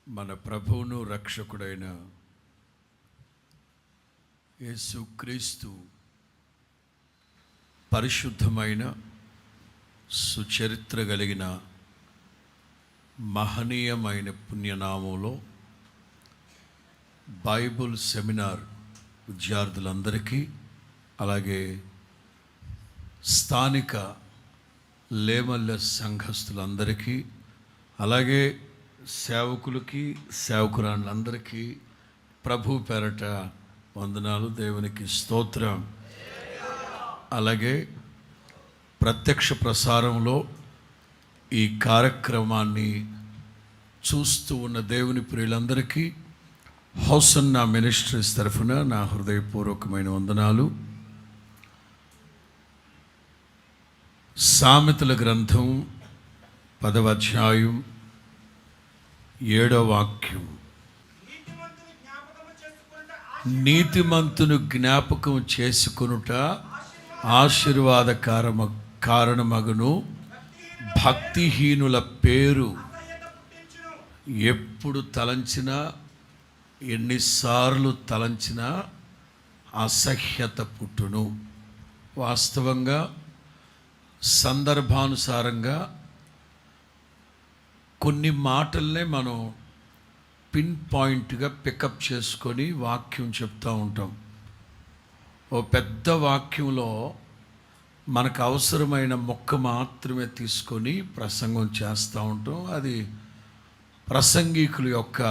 మన ప్రభువును రక్షకుడైన యేసుక్రీస్తు పరిశుద్ధమైన సుచరిత్ర కలిగిన మహనీయమైన పుణ్యనామంలో బైబుల్ సెమినార్ విద్యార్థులందరికీ, అలాగే స్థానిక లేమల్ల సంఘస్థులందరికీ, అలాగే సేవకులకి సేవకురాళ్ళందరికీ ప్రభు పేరట వందనాలు. దేవునికి స్తోత్రం. అలాగే ప్రత్యక్ష ప్రసారంలో ఈ కార్యక్రమాన్ని చూస్తూ ఉన్న దేవుని ప్రియులందరికీ హోసన్నా మినిస్ట్రీస్ తరఫున నా హృదయపూర్వకమైన వందనాలు. సామెతల గ్రంథం 10వ అధ్యాయం 7వ వాక్యం, నీతిమంతును జ్ఞాపకం చేసుకొనుట కారణమగును, భక్తిహీనుల పేరు ఎప్పుడు తలంచినా, ఎన్నిసార్లు తలంచినా అసహ్యత పుట్టును. వాస్తవంగా సందర్భానుసారంగా కొన్ని మాటల్నే మనం పిన్ పాయింట్గా పికప్ చేసుకొని వాక్యం చెప్తూ ఉంటాం. ఓ పెద్ద వాక్యంలో మనకు అవసరమైన మొక్క మాత్రమే తీసుకొని ప్రసంగం చేస్తూ ఉంటాం. అది ప్రసంగికుల యొక్క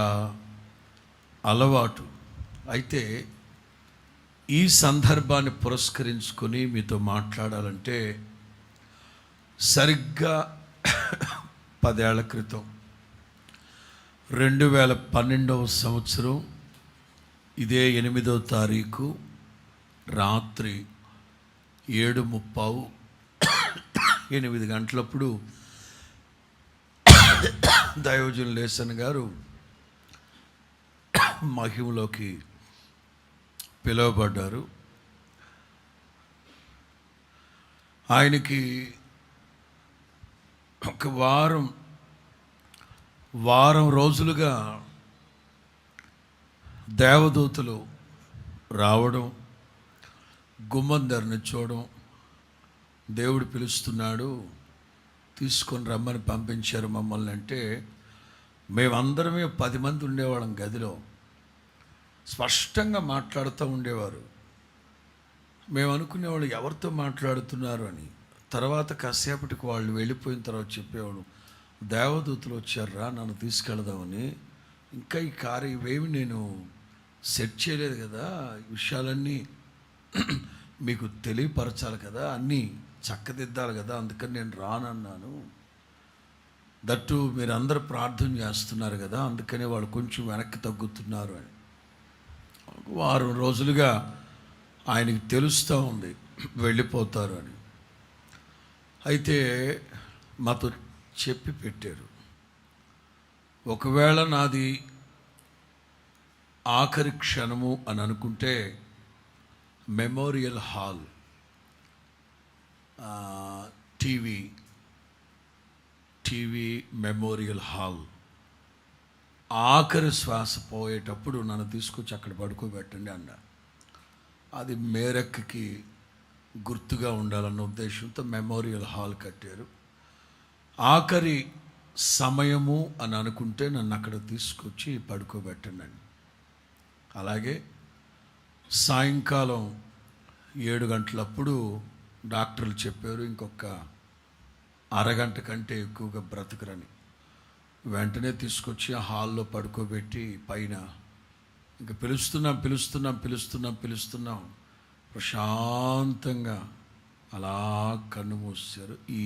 అలవాటు. అయితే ఈ సందర్భాన్ని పురస్కరించుకొని మీతో మాట్లాడాలంటే, సరిగ్గా 10 ఏళ్ల క్రితం 2012వ సంవత్సరం ఇదే 8వ తారీఖు రాత్రి 7:30 8 గంటలప్పుడు దైవజనులు లేసన్ గారు మహిమలోకి పిలువబడ్డారు. ఆయనకి ఒక వారం రోజులుగా దేవదూతలు రావడం, గుమ్మం దగ్గర నిల్చోవడం, దేవుడు పిలుస్తున్నాడు తీసుకొని రమ్మని పంపించారు మమ్మల్ని అంటే, మేమందరమే 10 మంది ఉండేవాళ్ళం గదిలో. స్పష్టంగా మాట్లాడుతూ ఉండేవారు. మేము అనుకునేవాళ్ళు ఎవరితో మాట్లాడుతున్నారు అని. తర్వాత కాసేపటికి వాళ్ళు వెళ్ళిపోయిన తర్వాత చెప్పేవాడు, దేవదూతలు వచ్చారా నన్ను తీసుకెళదామని. ఇంకా ఈ కార్యం ఇవేమి నేను సెట్ చేయలేదు కదా, ఈ విషయాలన్నీ మీకు తెలియపరచాలి కదా, అన్నీ చక్కదిద్దాలి కదా, అందుకని నేను రానన్నాను. దట్టు మీరు అందరూ ప్రార్థన చేస్తున్నారు కదా, అందుకనే వాళ్ళు కొంచెం వెనక్కి తగ్గుతున్నారు అని. వారం రోజులుగా ఆయనకి తెలుస్తూ ఉంది వెళ్ళిపోతారు అని. అయితే మాతో చెప్పి పెట్టారు, ఒకవేళ నాది ఆఖరి క్షణము అని అనుకుంటే memorial hall TV memorial hall ఆఖరి శ్వాస పోయేటప్పుడు నన్ను తీసుకొచ్చి అక్కడ పడుకోబెట్టండి అన్న. అది మేరక్కి గుర్తుగా ఉండాలన్న ఉద్దేశంతో మెమోరియల్ హాల్ కట్టారు. ఆఖరి సమయము అని అనుకుంటే నన్ను అక్కడ తీసుకొచ్చి పడుకోబెట్టండి అని. అలాగే సాయంకాలం 7 గంటలప్పుడు డాక్టర్లు చెప్పారు, ఇంకొక అరగంట కంటే ఎక్కువగా బ్రతకరని. వెంటనే తీసుకొచ్చి ఆ హాల్లో పడుకోబెట్టి పైన ఇంకా పిలుస్తున్నాం ప్రశాంతంగా అలా కన్ను మూసారు. ఈ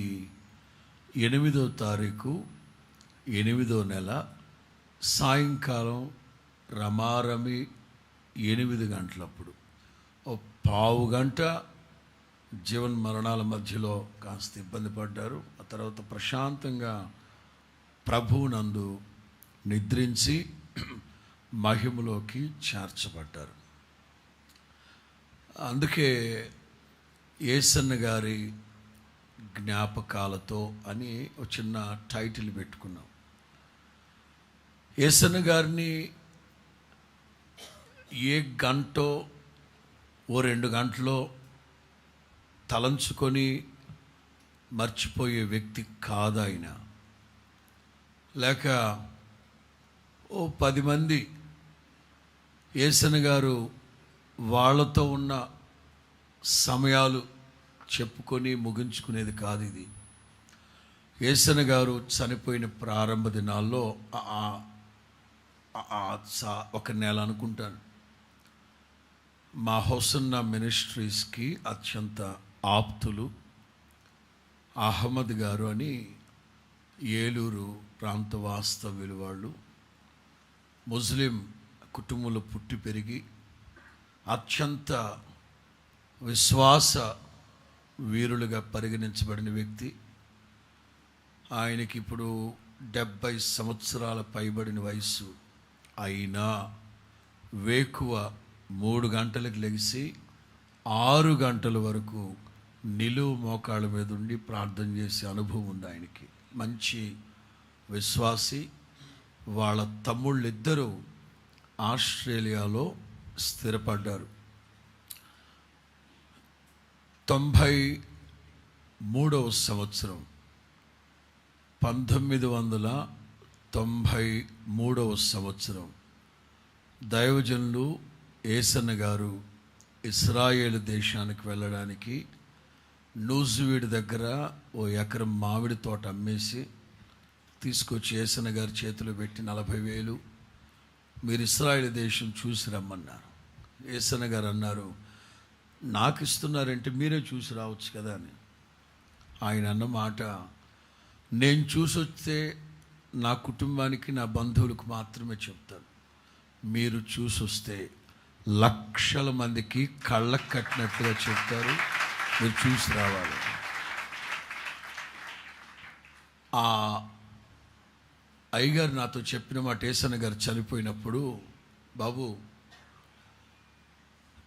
8వ తారీఖు 8వ నెల సాయంకాలం రమారమి 8 గంటలప్పుడు ఓ పావు గంట జీవన్ మరణాల మధ్యలో కాస్త ఇబ్బంది పడ్డారు. ఆ తర్వాత ప్రశాంతంగా ప్రభువునందు నిద్రించి మహిమలోకి చేర్చబడ్డారు. అందుకే యేసన్న గారి జ్ఞాపకాలతో అని ఒక చిన్న టైటిల్ పెట్టుకున్నాం. యేసన్న గారిని ఏ గంటో ఓ 2 గంటలో తలంచుకొని మర్చిపోయే వ్యక్తి కాదు ఆయన. లేక ఓ 10 మంది యేసన్న గారు వాళ్ళతో ఉన్న సమయాలు చెప్పుకొని ముగించుకునేది కాదు ఇది. యేసన్న గారు చనిపోయిన ప్రారంభ దినాల్లో ఒక నెల అనుకుంటాను, మా హోసన్న మినిస్ట్రీస్కి అత్యంత ఆప్తులు అహ్మద్ గారు అని ఏలూరు ప్రాంత వాస్తవ్యులు. వాళ్ళు ముస్లిం కుటుంబంలో పుట్టి పెరిగి అత్యంత విశ్వాస వీరులుగా పరిగణించబడిన వ్యక్తి. ఆయనకి ఇప్పుడు 70 సంవత్సరాల పైబడిన వయస్సు అయినా వేకువ 3 గంటలకు లెగిసి 6 గంటల వరకు నిలువు మోకాళ్ళ మీద ఉండి ప్రార్థన చేసే అనుభవం ఉంది ఆయనకి. మంచి విశ్వాసి. వాళ్ళ తమ్ముళ్ళిద్దరూ ఆస్ట్రేలియాలో స్థిరపడ్డారు. 93వ సంవత్సరం 1993వ సంవత్సరం దైవజనులు యేసన్న గారు ఇస్రాయేల్ దేశానికి వెళ్ళడానికి నూజివీడు దగ్గర ఓ ఎకరం మామిడి తోట అమ్మేసి తీసుకొచ్చి యేసన్న గారి చేతిలో పెట్టి 40,000 మీరు ఇస్రాయేల్ దేశం చూసి రమ్మన్నారు. యేసన్న గారు అన్నారు, నాకు ఇస్తున్నారంటే మీరే చూసి రావచ్చు కదా అని. ఆయన అన్న మాట, నేను చూసి వస్తే నా కుటుంబానికి నా బంధువులకు మాత్రమే చెప్తాను, మీరు చూసి వస్తే లక్షల మందికి కళ్ళకు కట్టినట్టుగా చెప్తారు, మీరు చూసి రావాలి. ఆ అయ్యగారు నాతో చెప్పిన మాట, యేసన్న గారు చనిపోయినప్పుడు, బాబు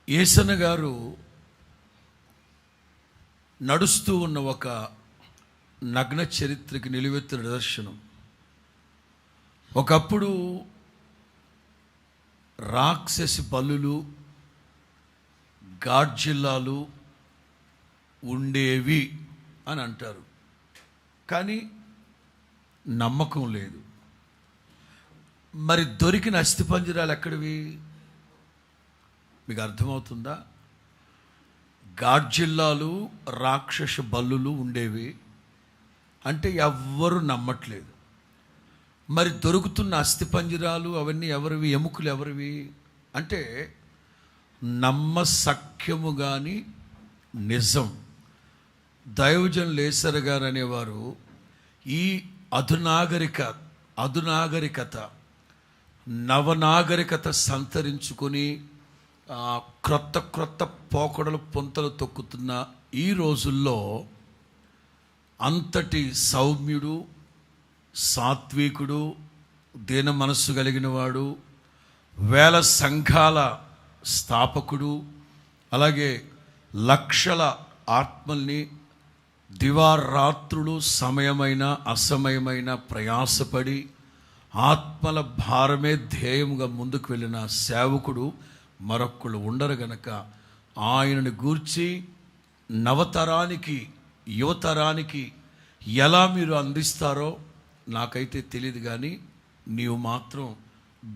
యేసన్న గారు నడుస్తూ ఉన్న ఒక నగ్న చరిత్రకి నిలువెత్తిన నిదర్శనం. ఒకప్పుడు రాక్షసి బలులు, గాడ్జిల్లాలు ఉండేవి అని అంటారు, కానీ నమ్మకం లేదు. మరి దొరికిన అస్థిపంజరాలు ఎక్కడివి? మీకు అర్థమవుతుందా? గాడ్జిల్లాలు, రాక్షస బల్లులు ఉండేవి అంటే ఎవ్వరు నమ్మట్లేదు. మరి దొరుకుతున్న అస్థిపంజరాలు అవన్నీ ఎవరివి? ఎముకలు ఎవరివి అంటే నమ్మసఖ్యము కానీ నిజం. దైవజనులు యేసన్న గారు అనేవారు ఈ అధునాగరికత నవనాగరికత సంతరించుకొని క్రొత్త పోకడలు పొంతలు తొక్కుతున్న ఈ రోజుల్లో అంతటి సౌమ్యుడు, సాత్వికుడు, దీన మనస్సు కలిగిన వాడు, వేల సంఘాల స్థాపకుడు, అలాగే లక్షల ఆత్మల్ని దివారాత్రులు సమయమైన అసమయమైన ప్రయాసపడి ఆత్మల భారమే ధ్యేయంగా ముందుకు వెళ్ళిన సేవకుడు మరొక్కళ్ళు ఉండరు గనక ఆయనను గూర్చి నవతరానికి, యువతరానికి ఎలా మీరు అందిస్తారో నాకైతే తెలియదు, కానీ నీవు మాత్రం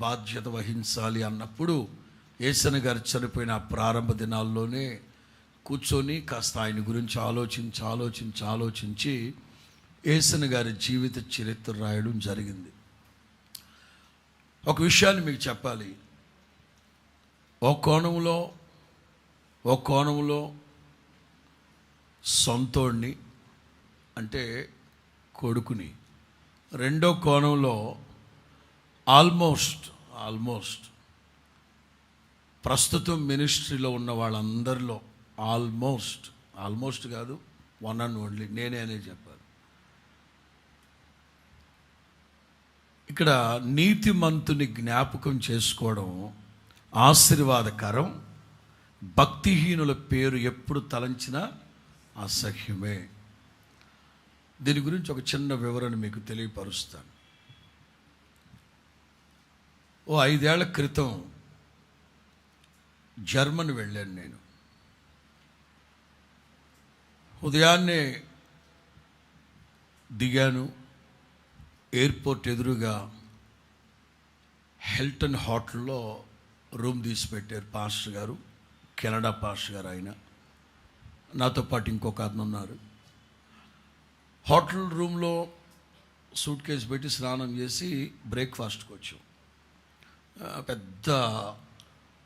బాధ్యత వహించాలి అన్నప్పుడు యేసన్న గారు చనిపోయిన ప్రారంభ దినాల్లోనే కూర్చొని కాస్త ఆయన గురించి ఆలోచించి యేసన్న గారి జీవిత చరిత్ర రాయడం జరిగింది. ఒక విషయాన్ని మీకు చెప్పాలి. ఓ కోణంలో సొంతోడిని అంటే కొడుకుని, రెండో కోణంలో ఆల్మోస్ట్ ప్రస్తుతం మినిస్ట్రీలో ఉన్న వాళ్ళందరిలో ఆల్మోస్ట్ కాదు, వన్ అండ్ ఓన్లీ నేనే అనే చెప్పాలి. ఇక్కడ నీతిమంతుని జ్ఞాపకం చేసుకోవడం ఆశీర్వాదకరం, భక్తిహీనుల పేరు ఎప్పుడు తలంచినా అసహ్యమే. దీని గురించి ఒక చిన్న వివరణ మీకు తెలియపరుస్తాను. ఓ 5 ఏళ్ల క్రితం జర్మన్ వెళ్ళాను నేను. ఉదయాన్నే దిగాను. ఎయిర్పోర్ట్ ఎదురుగా హిల్టన్ హోటల్లో రూమ్ తీసి పెట్టారు పాస్టర్ గారు, కెనడా పాస్టర్ గారు. ఆయన నాతో పాటు ఇంకొక అతను ఉన్నారు. హోటల్ రూమ్లో సూట్ కేసు పెట్టి స్నానం చేసి బ్రేక్ఫాస్ట్కి వచ్చాం. పెద్ద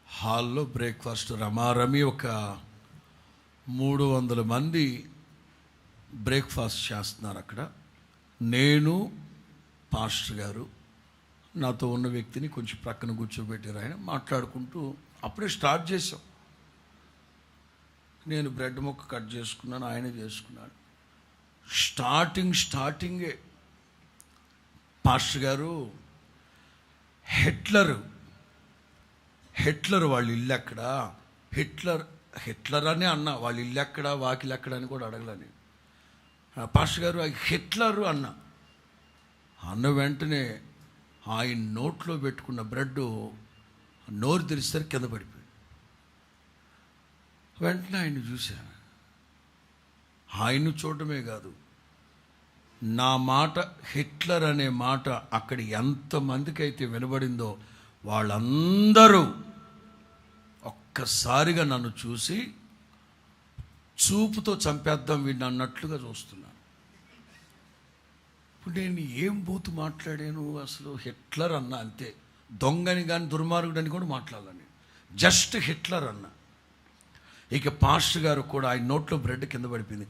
హాల్లో బ్రేక్ఫాస్ట్ రమారమి ఒక 300 మంది బ్రేక్ఫాస్ట్ చేస్తున్నారు అక్కడ. నేను, పాస్టర్ గారు, నాతో ఉన్న వ్యక్తిని కొంచెం ప్రక్కన కూర్చోబెట్టారు. ఆయన మాట్లాడుకుంటూ అప్పుడే స్టార్ట్ చేసాం. నేను బ్రెడ్ ముక్క కట్ చేసుకున్నాను, ఆయనే చేసుకున్నాడు. స్టార్టింగే పాస్టర్ గారు హిట్లర్ వాళ్ళ ఇల్లు ఎక్కడ, హిట్లర్ అనే అన్న, వాళ్ళ ఇల్లు ఎక్కడ, వాకిలు ఎక్కడ అని కూడా అడగలని. పాస్టర్ గారు హిట్లర్ అన్న వెంటనే ఆయన నోట్లో పెట్టుకున్న బ్రెడ్ నోరు తెరిస్తే కింద పడిపోయింది. వెంటనే ఆయన చూశాను. ఆయన్ను చూడటమే కాదు, నా మాట హిట్లర్ అనే మాట అక్కడ ఎంతమందికి అయితే వినబడిందో వాళ్ళందరూ ఒక్కసారిగా నన్ను చూసి చూపుతో చంపేద్దాం వీడిని అన్నట్లుగా చూస్తున్నాను. ఇప్పుడు నేను ఏం బూతు మాట్లాడాను అసలు? హిట్లర్ అన్న అంతే. దొంగని కానీ దుర్మార్గుడని కూడా మాట్లాడాలని, జస్ట్ హిట్లర్ అన్న. ఇక పాస్టర్ గారు కూడా ఆయన నోట్లో బ్రెడ్ కింద పడిపోయింది.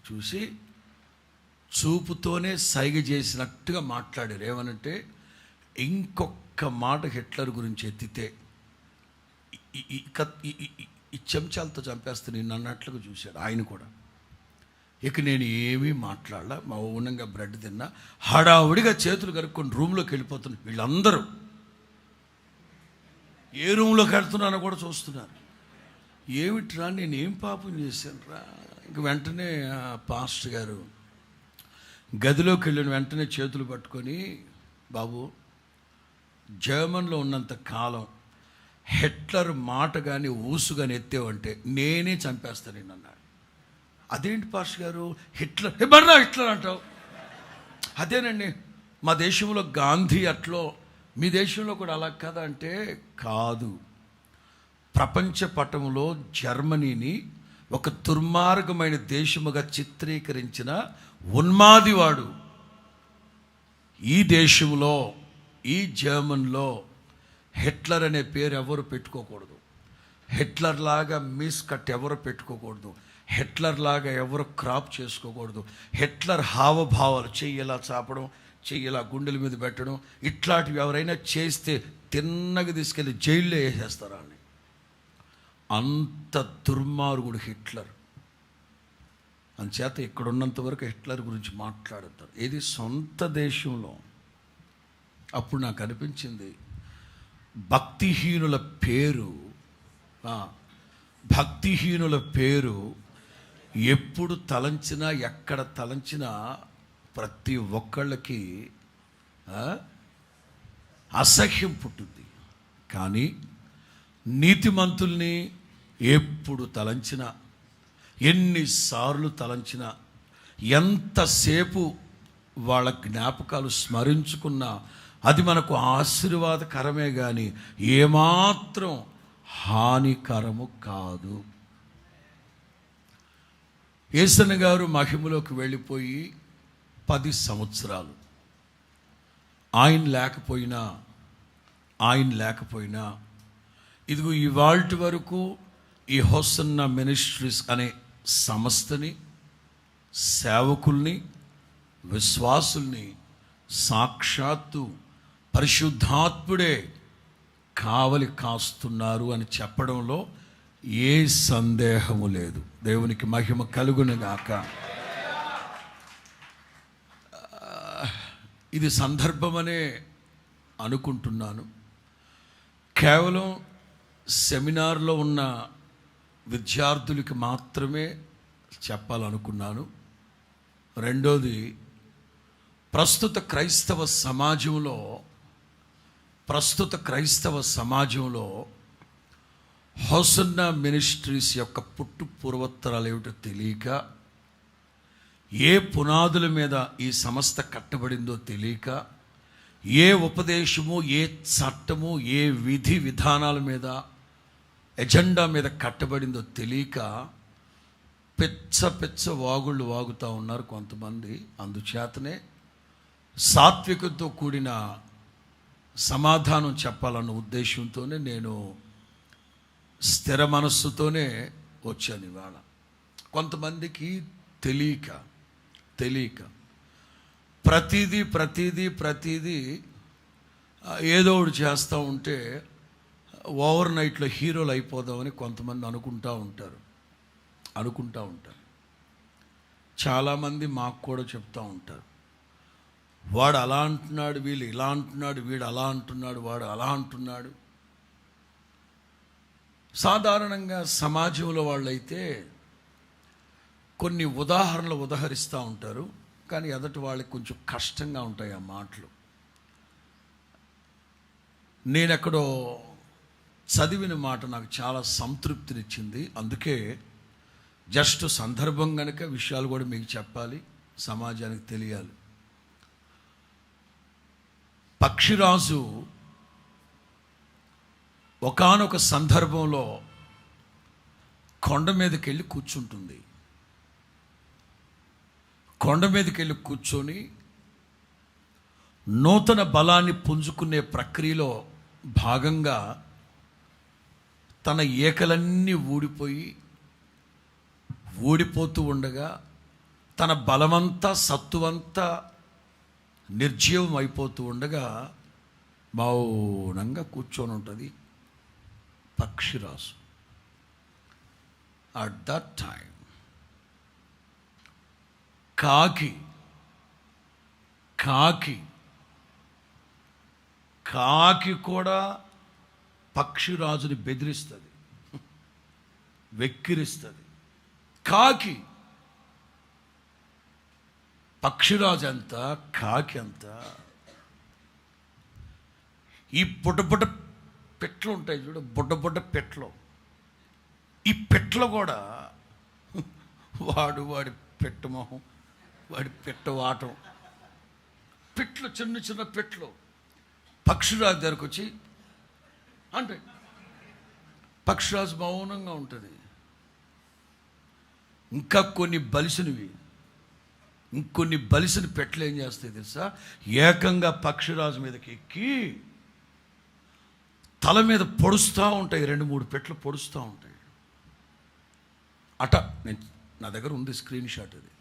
చూసి చూపుతోనే సైగ చేసినట్టుగా మాట్లాడారు. ఏమనంటే, ఇంకొక మాట హిట్లర్ గురించి ఎత్తితే ఈ చెంచాలతో చంపేస్తే నేను అన్నట్లుగా చూశాడు ఆయన కూడా. ఇక నేను ఏమీ మాట్లాడలా, మౌనంగా బ్రెడ్ తిన్నా. హడావుడిగా చేతులు కడుక్కొని రూమ్లోకి వెళ్ళిపోతున్నారు. వీళ్ళందరూ ఏ రూమ్లోకి వెళ్తున్నానో కూడా చూస్తున్నారు. ఏమిట్రా, నేనేం పాపం చేశాను రా? ఇంక వెంటనే పాస్టర్ గారు గదిలోకి వెళ్ళిన వెంటనే చేతులు పట్టుకొని, బాబు, జర్మన్లో ఉన్నంత కాలం హిట్లర్ మాట కానీ ఊసు కానీ ఎత్తేవంటే నేనే చంపేస్తాను నేను అన్నాడు. అదేంటి పాస్టర్ గారు, హిట్లర్ హిట్లర్ అంటావు? అదేనండి, మా దేశంలో గాంధీ అట్లో, మీ దేశంలో కూడా అలా కదా అంటే, కాదు, ప్రపంచ పటంలో జర్మనీని ఒక దుర్మార్గమైన దేశముగా చిత్రీకరించిన ఉన్మాదివాడు. ఈ దేశంలో, ఈ జర్మన్లో హిట్లర్ అనే పేరు ఎవరు పెట్టుకోకూడదు. హిట్లర్ లాగా మిస్ కట్ ఎవరు పెట్టుకోకూడదు. హిట్లర్ లాగా ఎవరు క్రాప్ చేసుకోకూడదు. హిట్లర్ హావభావాలు, చెయ్యిలా చాపడం, చెయ్యిలా గుండెల మీద పెట్టడం, ఇట్లాంటివి ఎవరైనా చేస్తే తిన్నగా తీసుకెళ్ళి జైల్లో వేసేస్తారు అని. అంత దుర్మార్గుడు హిట్లర్. అందుచేత ఇక్కడ ఉన్నంత వరకు హిట్లర్ గురించి మాట్లాడతారు. ఏది సొంత దేశంలో. అప్పుడు నాకు అనిపించింది, భక్తిహీనుల పేరు ఎప్పుడు తలంచినా, ఎక్కడ తలంచినా ప్రతి ఒక్కళ్ళకి అసహ్యం పుట్టుద్ది. కానీ నీతిమంతుల్ని ఎప్పుడు తలంచినా, ఎన్నిసార్లు తలంచినా, ఎంతసేపు వాళ్ళ జ్ఞాపకాలు స్మరించుకున్నా అది మనకు ఆశీర్వాదకరమే కానీ ఏమాత్రం హానికరము కాదు. యేసన్న గారు మహిమలోకి వెళ్ళిపోయి 10 సంవత్సరాలు ఆయన లేకపోయినా ఇదిగో ఇవాల్టి వరకు ఈ హోసన్న మినిస్ట్రీస్ అనే సంస్థని, సేవకుల్ని, విశ్వాసుల్ని సాక్షాత్తు పరిశుద్ధాత్ముడే కావలి కాస్తున్నారు అని చెప్పడంలో ఏ సందేహము లేదు. దేవునికి మహిమ కలుగునుగాక. ఇది సందర్భమనే అనుకుంటున్నాను. కేవలం సెమినార్లో ఉన్న విద్యార్థులకి మాత్రమే చెప్పాలనుకున్నాను. రెండోది, ప్రస్తుత క్రైస్తవ సమాజంలో హోసన్నా మినిస్ట్రీస్ యొక్క పుట్టు పూర్వోత్తరాలు ఏమిటో తెలియక, ఏ పునాదుల మీద ఈ సంస్థ కట్టబడిందో తెలియక, ఏ ఉపదేశము, ఏ చట్టము, ఏ విధి విధానాల మీద, ఎజెండా మీద కట్టబడిందో తెలియక పెచ్చ వాగుళ్ళు వాగుతూ ఉన్నారు కొంతమంది. అందుచేతనే సాత్వికతో కూడిన సమాధానం చెప్పాలన్న ఉద్దేశంతోనే నేను స్థిర మనస్సుతోనే వచ్చాను ఇవాళ. కొంతమందికి తెలియక ప్రతిదీ ఏదో ఒకటి చేస్తూ ఉంటే ఓవర్ నైట్లో హీరోలు అయిపోదామని కొంతమంది అనుకుంటూ ఉంటారు. చాలామంది మాకు కూడా చెప్తూ ఉంటారు, వాడు అలా అంటున్నాడు, వీళ్ళు ఇలా అంటున్నాడు, వీడు అలా అంటున్నాడు, వాడు అలా అంటున్నాడు. సాధారణంగా సమాజంలో వాళ్ళైతే కొన్ని ఉదాహరణలు ఉదహరిస్తూ ఉంటారు, కానీ ఎదటి వాళ్ళకి కొంచెం కష్టంగా ఉంటాయి ఆ మాటలు. నేనెక్కడో చదివిన మాట నాకు చాలా సంతృప్తినిచ్చింది. అందుకే జస్ట్ సందర్భం కనుక విషయాలు కూడా మీకు చెప్పాలి, సమాజానికి తెలియాలి. పక్షిరాజు ఒకానొక సందర్భంలో కొండ మీదకి వెళ్ళి కూర్చుంటుంది. కొండ మీదకి వెళ్ళి కూర్చొని నూతన బలాన్ని పుంజుకునే ప్రక్రియలో భాగంగా తన ఏకలన్నీ ఊడిపోతూ ఉండగా, తన బలమంతా సత్తువంతా నిర్జీవం అయిపోతూ ఉండగా మౌనంగా కూర్చొని ఉంటుంది పక్షిరాజు. అట్ దట్ టైం కాకి కూడా పక్షిరాజుని బెదిరిస్తుంది, వెక్కిరిస్తుంది. కాకి, పక్షిరాజు ఎంత, కాకి ఎంత. ఈ బుడ్డ పెట్లు ఉంటాయి చూడు, బుడ్డ పెట్లు. ఈ పెట్లు కూడా వాడి పెట్టు మొహం, వాడి పెట్టు వాటం, పెట్లు, చిన్న పెట్లు పక్షిరాజు దగ్గరకు వచ్చి అంటే పక్షిరాజు మౌనంగా ఉంటుంది. ఇంకొన్ని బలిసిన పెట్లు ఏం చేస్తాయి తెలుసా? ఏకంగా పక్షిరాజు మీదకి ఎక్కి తల మీద పొడుస్తూ ఉంటాయి. 2-3 పెట్లు పొడుస్తూ ఉంటాయి. నా దగ్గర ఉంది స్క్రీన్ షాట్. అది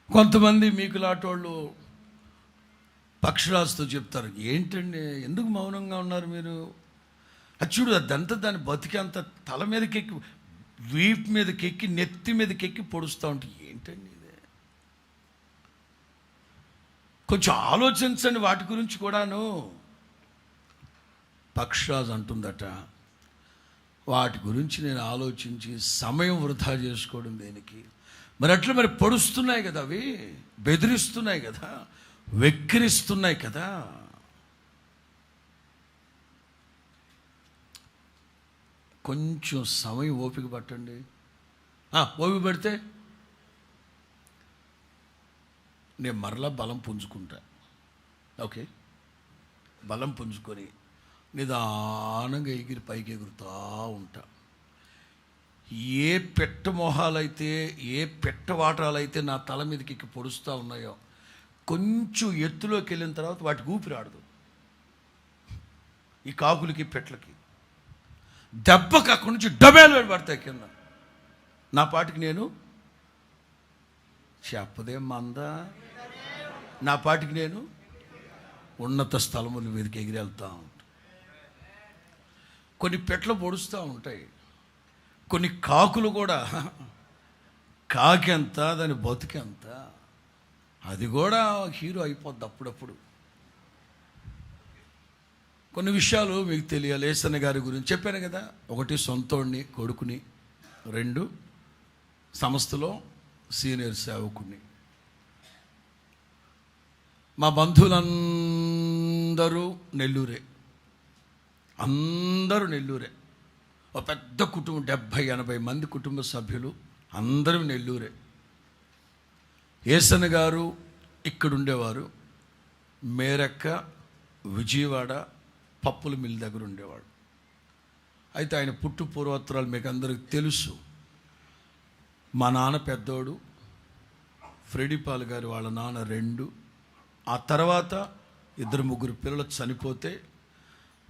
కొంతమంది మీకు లాంటోళ్ళు పక్షిరాజుతో చెప్తారు, ఏంటండి ఎందుకు మౌనంగా ఉన్నారు మీరు? అది చూడు, అదంతా దాని బతికంత తల మీదకి ఎక్కి, వీపు మీదకి ఎక్కి, నెత్తి మీదకి ఎక్కి పొడుస్తూ ఉంటే ఏంటండి ఇదే? కొంచెం ఆలోచించండి వాటి గురించి కూడాను. పక్షిరాజు అంటుందట, వాటి గురించి నేను ఆలోచించి సమయం వృధా చేసుకోవడం దేనికి? మరి పొడుస్తున్నాయి కదా, అవి బెదిరిస్తున్నాయి కదా, వెక్కిరిస్తున్నాయి కదా. కొంచెం సమయం ఓపిక పట్టండి. ఓపిక పడితే నేను మరలా బలం పుంజుకుంటా. ఓకే, బలం పుంజుకొని నిదానంగా ఎగిరి పైకి ఎగురుతూ ఉంటా. ఏ పెట్ట మొహాలైతే, ఏ పెట్ట వాటాలైతే నా తల మీదకి ఎక్కి పొడుస్తూ ఉన్నాయో, కొంచెం ఎత్తులోకి వెళ్ళిన తర్వాత వాటికి ఊపిరాడదు. ఈ కాకులకి, పెట్లకి దెబ్బకి అక్కడి నుంచి డబేలు పడతాయి కింద. నా పాటికి నేను చెప్పదే మందా, నా పాటికి నేను ఉన్నత స్థలముల మీదకి ఎగిరి వెళ్తూ ఉంటాను. కొన్ని పెట్లు పొడుస్తూ ఉంటాయి, కొన్ని కాకులు కూడా. కాకి ఎంత, దాని బతుకెంత, అది కూడా హీరో అయిపోద్ది అప్పుడప్పుడు. కొన్ని విషయాలు మీకు తెలియాలి. యేసన్న గారి గురించి చెప్పాను కదా. 1 సొంతోడిని, కొడుకుని. 2 సంస్థలో సీనియర్ సేవకుని. మా బంధువులందరూ నెల్లూరే, అందరూ నెల్లూరే. ఒక పెద్ద కుటుంబం, 70-80 మంది కుటుంబ సభ్యులు, అందరూ నెల్లూరే. ఏసన్న గారు ఇక్కడ ఉండేవారు. మేరక్క, విజయవాడ పప్పుల మిల్ దగ్గర ఉండేవాడు. అయితే ఆయన పుట్టు పూర్వోత్తరాలు మీకు అందరికి తెలుసు. మా నాన్న పెద్దోడు, ఫ్రెడీపాల్ గారు వాళ్ళ నాన్న 2. ఆ తర్వాత 2-3 పిల్లలు చనిపోతే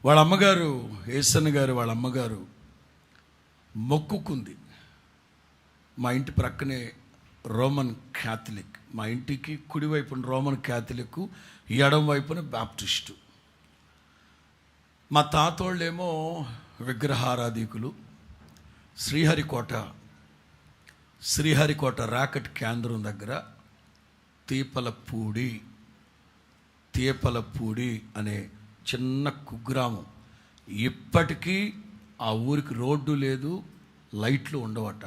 వాళ్ళ అమ్మగారు, ఏసన్న గారు వాళ్ళ అమ్మగారు మొక్కుకుంది. మా ఇంటి ప్రక్కనే రోమన్ క్యాథలిక్, మా ఇంటికి కుడివైపున రోమన్ క్యాథలిక్, ఎడం వైపున బాప్టిస్టు. మా తాతోళ్ళేమో విగ్రహారాధికులు. శ్రీహరికోట రాకెట్ కేంద్రం దగ్గర తీపలపూడి అనే చిన్న కుగ్రామం. ఇప్పటికీ ఆ ఊరికి రోడ్డు లేదు, లైట్లు ఉండవట.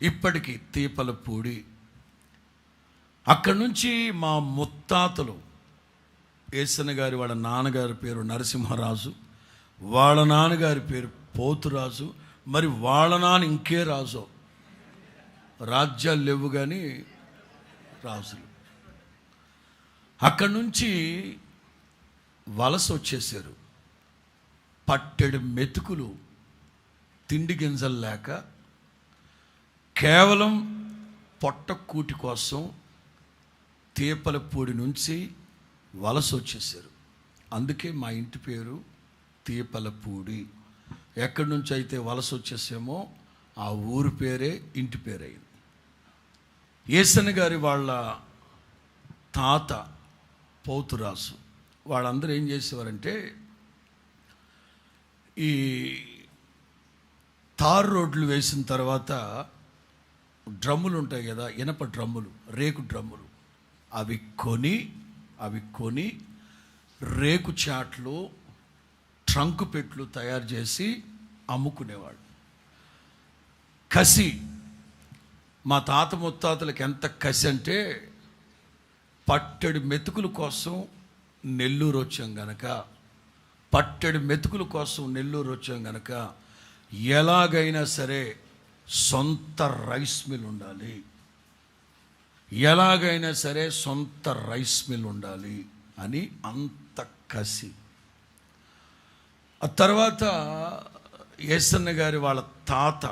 ఇప్పటికీ తీపలపూడి. అక్కడి నుంచి మా ముత్తాతలు, ఏసన్న గారి వాళ్ళ నాన్నగారి పేరు నరసింహరాజు, వాళ్ళ నాన్నగారి పేరు పోతురాజు, మరి వాళ్ళ నాన్న ఇంకే రాజు. రాజ్యాలు లేవు కానీ రాజులు. అక్కడి నుంచి వలస వచ్చేసారు. పట్టెడు మెతుకులు తిండి గింజలు లేక కేవలం పొట్ట కూటి కోసం తీపలపూడి నుంచి వలస వచ్చేసారు. అందుకే మా ఇంటి పేరు తీపలపూడి. ఎక్కడి నుంచి అయితే వలస వచ్చేసామో ఆ ఊరు పేరే ఇంటి పేరైంది. ఏసన్న గారి వాళ్ళ తాత పోతురాజు వాళ్ళందరూ ఏం చేసేవారంటే, ఈ తారు రోడ్లు వేసిన తర్వాత డ్రమ్ములు ఉంటాయి కదా, ఇనప డ్రమ్ములు, రేకు డ్రమ్ములు, అవి కొని రేకు చాట్లు, ట్రంక్ పెట్లు తయారు చేసి అమ్ముకునేవాడు. కసి, మా తాత ముత్తాతలకు ఎంత కసి అంటే, పట్టెడు మెతుకుల కోసం నెల్లూరు వచ్చాం గనక ఎలాగైనా సరే సొంత రైస్ మిల్ ఉండాలి, అని అంత కసి. ఆ తర్వాత ఏసన్న గారి వాళ్ళ తాత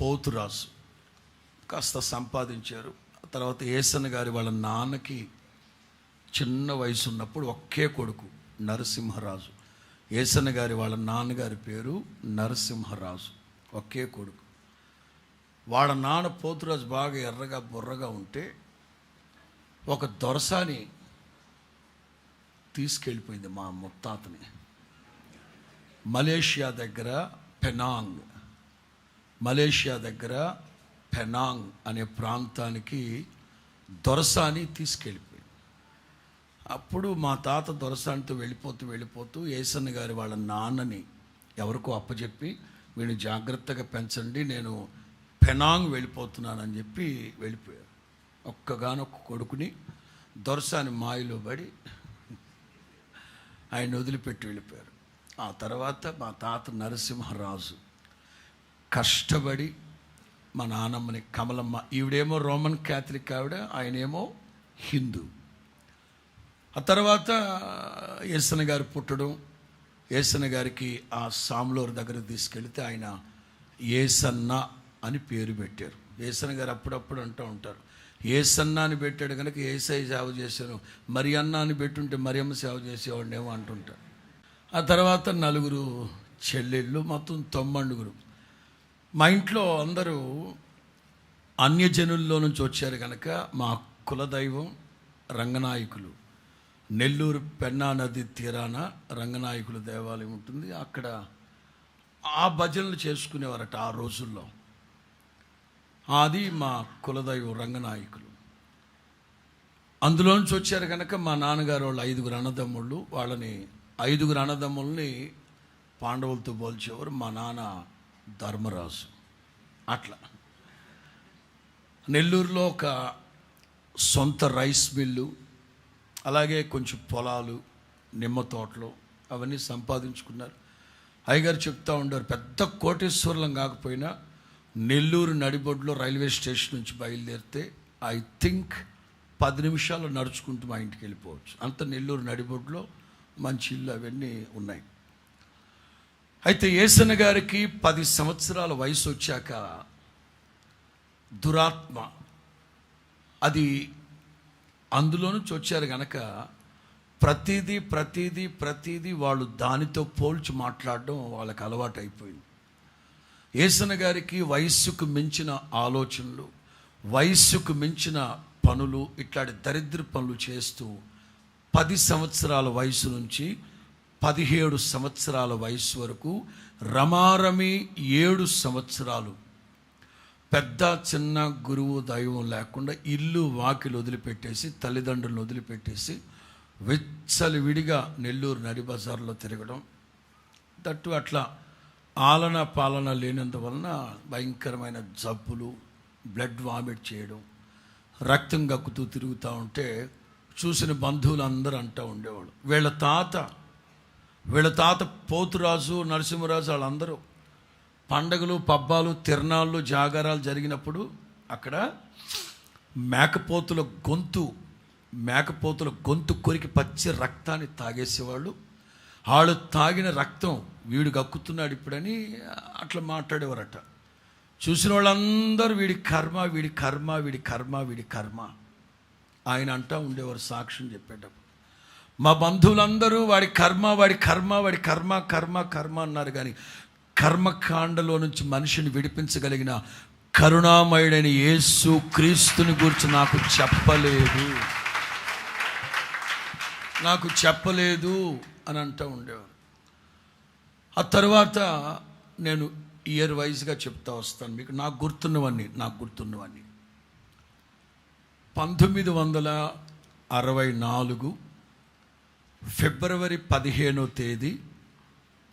పోతురాజు కాస్త సంపాదించారు. ఆ తర్వాత ఏసన్న గారి వాళ్ళ నాన్నకి చిన్న వయసు ఉన్నప్పుడు ఒకే కొడుకు నరసింహరాజు. ఏసన్న గారి వాళ్ళ నాన్నగారి పేరు నరసింహరాజు, ఒకే కొడుకు. వాళ్ళ నాన్న పోతురాజు బాగా ఎర్రగా బుర్రగా ఉంటే ఒక దొరసాని తీసుకెళ్ళిపోయింది మా ముత్తాతని. మలేషియా దగ్గర పెనాంగ్ అనే ప్రాంతానికి దొరసాని తీసుకెళ్ళిపోయింది. అప్పుడు మా తాత దొరసానితో వెళ్ళిపోతూ ఏసన్న గారి వాళ్ళ నాన్నని ఎవరికో అప్పచెప్పి, వీడిని జాగ్రత్తగా పెంచండి, నేను పెనాంగ్ వెళ్ళిపోతున్నానని చెప్పి వెళ్ళిపోయారు. ఒక్కగానొక్క కొడుకుని దొరసాని మాయలో పడి ఆయన వదిలిపెట్టి వెళ్ళిపోయారు. ఆ తర్వాత మా తాత నరసింహరాజు కష్టపడి మా నాన్నమ్మని కమలమ్మ, ఈవిడేమో రోమన్ క్యాథలిక్ ఆవిడ, ఆయనేమో హిందూ. ఆ తర్వాత ఏసన్న గారు పుట్టడం, ఏసన్న గారికి ఆ సామ్లోర్ దగ్గరకు తీసుకెళ్తే ఆయన ఏసన్న అని పేరు పెట్టారు. ఏసన్న గారు అప్పుడప్పుడు అంటూ ఉంటారు, ఏసన్న అని పెట్టాడు కనుక ఏసై సేవ చేశాను, మరి అన్న అని పెట్టుంటే మరియమ్మ సేవ చేసేవాడినేమో అంటుంటారు. ఆ తర్వాత 4 చెల్లెళ్ళు, మొత్తం 9. మా ఇంట్లో అందరూ అన్యజనుల్లో నుంచి వచ్చారు కనుక మా కులదైవం రంగనాయకులు. నెల్లూరు పెన్నా నది తీరాన రంగనాయకుల దేవాలయం ఉంటుంది. అక్కడ ఆ భజనలు చేసుకునేవారట ఆ రోజుల్లో. అది మా కులదైవం రంగనాయకులు. అందులోంచి వచ్చారు కనుక మా నాన్నగారు వాళ్ళు 5 అన్నదమ్ముళ్ళు, వాళ్ళని 5 అన్నదమ్ముల్ని పాండవులతో పోల్చేవారు. మా నాన్న ధర్మరాజు. అట్లా నెల్లూరులో ఒక సొంత రైస్ మిల్లు, అలాగే కొంచెం పొలాలు, నిమ్మ తోటలు అవన్నీ సంపాదించుకున్నారు. అయ్యగారు చెప్తా ఉండారు, పెద్ద కోటేశ్వరులం కాకపోయినా నెల్లూరు నడిబొడ్లో రైల్వే స్టేషన్ నుంచి బయలుదేరితే ఐ థింక్ 10 నిమిషాలు నడుచుకుంటూ మా ఇంటికి వెళ్ళిపోవచ్చు. అంత నెల్లూరు నడిబొడ్లో మంచి ఇల్లు అవన్నీ ఉన్నాయి. అయితే యేసన్న గారికి 10 సంవత్సరాల వయసు వచ్చాక దురాత్మ అది అందులో నుంచి వచ్చారు కనుక ప్రతిదీ వాళ్ళు దానితో పోల్చి మాట్లాడడం వాళ్ళకి అలవాటు అయిపోయింది. యేసన్న గారికి వయస్సుకు మించిన ఆలోచనలు, వయస్సుకు మించిన పనులు, ఇట్లాంటి దరిద్ర పనులు చేస్తూ 10 సంవత్సరాల వయసు నుంచి 17 సంవత్సరాల వయసు వరకు రమారమి 7 సంవత్సరాలు పెద్ద చిన్న గురువు దైవం లేకుండా ఇల్లు వాకిలు వదిలిపెట్టేసి, తల్లిదండ్రులను వదిలిపెట్టేసి విచ్చలివిడిగా నెల్లూరు నడి బజార్లో తిరగడం. దట్టు అట్లా ఆలన పాలన లేనందువలన భయంకరమైన జబ్బులు, బ్లడ్ వామిట్ చేయడం, రక్తం గక్కుతూ తిరుగుతూ ఉంటే చూసిన బంధువులు అందరూ అంటూ ఉండేవాళ్ళు, వీళ్ళ తాత పోతురాజు, నరసింహరాజు వాళ్ళందరూ పండగలు, పబ్బాలు, తిరణాళ్ళు, జాగారాలు జరిగినప్పుడు అక్కడ మేకపోతుల గొంతు కొరికి పచ్చి రక్తాన్ని తాగేసేవాళ్ళు. వాళ్ళు తాగిన రక్తం వీడు గక్కుతున్నాడు ఇప్పుడని అట్లా మాట్లాడేవారట. చూసిన వాళ్ళందరూ వీడి కర్మ ఆయన అంటూ ఉండేవారు సాక్ష్యం చెప్పేటప్పుడు. మా బంధువులందరూ వాడి కర్మ అన్నారు. కానీ కర్మకాండలో నుంచి మనిషిని విడిపించగలిగిన కరుణామయుడైన యేసు క్రీస్తుని గురించి నాకు చెప్పలేదు అని అంటూ ఉండేవారు. ఆ తర్వాత నేను ఇయర్ వైజ్గా చెప్తా వస్తాను మీకు, నాకు గుర్తున్నవన్నీ 1964 ఫిబ్రవరి 15వ తేదీ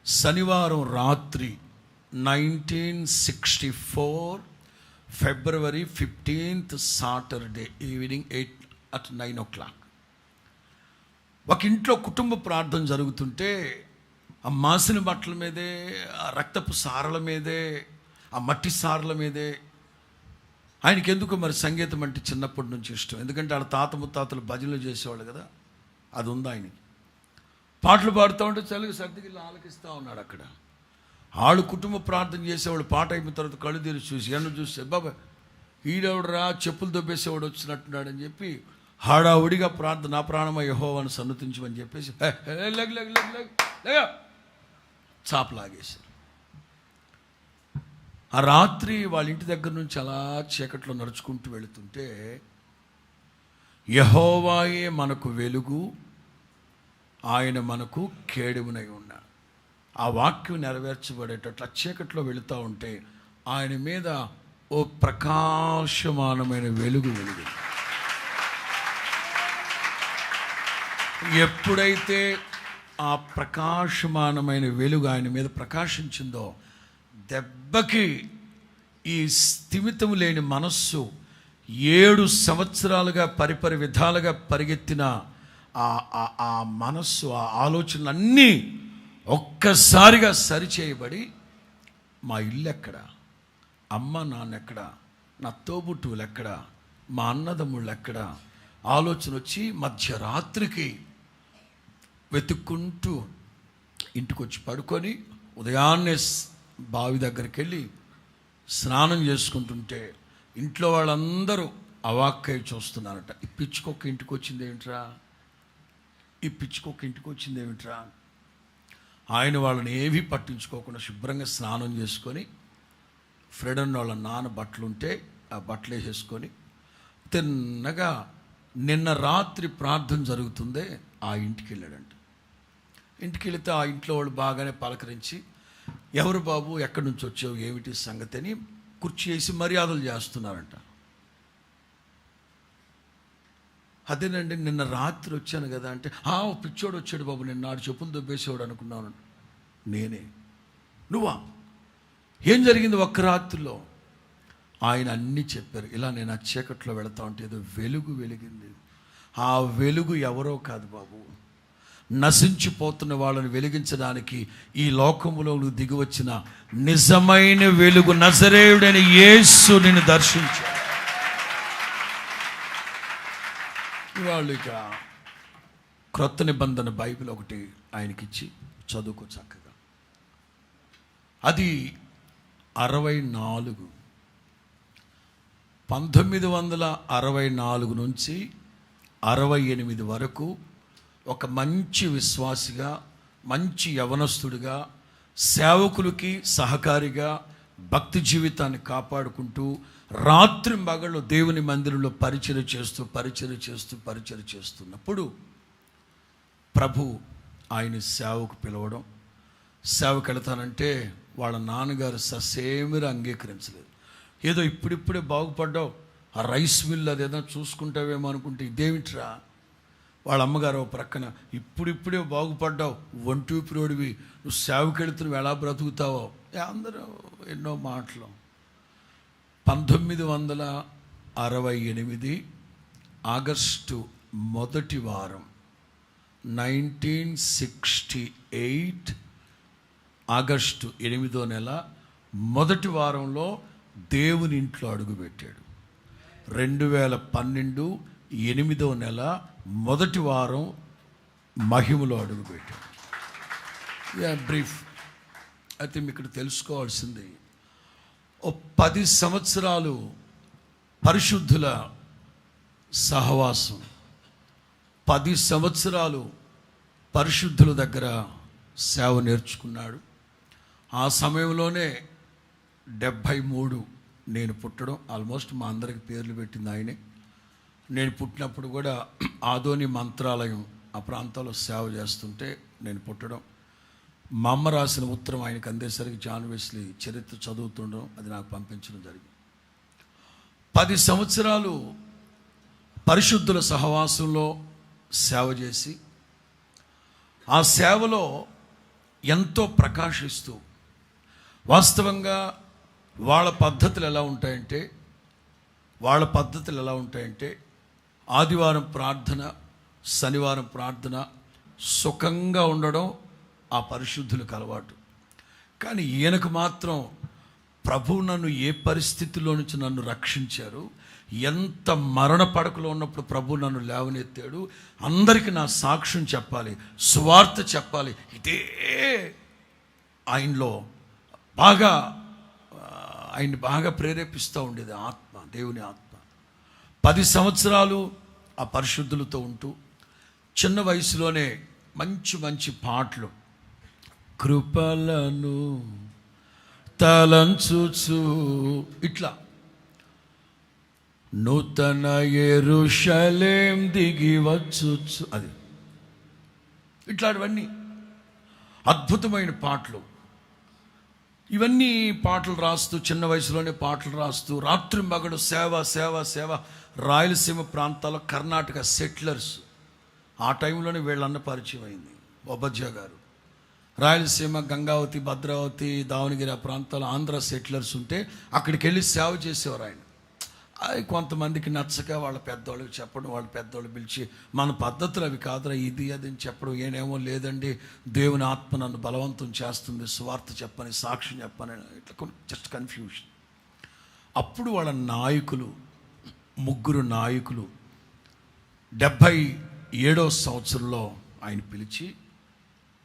శనివారం రాత్రి, 1964 ఫిబ్రవరి 15th సాటర్డే ఈవినింగ్ 9 o'clock ఒక ఇంట్లో కుటుంబ ప్రార్థన జరుగుతుంటే ఆ మాసిన బట్టల మీదే, ఆ రక్తపు సారల మీదే, ఆ మట్టి సారల మీదే ఆయనకి ఎందుకు మరి సంగీతం అంటే చిన్నప్పటి నుంచి ఇష్టం. ఎందుకంటే వాళ్ళ తాత ముత్తాతలు భజనలు చేసేవాళ్ళు కదా, అది ఉంది ఆయనకి. పాటలు పాడుతూ ఉంటే చలికి సర్దిగిల్లు ఆలకిస్తూ ఉన్నాడు అక్కడ. వాళ్ళు కుటుంబ ప్రార్థన చేసేవాళ్ళు పాట అయిపోయిన తర్వాత కళ్ళు తెరిచి చూసి చూస్తే బాబా ఈడెవడరా చెప్పులు దొబ్బేసేవాడు వచ్చినట్టున్నాడు అని చెప్పి హడావుడిగా ప్రార్థన, నా ప్రాణమ యెహోవాను సన్నుతించమని చెప్పేసి చాపలాగేశారు. ఆ రాత్రి వాళ్ళ ఇంటి దగ్గర నుంచి అలా చీకట్లో నడుచుకుంటూ వెళుతుంటే, యెహోవాయే మనకు వెలుగు, ఆయన మనకు కేడుమునై ఉన్నాడు. ఆ వాక్యం నెరవేర్చబడేటట్లు చీకట్లో వెళుతూ ఉంటే ఆయన మీద ఓ ప్రకాశమానమైన వెలుగు. ఎప్పుడైతే ఆ ప్రకాశమానమైన వెలుగు ఆయన మీద ప్రకాశించిందో, దెబ్బకి ఈ స్థిమితం లేని మనస్సు 7 సంవత్సరాలుగా పరిపరి విధాలుగా పరిగెత్తిన ఆ మనస్సు, ఆ ఆలోచనలన్నీ ఒక్కసారిగా సరిచేయబడి, మా ఇల్లు ఎక్కడ, అమ్మ నాన్న ఎక్కడ, నా తోబుట్టువులు ఎక్కడ, మా అన్నదమ్ముళ్ళు ఎక్కడ ఆలోచన వచ్చి మధ్యరాత్రికి వెతుక్కుంటూ ఇంటికి వచ్చి పడుకొని ఉదయాన్నే బావి దగ్గరికి వెళ్ళి స్నానం చేసుకుంటుంటే ఇంట్లో వాళ్ళందరూ అవాక్కై చూస్తున్నారట. ఈ పిచ్చుకొక్క ఇంటికి వచ్చింది ఏమిట్రా. ఆయన వాళ్ళని ఏమీ పట్టించుకోకుండా శుభ్రంగా స్నానం చేసుకొని, ఫ్రెండ్ వాళ్ళ నాన్న బట్టలు ఉంటే ఆ బట్టలు వేసేసుకొని తిన్నగా నిన్న రాత్రి ప్రార్థన జరుగుతుందే ఆ ఇంటికి వెళ్ళాడంట. ఇంటికి వెళితే ఆ ఇంట్లో వాళ్ళు బాగానే పలకరించి, ఎవరు బాబు, ఎక్కడి నుంచి వచ్చావు, ఏమిటి సంగతి అని కుర్చీ వేసి మర్యాదలు చేస్తున్నారంట. అదేనండి నిన్న రాత్రి వచ్చాను కదా అంటే, పిచ్చోడు వచ్చాడు బాబు, నిన్న నాడు చెప్పులు దొబ్బేసేవాడు అనుకున్నాను. నేనే. నువ్వా? ఏం జరిగింది ఒక్క రాత్రిలో? ఆయన అన్నీ చెప్పారు. ఇలా నేను ఆ చీకట్లో వెళతా ఉంటే ఏదో వెలుగు వెలిగింది. ఆ వెలుగు ఎవరో కాదు బాబు, నశించిపోతున్న వాళ్ళని వెలిగించడానికి ఈ లోకములో దిగి వచ్చిన నిజమైన వెలుగు నజరేయుడైన యేసు నిన్ను దర్శించాడు. వాళ్ళు ఇక క్రొత్త నిబంధన బైబిల్ ఒకటి ఆయనకిచ్చి చదువుకో చక్కగా. అది 64 1964 నుంచి 68 వరకు ఒక మంచి విశ్వాసిగా, మంచి యవనస్తుడిగా, సేవకులకి సహకారిగా భక్తి జీవితాన్ని కాపాడుకుంటూ రాత్రి మగళ్ళు దేవుని మందిరంలో పరిచర్య చేస్తున్నప్పుడు ప్రభు ఆయన సేవకు పిలవడం. సేవకు వెళతానంటే వాళ్ళ నాన్నగారు ససేమిరా అంగీకరించలేదు. ఏదో ఇప్పుడిప్పుడే బాగుపడ్డావు, ఆ రైస్ మిల్ అదేదో చూసుకుంటావేమో అనుకుంటే ఇదేమిట్రా. వాళ్ళ అమ్మగారు ఓ ప్రక్కన, ఇప్పుడిప్పుడే బాగుపడ్డావు, ఒంటూపిరోడివి, నువ్వు సేవకు వెళుతున్నావు, ఎలా బ్రతుకుతావో, అందరూ ఎన్నో మాటలు. 1968 ఆగస్టు 1 వారం 1968 ఆగస్టు 8వ నెల 1 వారంలో దేవుని ఇంట్లో అడుగుపెట్టాడు. 2012 8వ నెల 1 వారం మహిమలో అడుగుపెట్టాడు. బ్రీఫ్ అయితే మీకు ఇక్కడ తెలుసుకోవాల్సింది, ఓ 10 సంవత్సరాలు పరిశుద్ధుల సహవాసం, 10 సంవత్సరాలు పరిశుద్ధుల దగ్గర సేవ నేర్చుకున్నాడు. ఆ సమయంలోనే 73 నేను పుట్టడం, ఆల్మోస్ట్ మా అందరికి పేర్లు పెట్టింది ఆయనే. నేను పుట్టినప్పుడు కూడా ఆదోని మంత్రాలయం ఆ ప్రాంతంలో సేవ చేస్తుంటే నేను పుట్టడం, మా అమ్మ రాసిన ఉత్తరం ఆయనకు అందేసరికి జాన్ వెస్లీ చరిత్ర చదువుతుండడం, అది నాకు పంపించడం జరిగింది. 10 సంవత్సరాలు పరిశుద్ధుల సహవాసంలో సేవ చేసి, ఆ సేవలో ఎంతో ప్రకాశిస్తూ, వాస్తవంగా వాళ్ళ పద్ధతులు ఎలా ఉంటాయంటే ఆదివారం ప్రార్థన, శనివారం ప్రార్థన, సుఖంగా ఉండడం ఆ పరిశుద్ధులకు అలవాటు. కానీ ఈయనకు మాత్రం ప్రభు నన్ను ఏ పరిస్థితిలో నుంచి నన్ను రక్షించారు, ఎంత మరణ పడకలో ఉన్నప్పుడు ప్రభు నన్ను లేవనెత్తాడు, అందరికీ నా సాక్ష్యం చెప్పాలి, సువార్త చెప్పాలి, ఇదే ఆయనలో ఆయన్ని బాగా ప్రేరేపిస్తూ ఉండేది ఆత్మ, దేవుని ఆత్మ. 10 సంవత్సరాలు ఆ పరిశుద్ధులతో ఉంటూ చిన్న వయసులోనే మంచి మంచి పాటలు, కృపలను తలంచుచు, ఇట్లా నూతన యెరూషలేం దిగి వచ్చుచు, అది ఇట్లాంటివన్నీ అద్భుతమైన పాటలు. ఇవన్నీ పాటలు రాస్తూ, చిన్న వయసులోనే పాటలు రాస్తూ, రాత్రి మగడు సేవ సేవ సేవ. రాయలసీమ ప్రాంతాల్లో కర్ణాటక సెటిలర్స్, ఆ టైంలోనే వీళ్ళన్న పరిచయం అయింది. ఒబజ్జా గారు రాయలసీమ, గంగావతి, భద్రావతి, దావణగిరి ఆ ప్రాంతాల్లో ఆంధ్ర సెటిలర్స్ ఉంటే అక్కడికి వెళ్ళి సేవ చేసేవారు ఆయన. అది కొంతమందికి నచ్చక వాళ్ళ పెద్దవాళ్ళకి చెప్పడం, వాళ్ళ పెద్దవాళ్ళు పిలిచి మన పద్ధతులు అవి కాదురా, ఇది అది అని చెప్పడం. ఏనేమో లేదండి, దేవుని ఆత్మ నన్ను బలవంతం చేస్తుంది, సువార్త చెప్పని, సాక్ష్యం చెప్పని, ఇట్లా జస్ట్ కన్ఫ్యూషన్. అప్పుడు వాళ్ళ నాయకులు, 3 నాయకులు 77వ సంవత్సరంలో ఆయన పిలిచి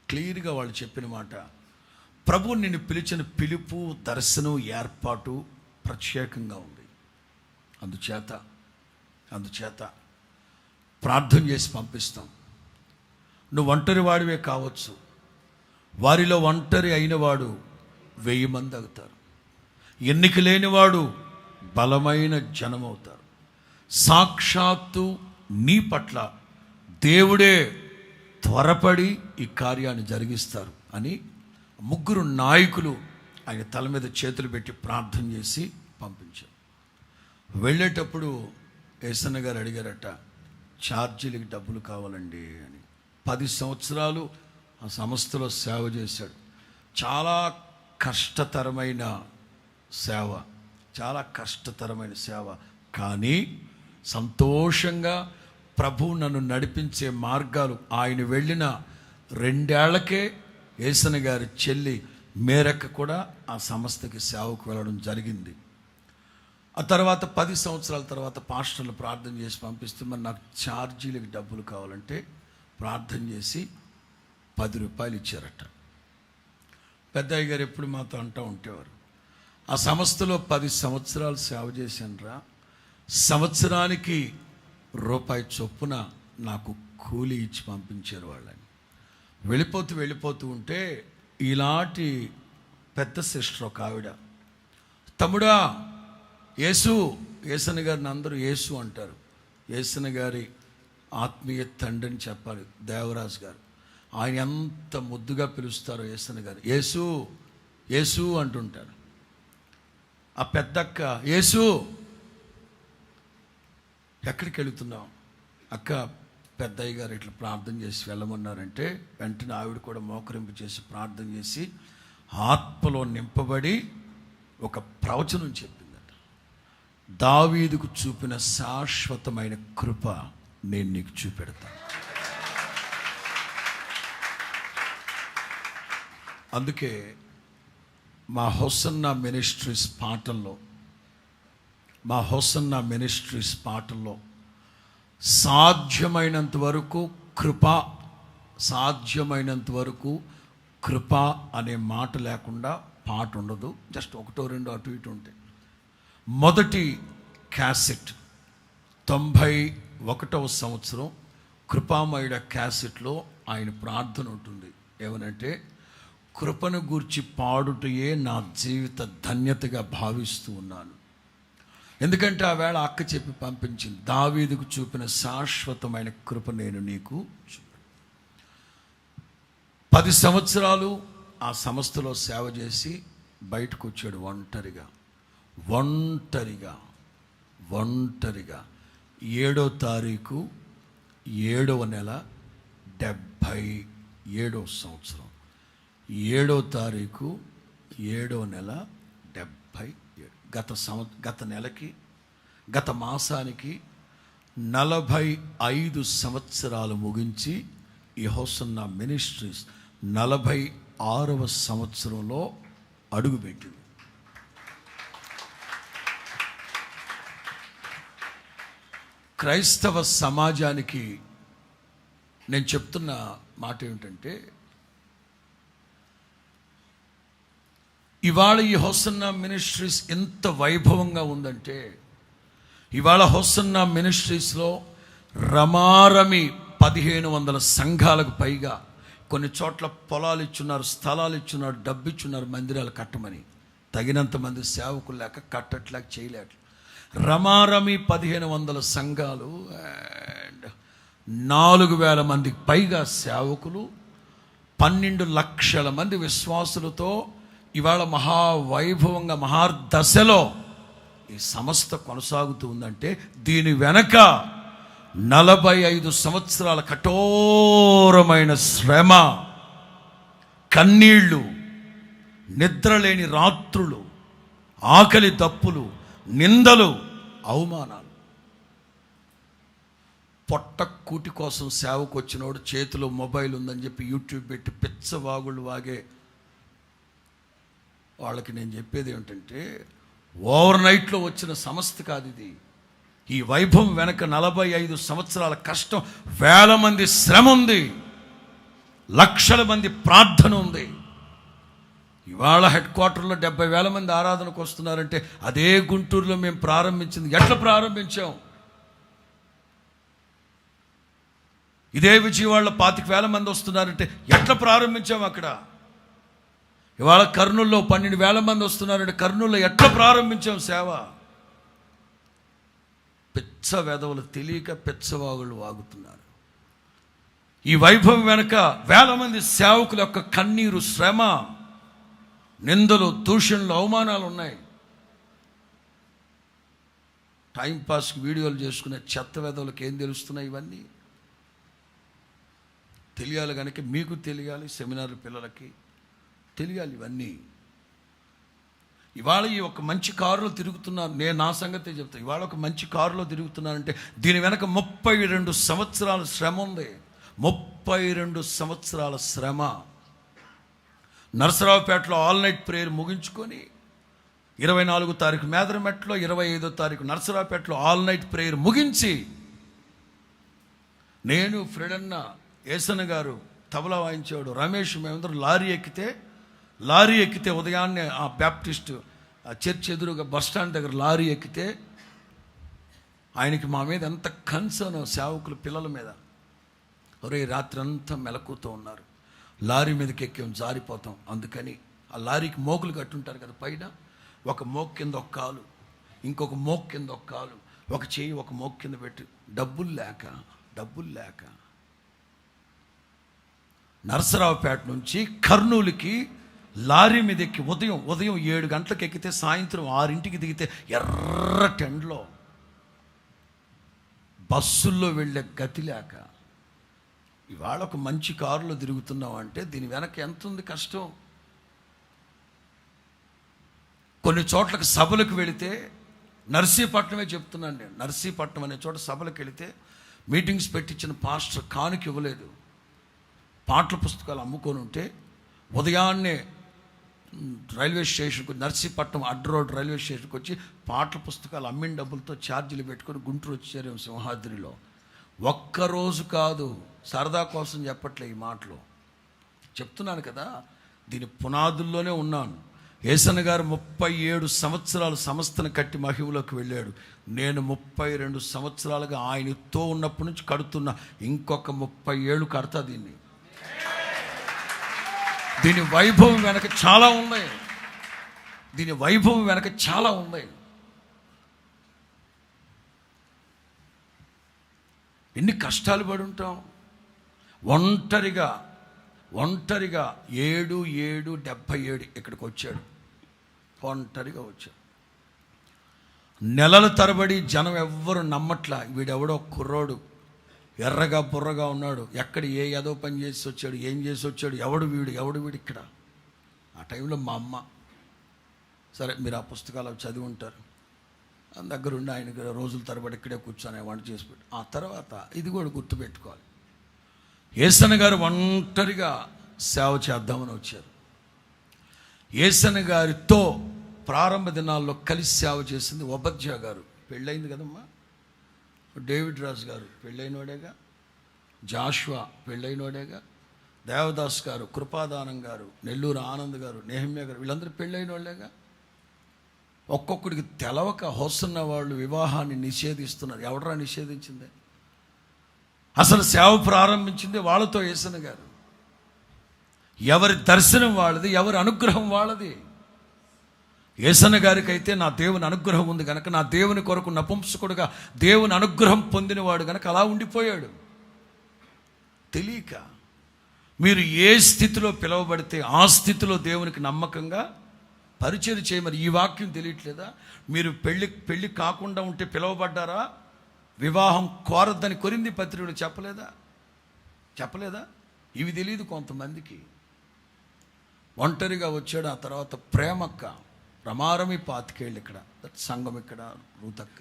క్లియర్గా వాళ్ళు చెప్పిన మాట, ప్రభు నిన్ను పిలిచిన పిలుపు, దర్శనం, ఏర్పాటు ప్రత్యేకంగా ఉంది. అందుచేత ప్రార్థన చేసి పంపిస్తాం. నువ్వు ఒంటరి వాడివే కావచ్చు, వారిలో ఒంటరి అయినవాడు 1000 మంది అవుతారు. ఎన్నిక లేనివాడు బలమైన జనం అవుతారు. సాక్షాత్తు నీ పట్ల దేవుడే త్వరపడి ఈ కార్యాన్ని జరిగిస్తారు అని 3 నాయకులు ఆయన తల మీద చేతులు పెట్టి ప్రార్థన చేసి పంపించారు. వెళ్ళేటప్పుడు ఏసన్న గారు అడిగారట, ఛార్జీలకి డబ్బులు కావాలండి అని. 10 సంవత్సరాలు ఆ సంస్థలో సేవ చేశాడు. చాలా కష్టతరమైన సేవ, కానీ సంతోషంగా ప్రభువు నన్ను నడిపించే మార్గాలు, ఆయన వెళ్ళిన 2 ఏళ్లకే యేసన్న గారి చెల్లి మేరక్క కూడా ఆ సంస్థకి సేవకు వెళ్ళడం జరిగింది. ఆ తర్వాత 10 సంవత్సరాల తర్వాత పాస్టర్లు ప్రార్థన చేసి పంపిస్తే, మరి నాకు ఛార్జీలకు డబ్బులు కావాలంటే ప్రార్థన చేసి 10 రూపాయలు ఇచ్చారట. పెద్దయ్య గారు ఎప్పుడు మాతో అంటూ ఉండేవారు, ఆ సంస్థలో 10 సంవత్సరాలు సేవ చేశానురా, సంవత్సరానికి రూపాయి చొప్పున నాకు కూలీ ఇచ్చి పంపించారు వాళ్ళని. వెళ్ళిపోతూ ఉంటే ఇలాంటి పెద్ద సిస్టర్ ఒక ఆవిడ, తమ్ముడా యేసన్న గారిని అందరూ యేసు అంటారు, యేసన్న గారి ఆత్మీయ తండ్రి అని చెప్పాలి, దేవరాజు గారు. ఆయన ఎంత ముద్దుగా పిలుస్తారో యేసన్న గారు, యేసు యేసు అంటుంటారు. ఆ పెద్దక్క, యేసు ఎక్కడికి వెళుతున్నావు? అక్క, పెద్దయ్య గారు ఇట్లా ప్రార్థన చేసి వెళ్ళమన్నారంటే వెంటనే ఆవిడ కూడా మోకరింపు చేసి ప్రార్థన చేసి ఆత్మలో నింపబడి ఒక ప్రవచనం చెప్పిందట. దావీదుకు చూపిన శాశ్వతమైన కృప నేను నీకు చూపెడతాను. అందుకే మా హోసన్నా మినిస్ట్రీస్ పాటల్లో సాధ్యమైనంత వరకు కృప అనే మాట లేకుండా పాట ఉండదు. జస్ట్ 1 2 అటు ఇటు ఉంటాయి. మొదటి క్యాసెట్ 91వ సంవత్సరం కృపామయుడ క్యాసెట్లో ఆయన ప్రార్థన ఉంటుంది. ఏమనంటే, కృపను గూర్చి పాడుటయే నా జీవిత ధన్యతగా భావిస్తూ ఉన్నాను. ఎందుకంటే ఆ వేళ అక్క చెప్పి పంపించింది, దావీదుకు చూపిన శాశ్వతమైన కృప నేను నీకు 10 సంవత్సరాలు ఆ సంస్థలో సేవ చేసి బయటకు వచ్చాడు ఒంటరిగా 7వ తారీఖు 7వ నెల 77వ సంవత్సరం 7వ తారీఖు 7వ నెల 77. గత నెలకి, గత మాసానికి 45 సంవత్సరాలు ముగించి ఈ హోసన్నా మినిస్ట్రీస్ 46వ సంవత్సరంలో అడుగుపెట్టింది. క్రైస్తవ సమాజానికి నేను చెప్తున్న మాట ఏమిటంటే, ఇవాళ ఈ హోసన్నా మినిస్ట్రీస్ ఎంత వైభవంగా ఉందంటే, ఇవాళ హోసన్నా మినిస్ట్రీస్లో రమారమి 1500 సంఘాలకు పైగా, కొన్ని చోట్ల పొలాలు ఇచ్చున్నారు, స్థలాలు ఇచ్చున్నారు, డబ్బు ఇచ్చున్నారు మందిరాలు కట్టమని. తగినంత మంది సేవకులు లేక కట్టట్లేక చేయలేక రమారమి 1500 సంఘాలు అండ్ 4000 మందికి పైగా సేవకులు, 12 లక్షల మంది విశ్వాసులతో ఇవాళ మహావైభవంగా మహాదశలో ఈ సంస్థ కొనసాగుతూ ఉందంటే, దీని వెనక 45 సంవత్సరాల కఠోరమైన శ్రమ, కన్నీళ్ళు, నిద్రలేని రాత్రులు, ఆకలి దప్పులు, నిందలు, అవమానాలు. పొట్ట కూటి కోసం సేవకు వచ్చినోడు చేతిలో మొబైల్ ఉందని చెప్పి యూట్యూబ్ పెట్టి పిచ్చవాగుళ్ళు వాగే వాళ్ళకి నేను చెప్పేది ఏమిటంటే, ఓవర్ నైట్లో వచ్చిన సంస్థ కాదు ఇది. ఈ వైభవం వెనక 45 సంవత్సరాల కష్టం, వేల మంది శ్రమ ఉంది, లక్షల మంది ప్రార్థన ఉంది. ఇవాళ హెడ్ క్వార్టర్లో 70,000 మంది ఆరాధనకు వస్తున్నారంటే, అదే గుంటూరులో మేము ప్రారంభించింది ఎట్లా ప్రారంభించాం? ఇదే విజయవాడలో 25,000 మంది వస్తున్నారంటే ఎట్లా ప్రారంభించాం? అక్కడ ఇవాళ కర్నూలులో 12,000 మంది వస్తున్నారంటే కర్నూలులో ఎట్లా ప్రారంభించాం సేవ? పిచ్చ వెధవులు తెలియక పిచ్చవాగుళ్ళు వాగుతున్నారు. ఈ వైభవం వెనక వేల మంది సేవకుల యొక్క కన్నీరు, శ్రమ, నిందలు, దూషణలు, అవమానాలు ఉన్నాయి. టైంపాస్కి వీడియోలు చేసుకునే చెత్త వెధవులకు ఏం తెలుస్తున్నాయి? ఇవన్నీ తెలియాలి కనుక మీకు తెలియాలి, సెమినార్ పిల్లలకి తెలియాలి. ఇవాళ ఈ ఒక మంచి కారులో తిరుగుతున్నాను, నేను నా సంగతే చెప్తాను. ఇవాళ ఒక మంచి కారులో తిరుగుతున్నానంటే దీని వెనక 32 సంవత్సరాల శ్రమ ఉంది. 32 సంవత్సరాల శ్రమ. నరసరావుపేటలో ఆల్ నైట్ ప్రేయర్ ముగించుకొని 24వ తారీఖు మేదరమెట్లో, 25వ తారీఖు నరసరావుపేటలో ఆల్ నైట్ ప్రేయర్ ముగించి, నేను ఫ్రెడన్న, ఏసన్న గారు తబలా వాయించేవాడు, రమేష్, మేమందరం లారీ ఎక్కితే ఉదయాన్నే ఆ బ్యాప్టిస్ట్ ఆ చర్చ్ ఎదురుగా బస్టాండ్ దగ్గర లారీ ఎక్కితే ఆయనకి మా మీద ఎంత కన్సర్న్, సేవకుల పిల్లల మీద. ఒరే రాత్రి అంతా మెలకుతూ ఉన్నారు, లారీ మీదకి ఎక్కాం, జారిపోతాం. అందుకని ఆ లారీకి మోకులు కట్టుంటారు కదా పైన, ఒక మోక్ కింద ఒక కాలు, ఇంకొక మోక్ కింద ఒక కాలు, ఒక చెయ్యి ఒక మోక్ కింద పెట్టి, డబ్బులు లేక నరసరావుపేట నుంచి కర్నూలుకి లారీ మీద ఎక్కి ఉదయం 7 గంటలకు ఎక్కితే సాయంత్రం 6ంటికి దిగితే ఎర్ర టెండ్లో బస్సుల్లో వెళ్ళే గతి లేక ఇవాళ ఒక మంచి కారులో తిరుగుతున్నాం అంటే దీని వెనక ఎంత ఉంది కష్టం. కొన్ని చోట్లకు సభలకు వెళితే, నర్సీపట్నమే చెప్తున్నాను నేను, నర్సీపట్నం అనే చోట సభలకు వెళితే మీటింగ్స్ పెట్టించిన పాస్టర్ కానుక ఇవ్వలేదు. పాటల పుస్తకాలు అమ్ముకొని ఉంటే ఉదయాన్నే రైల్వే స్టేషన్కి, నర్సీపట్నం అడ్డ రోడ్ రైల్వే స్టేషన్కి వచ్చి పాటల పుస్తకాలు అమ్మిన డబ్బులతో ఛార్జీలు పెట్టుకొని గుంటూరు వచ్చారు సింహాద్రిలో. ఒక్కరోజు కాదు, సరదా కోసం చెప్పట్లే ఈ మాటలు, చెప్తున్నాను కదా, దీని పునాదుల్లోనే ఉన్నాను. ఏసన్న గారు 37 సంవత్సరాలు సంస్థను కట్టి మహిమలోకి వెళ్ళాడు. నేను 32 సంవత్సరాలుగా ఆయనతో ఉన్నప్పటి నుంచి కడుతున్నా. ఇంకొక 30 ఏళ్ళు కడతా దీన్ని. దీని వైభవం వెనక చాలా ఉన్నాయి, ఎన్ని కష్టాలు పడి ఉంటాం. ఒంటరిగా 77 ఇక్కడికి వచ్చాడు, ఒంటరిగా వచ్చాడు. నెలల తరబడి జనం ఎవ్వరు నమ్మట్లా, వీడెవడో కుర్రోడు ఎర్రగా బుర్రగా ఉన్నాడు, ఎక్కడ ఏదో పని చేసి వచ్చాడు, ఏం చేసి వచ్చాడు, ఎవడు వీడు ఇక్కడ. ఆ టైంలో మా అమ్మ, సరే మీరు ఆ పుస్తకాలు చదివి ఉంటారు, దగ్గరుండి ఆయనకి రోజుల తరబడి ఇక్కడే కూర్చొని వంట చేసి పెట్టి, ఆ తర్వాత ఇది కూడా గుర్తుపెట్టుకోవాలి, ఏసన్న గారు ఒంటరిగా సేవ చేద్దామని వచ్చారు. ఏసన్న గారితో ప్రారంభ దినాల్లో కలిసి సేవ చేసింది ఒబద్యా గారు, పెళ్ళయింది కదమ్మా. డేవిడ్ రాజు గారు పెళ్ళైనోడేగా, జాషువా పెళ్ళైనోడేగా, దేవదాస్ గారు, కృపాదానం గారు, నెల్లూరు ఆనంద్ గారు, నెహమ్యా గారు, వీళ్ళందరూ పెళ్ళైన వాళ్ళేగా. ఒక్కొక్కడికి తెలవక హోసన్న వాళ్ళు వివాహాన్ని నిషేధిస్తున్నారు. ఎవడరా నిషేధించింది? అసలు సేవ ప్రారంభించింది వాళ్ళతో ఏసన్న గారు. ఎవరి దర్శనం వాళ్ళది, ఎవరి అనుగ్రహం వాళ్ళది. ఏసన్న గారికి అయితే నా దేవుని అనుగ్రహం ఉంది కనుక, నా దేవుని కొరకు నపుంసకుడుగా దేవుని అనుగ్రహం పొందినవాడు కనుక అలా ఉండిపోయాడు. తెలియక మీరు ఏ స్థితిలో పిలువబడితే ఆ స్థితిలో దేవునికి నమ్మకంగా పరిచయం చేయమని ఈ వాక్యం తెలియట్లేదా? మీరు పెళ్ళి కాకుండా ఉంటే పిలువబడ్డారా? వివాహం కోరద్దని కొరింథీ పత్రికలో చెప్పలేదా? ఇవి తెలియదు కొంతమందికి. ఒంటరిగా వచ్చాడు. ఆ తర్వాత ప్రేమక్క, రమారమి 25 ఏళ్ళు ఇక్కడ, సంఘం ఇక్కడ, రూతక్క,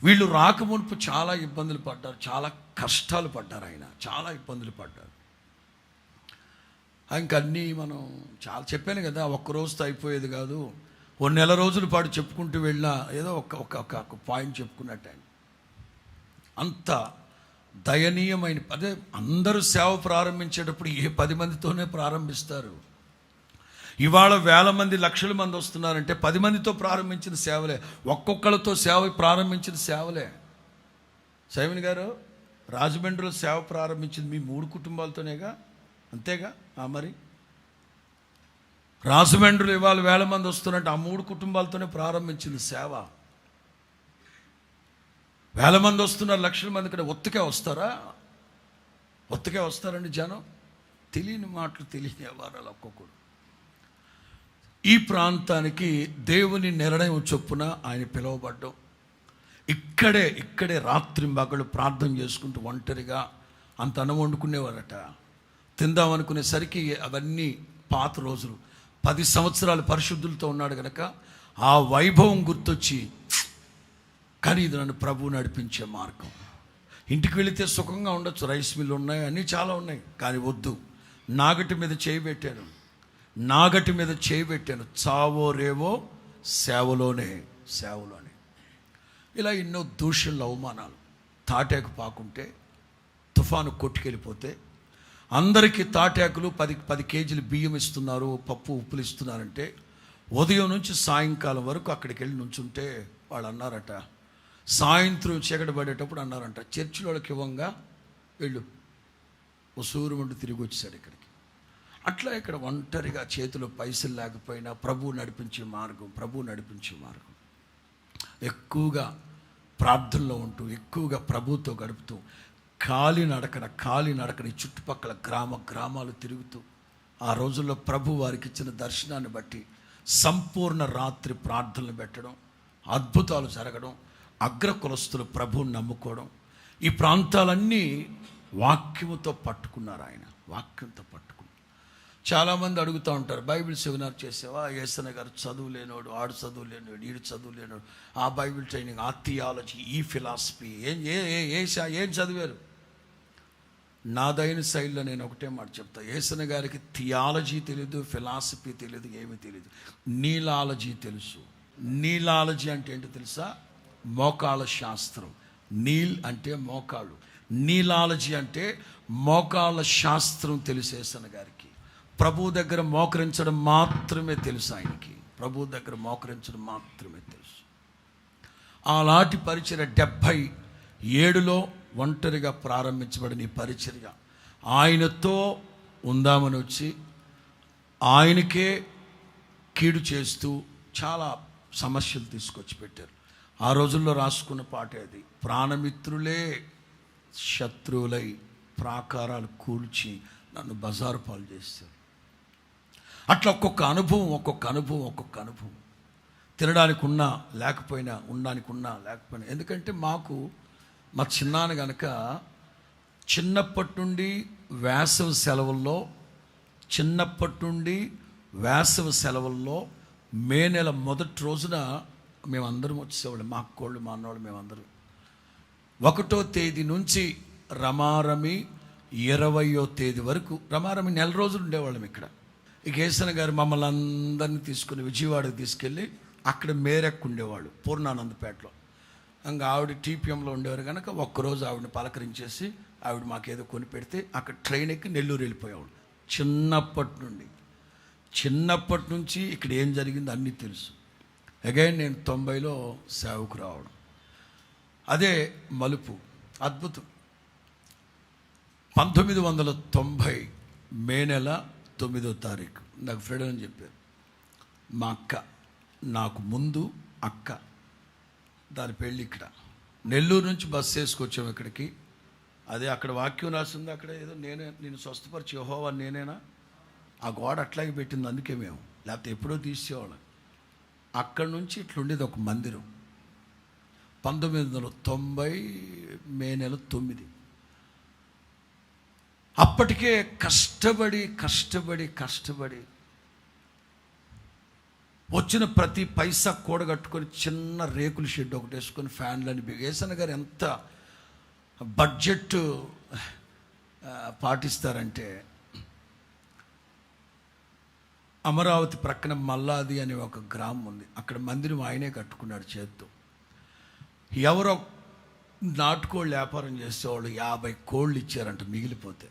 వీళ్ళు రాకమునుపు చాలా ఇబ్బందులు పడ్డారు, చాలా కష్టాలు పడ్డారు. ఆయన చాలా ఇబ్బందులు పడ్డారు. ఇంకన్నీ మనం చాలా చెప్పాను కదా, ఒక్కరోజుతో అయిపోయేది కాదు. ఓ నెల రోజుల పాటు చెప్పుకుంటూ వెళ్ళినా ఏదో ఒక పాయింట్ చెప్పుకున్నట్టు ఆయన. అంత దయనీయమైన, అదే అందరూ సేవ ప్రారంభించేటప్పుడు 10 మందితోనే ప్రారంభిస్తారు. ఇవాళ 1000 మంది, లక్షల మంది వస్తున్నారంటే 10 మందితో ప్రారంభించిన సేవలే, ఒక్కొక్కరితో సేవ ప్రారంభించిన సేవలే. సైమన్ గారు రాజమండ్రిలో సేవ ప్రారంభించింది మీ 3 కుటుంబాలతోనేగా, అంతేగా? మరి రాజమండ్రిలో ఇవాళ 1000 మంది వస్తున్నారంటే ఆ 3 కుటుంబాలతోనే ప్రారంభించింది సేవ. 1000 మంది వస్తున్నారు, లక్షల మంది ఇక్కడ ఒత్తుకే వస్తారండి జనం. తెలియని మాటలు, తెలియని వ్యవహారాలు ఒక్కొక్కడు. ఈ ప్రాంతానికి దేవుని నిర్ణయం చొప్పున ఆయన పిలువబడ్డం. ఇక్కడే రాత్రింబగళ్ళు ప్రార్థన చేసుకుంటూ ఒంటరిగా అంత అన్నం వండుకునేవారట. తిందామనుకునేసరికి అవన్నీ పాత రోజులు, 10 సంవత్సరాలు పరిశుద్ధులతో ఉన్నాడు కనుక ఆ వైభవం గుర్తొచ్చి, కానీ ఇది నన్ను ప్రభువు నడిపించే మార్గం. ఇంటికి వెళితే సుఖంగా ఉండొచ్చు, రైస్ మిల్లు ఉన్నాయి, అన్నీ చాలా ఉన్నాయి, కానీ వద్దు. నాగటి మీద చేయి పెట్టాను, చావో రేవో సేవలోనే. ఇలా ఎన్నో దూషణలు, అవమానాలు. తాటాకు పాకుంటే తుఫాను కొట్టుకెళ్ళిపోతే అందరికీ తాటాకులు 10 కేజీలు బియ్యం ఇస్తున్నారు, పప్పు ఉప్పులు ఇస్తున్నారంటే ఉదయం నుంచి సాయంకాలం వరకు అక్కడికి వెళ్ళి నుంచుంటే వాళ్ళు అన్నారట, సాయంత్రం చీకటి పడేటప్పుడు అన్నారంట, చర్చిలో వాళ్ళకి ఇవ్వంగా వెళ్ళు. ఉసూరు వంటి తిరిగి వచ్చేసాడు ఇక్కడికి. అట్లా ఇక్కడ ఒంటరిగా చేతిలో పైసలు లేకపోయినా ప్రభువు నడిపించే మార్గం ఎక్కువగా ప్రార్థనలో ఉంటూ, ఎక్కువగా ప్రభువుతో గడుపుతూ, కాలినడకన ఈ చుట్టుపక్కల గ్రామాలు తిరుగుతూ, ఆ రోజుల్లో ప్రభు వారికి ఇచ్చిన దర్శనాన్ని బట్టి సంపూర్ణ రాత్రి ప్రార్థనలు పెట్టడం, అద్భుతాలు జరగడం, అగ్రకులస్తులు ప్రభువుని నమ్ముకోవడం, ఈ ప్రాంతాలన్నీ వాక్యముతో పట్టుకున్నారు. ఆయన వాక్యంతో పట్టుకున్నారు. చాలామంది అడుగుతూ ఉంటారు, బైబిల్ సెమినార్ చేసావా? యేసన్న గారు చదువు లేనోడు, ఆడు చదువు లేనోడు, ఈడు చదువు లేనోడు, ఆ బైబిల్ ట్రైనింగ్, ఆ థియాలజీ, ఈ ఫిలాసఫీ ఏం చదివారు? నాదైన శైలిలో నేను ఒకటే మాట చెప్తా, యేసన్న గారికి థియాలజీ తెలీదు, ఫిలాసఫీ తెలీదు, ఏమీ తెలీదు. నీలాలజీ తెలుసు. నీలాలజీ అంటే ఏంటో తెలుసా? మోకాళ్ళ శాస్త్రం. నీల్ అంటే మోకాళ్ళు, నీలాలజీ అంటే మోకాళ్ళ శాస్త్రం తెలుసు యేసన్న గారికి. ప్రభు దగ్గర మోకరించడం మాత్రమే తెలుసు ఆయనకి. ప్రభు దగ్గర మోకరించడం మాత్రమే తెలుసు. అలాంటి పరిచర్య 77లో ఒంటరిగా ప్రారంభించబడిన ఈ పరిచర్య ఆయనతో ఉందామని వచ్చి ఆయనకే కీడు చేస్తూ చాలా సమస్యలు తీసుకొచ్చి పెట్టారు. ఆ రోజుల్లో రాసుకున్న పాటే అది, ప్రాణమిత్రులే శత్రువులై ప్రాకారాలు కూల్చి నన్ను బజారు పాలు చేస్తారు. అట్లా ఒక్కొక్క అనుభవం. తినడానికి ఉన్నా లేకపోయినా, ఉండడానికి ఉన్నా లేకపోయినా. ఎందుకంటే మా చిన్నాన్న కనుక చిన్నప్పటి నుండి వేసవి సెలవుల్లో మే నెల మొదటి రోజున మేమందరం వచ్చేవాళ్ళం, మా అక్కోళ్ళు, మా అన్నోళ్ళు, మేమందరం 1వ తేదీ నుంచి రమారమి 20వ తేదీ వరకు, రమారమి 1 నెల రోజులు ఉండేవాళ్ళం ఇక్కడ. ఇక యేసన్న గారు మమ్మల్ని అందరినీ తీసుకుని విజయవాడకు తీసుకెళ్ళి అక్కడ మేరెక్కు ఉండేవాళ్ళు, పూర్ణానందపేటలో. ఇంకా ఆవిడ టీపీఎంలో ఉండేవారు కనుక ఒక్కరోజు ఆవిడని పలకరించేసి ఆవిడ మాకేదో కొని పెడితే అక్కడ ట్రైన్ ఎక్కి నెల్లూరు వెళ్ళిపోయేవాళ్ళు. చిన్నప్పటి నుంచి ఇక్కడ ఏం జరిగిందో అన్నీ తెలుసు. అగైన్ నేను 90లో సేవకు రావడం, అదే మలుపు, అద్భుతం. 1990 మే నెల 9వ తారీఖు నాకు ఫ్రెండ్ అని చెప్పారు. మా అక్క, నాకు ముందు అక్క, దాని పెళ్ళి ఇక్కడ. నెల్లూరు నుంచి బస్సు వేసుకొచ్చాము ఇక్కడికి. అదే అక్కడ వాక్యం రాసింది, అక్కడ ఏదో నేను స్వస్థపరిచి యెహోవా నేనేనా, ఆ గోడ అట్లాగే పెట్టింది. అందుకే మేము, లేకపోతే ఎప్పుడో తీసేవాళ్ళం. అక్కడి నుంచి ఇట్లుండేది ఒక మందిరం. 1990 మే నెల 9. అప్పటికే కష్టపడి వచ్చిన ప్రతి పైసా కూడగట్టుకొని చిన్న రేకుల షెడ్ ఒకటి వేసుకొని ఫ్యాన్లని యేసన్న గారు ఎంత బడ్జెట్ పాటిస్తారంటే, అమరావతి ప్రక్కన మల్లాది అనే ఒక గ్రామం ఉంది, అక్కడ మందిరం ఆయనే కట్టుకున్నాడు చేత్తో. ఎవరో నాటుకోళ్ళు వ్యాపారం చేసేవాళ్ళు 50 కోళ్ళు ఇచ్చారంట మిగిలిపోతే.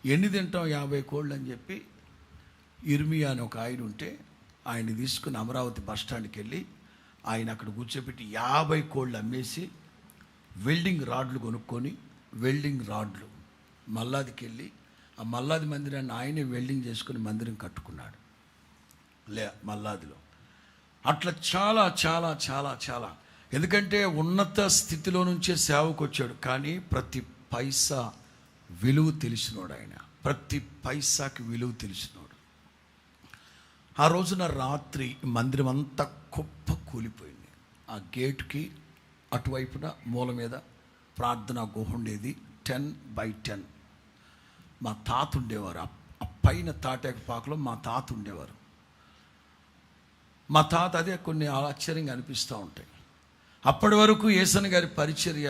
ఎన్ని తింటాం 50 కోళ్ళు అని చెప్పి ఇర్మియా అని ఒక ఆయన ఉంటే ఆయన్ని తీసుకుని అమరావతి బస్టాండ్కి వెళ్ళి ఆయన అక్కడ కూర్చోబెట్టి 50 కోళ్ళు అమ్మేసి వెల్డింగ్ రాడ్లు కొనుక్కొని, మల్లాదికి వెళ్ళి ఆ మల్లాది మందిరాన్ని ఆయనే వెల్డింగ్ చేసుకుని మందిరం కట్టుకున్నాడు మల్లాదిలో. అట్లా చాలా చాలా చాలా చాలా, ఎందుకంటే ఉన్నత స్థితిలో నుంచే సేవకు వచ్చాడు, కానీ ప్రతి పైసా విలువ తెలిసినోడు ఆయన, ప్రతి పైసాకి విలువ తెలిసినోడు. ఆ రోజున రాత్రి మందిరం అంతా కుప్ప కూలిపోయింది. ఆ గేటుకి అటువైపున మూల మీద ప్రార్థనా గుహ ఉండేది, 10 by 10. మా తాత ఉండేవారు, పైన తాటాకుపాకలో మా తాత ఉండేవారు. మా తాత అదే కొన్ని ఆశ్చర్యంగా అనిపిస్తూ ఉంటాయి. అప్పటి వరకు యేసన్న గారి పరిచర్య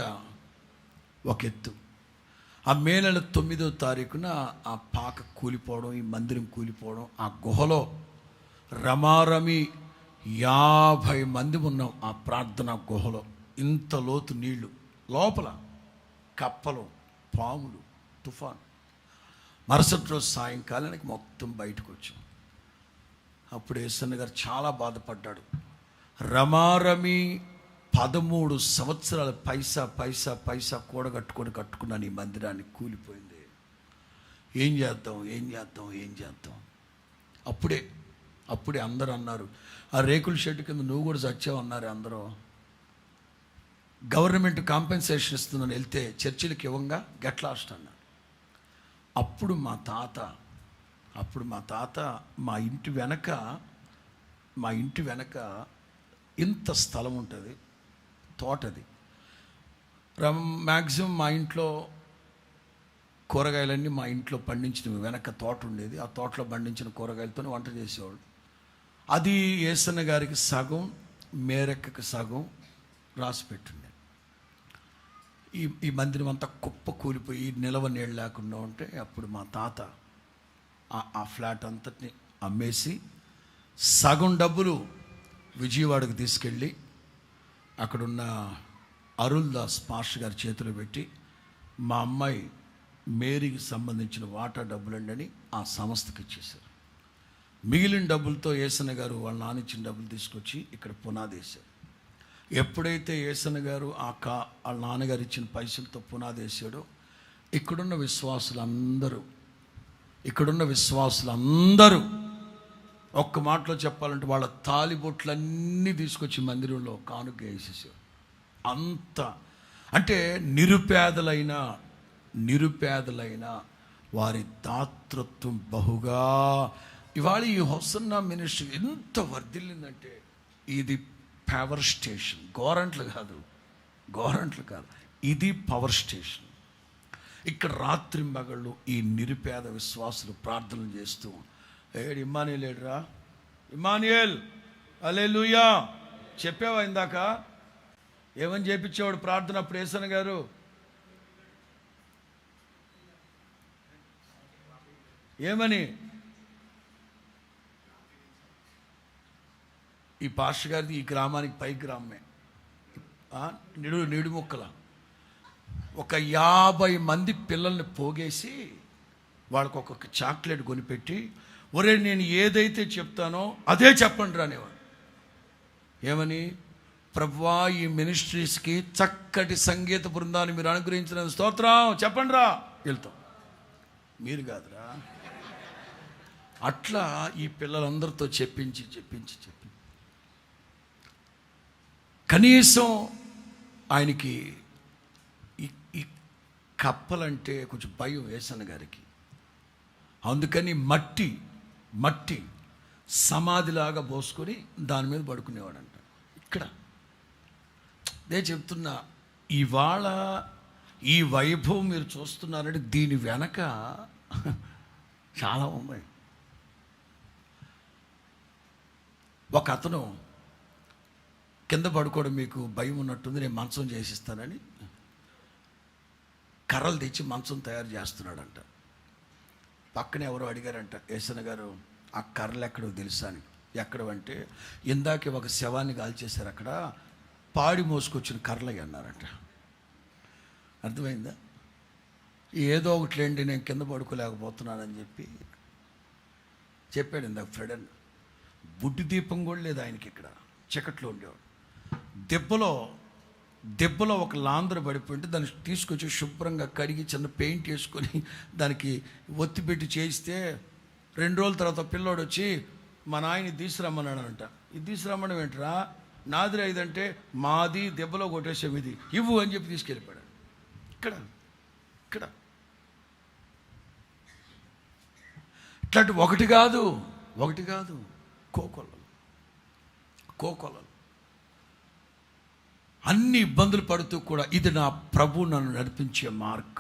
ఒక ఎత్తు. ఆ మే నెల 9వ తారీఖున ఆ పాక కూలిపోవడం, ఈ మందిరం కూలిపోవడం, ఆ గుహలో రమారమి 50 మంది ఉన్నాం. ఆ ప్రార్థన గుహలో ఇంత లోతు నీళ్లు, లోపల కప్పలు, పాములు, తుఫాను. మరుసటి రోజు సాయంకాలానికి మొత్తం బయటకు వచ్చాం. అప్పుడు యేసన్న గారు చాలా బాధపడ్డాడు. రమారమి 13 సంవత్సరాలు పైసా పైసా పైసా కట్టుకున్నాను ఈ మందిరాన్ని, కూలిపోయింది. ఏం చేద్దాం. అప్పుడే అందరూ అన్నారు, ఆ రేకుల షెడ్ కింద నువ్వు కూడా చచ్చావు అన్నారు అందరూ. గవర్నమెంట్ కాంపెన్సేషన్ ఇస్తుందని వెళ్తే చర్చిలకు ఇవ్వంగా గెట్ లాస్ట్ అన్నారు. అప్పుడు మా తాత మా ఇంటి వెనక ఇంత స్థలం ఉంటుంది, తోటది. మ్యాక్సిమం మా ఇంట్లో కూరగాయలన్నీ మా ఇంట్లో పండించినవి. వెనక తోట ఉండేది, ఆ తోటలో పండించిన కూరగాయలతో వంట చేసేవాళ్ళు. అది యేసన్న గారికి సగం, మేరెక్కకి సగం రాసి పెట్టిండే. ఈ మందిరం అంతా కుప్ప కూలిపోయి నిలవ నీళ్ళు లేకుండా ఉంటే అప్పుడు మా తాత ఆ ఫ్లాట్ అంతటిని అమ్మేసి సగం డబ్బులు విజయవాడకు తీసుకెళ్ళి అక్కడున్న అరుల్ దాస్ పాస్టర్ గారి చేతిలో పెట్టి, మా అమ్మాయి మేరీకి సంబంధించిన వాటా డబ్బులండి ఆ సంస్థకి ఇచ్చేశారు. మిగిలిన డబ్బులతో యేసన్న గారు వాళ్ళ నాన్న ఇచ్చిన డబ్బులు తీసుకొచ్చి ఇక్కడ పునాది వేశారు. ఎప్పుడైతే యేసన్న గారు వాళ్ళ నాన్నగారు ఇచ్చిన పైసలతో పునాది వేసాడో ఇక్కడున్న విశ్వాసులందరూ ఒక్క మాటలో చెప్పాలంటే వాళ్ళ తాలిబొట్లన్నీ తీసుకొచ్చి మందిరంలో కానుక వేసేసారు. అంత అంటే నిరుపేదలైన వారి దాతృత్వం బహుగా ఇవాళ ఈ హోసన్నా మినిస్ట్రీ ఎంత వర్ధిల్లిందంటే, ఇది పవర్ స్టేషన్. గోరంట్లు కాదు, ఇది పవర్ స్టేషన్. ఇక్కడ రాత్రి మగళ్ళు ఈ నిరుపేద విశ్వాసులు ప్రార్థనలు చేస్తూ, ఇమ్మానుయేల్ ఏడురా, ఇమ్మానుయేల్ హల్లెలూయా చెప్పావా ఇందాక? ఏమని చేపించేవాడు ప్రార్థన అప్పుడు యేసన్న గారు? ఏమని? ఈ పాస్టర్ గారిది ఈ గ్రామానికి పై గ్రామమే, నిడు మొక్కల ఒక 50 మంది పిల్లల్ని పోగేసి వాళ్ళకు ఒక్కొక్క చాక్లెట్ కొనిపెట్టి, ఒరే నేను ఏదైతే చెప్తానో అదే చెప్పండి రా అనేవాడు. ఏమని? ప్రభువా ఈ మినిస్ట్రీస్కి చక్కటి సంగీత బృందాన్ని మీరు అనుగ్రహించిన స్తోత్రం చెప్పండి రా. వెళ్తాం. మీరు కాదురా. అట్లా ఈ పిల్లలందరితో చెప్పించి కనీసం ఆయనకి ఈ కప్పలంటే కొంచెం భయం యేసన్న గారికి. అందుకని మట్టి సమాధిలాగా పోసుకొని దాని మీద పడుకునేవాడంట. ఇక్కడ నేను చెప్తున్నా, ఇవాళ ఈ వైభవం మీరు చూస్తున్నారంటే దీని వెనక చాలా ఉన్నాయి. ఒక అతను కింద పడుకోవడం మీకు భయం ఉన్నట్టుంది, నేను మంచం చేసిస్తానని కర్రలు తెచ్చి మంచం తయారు చేస్తున్నాడంట. పక్కనే ఎవరో అడిగారంట, యేసన్న గారు ఆ కర్రలు ఎక్కడో తెలుసా అని. ఎక్కడవంటే, ఇందాకే ఒక శవాన్ని కాల్చేశారు, అక్కడ పాడి మోసుకొచ్చిన కర్రలు అన్నారంట. అర్థమైందా? ఏదో ఒకటిలేండి నేను కింద పడుకోలేకపోతున్నానని చెప్పాడు ఇందాక ఫ్రెండ్. బుడ్డి దీపం కూడా లేదు ఆయనకి, ఇక్కడ చీకట్లో ఉండేవాడు. దెబ్బలో ఒక లాంధ్ర పడిపోయింటే దాన్ని తీసుకొచ్చి శుభ్రంగా కడిగి చిన్న పెయింట్ వేసుకొని దానికి ఒత్తి పెట్టి చేయిస్తే 2 రోజుల తర్వాత పిల్లోడు వచ్చి మా నాయన్ని తీసుకురమ్మన్నాడంట. ఇది తీసుకురమ్మడం ఏంట్రా, నాది 5 అంటే మాది దెబ్బలో కొట్టేసాం, ఇది ఇవ్వు అని చెప్పి తీసుకెళ్ళిపోయాడు. ఇక్కడ ఇట్లాంటి ఒకటి కాదు కోకొల్లలు అన్ని ఇబ్బందులు పడుతూ కూడా ఇది నా ప్రభు నన్ను నడిపించే మార్గం.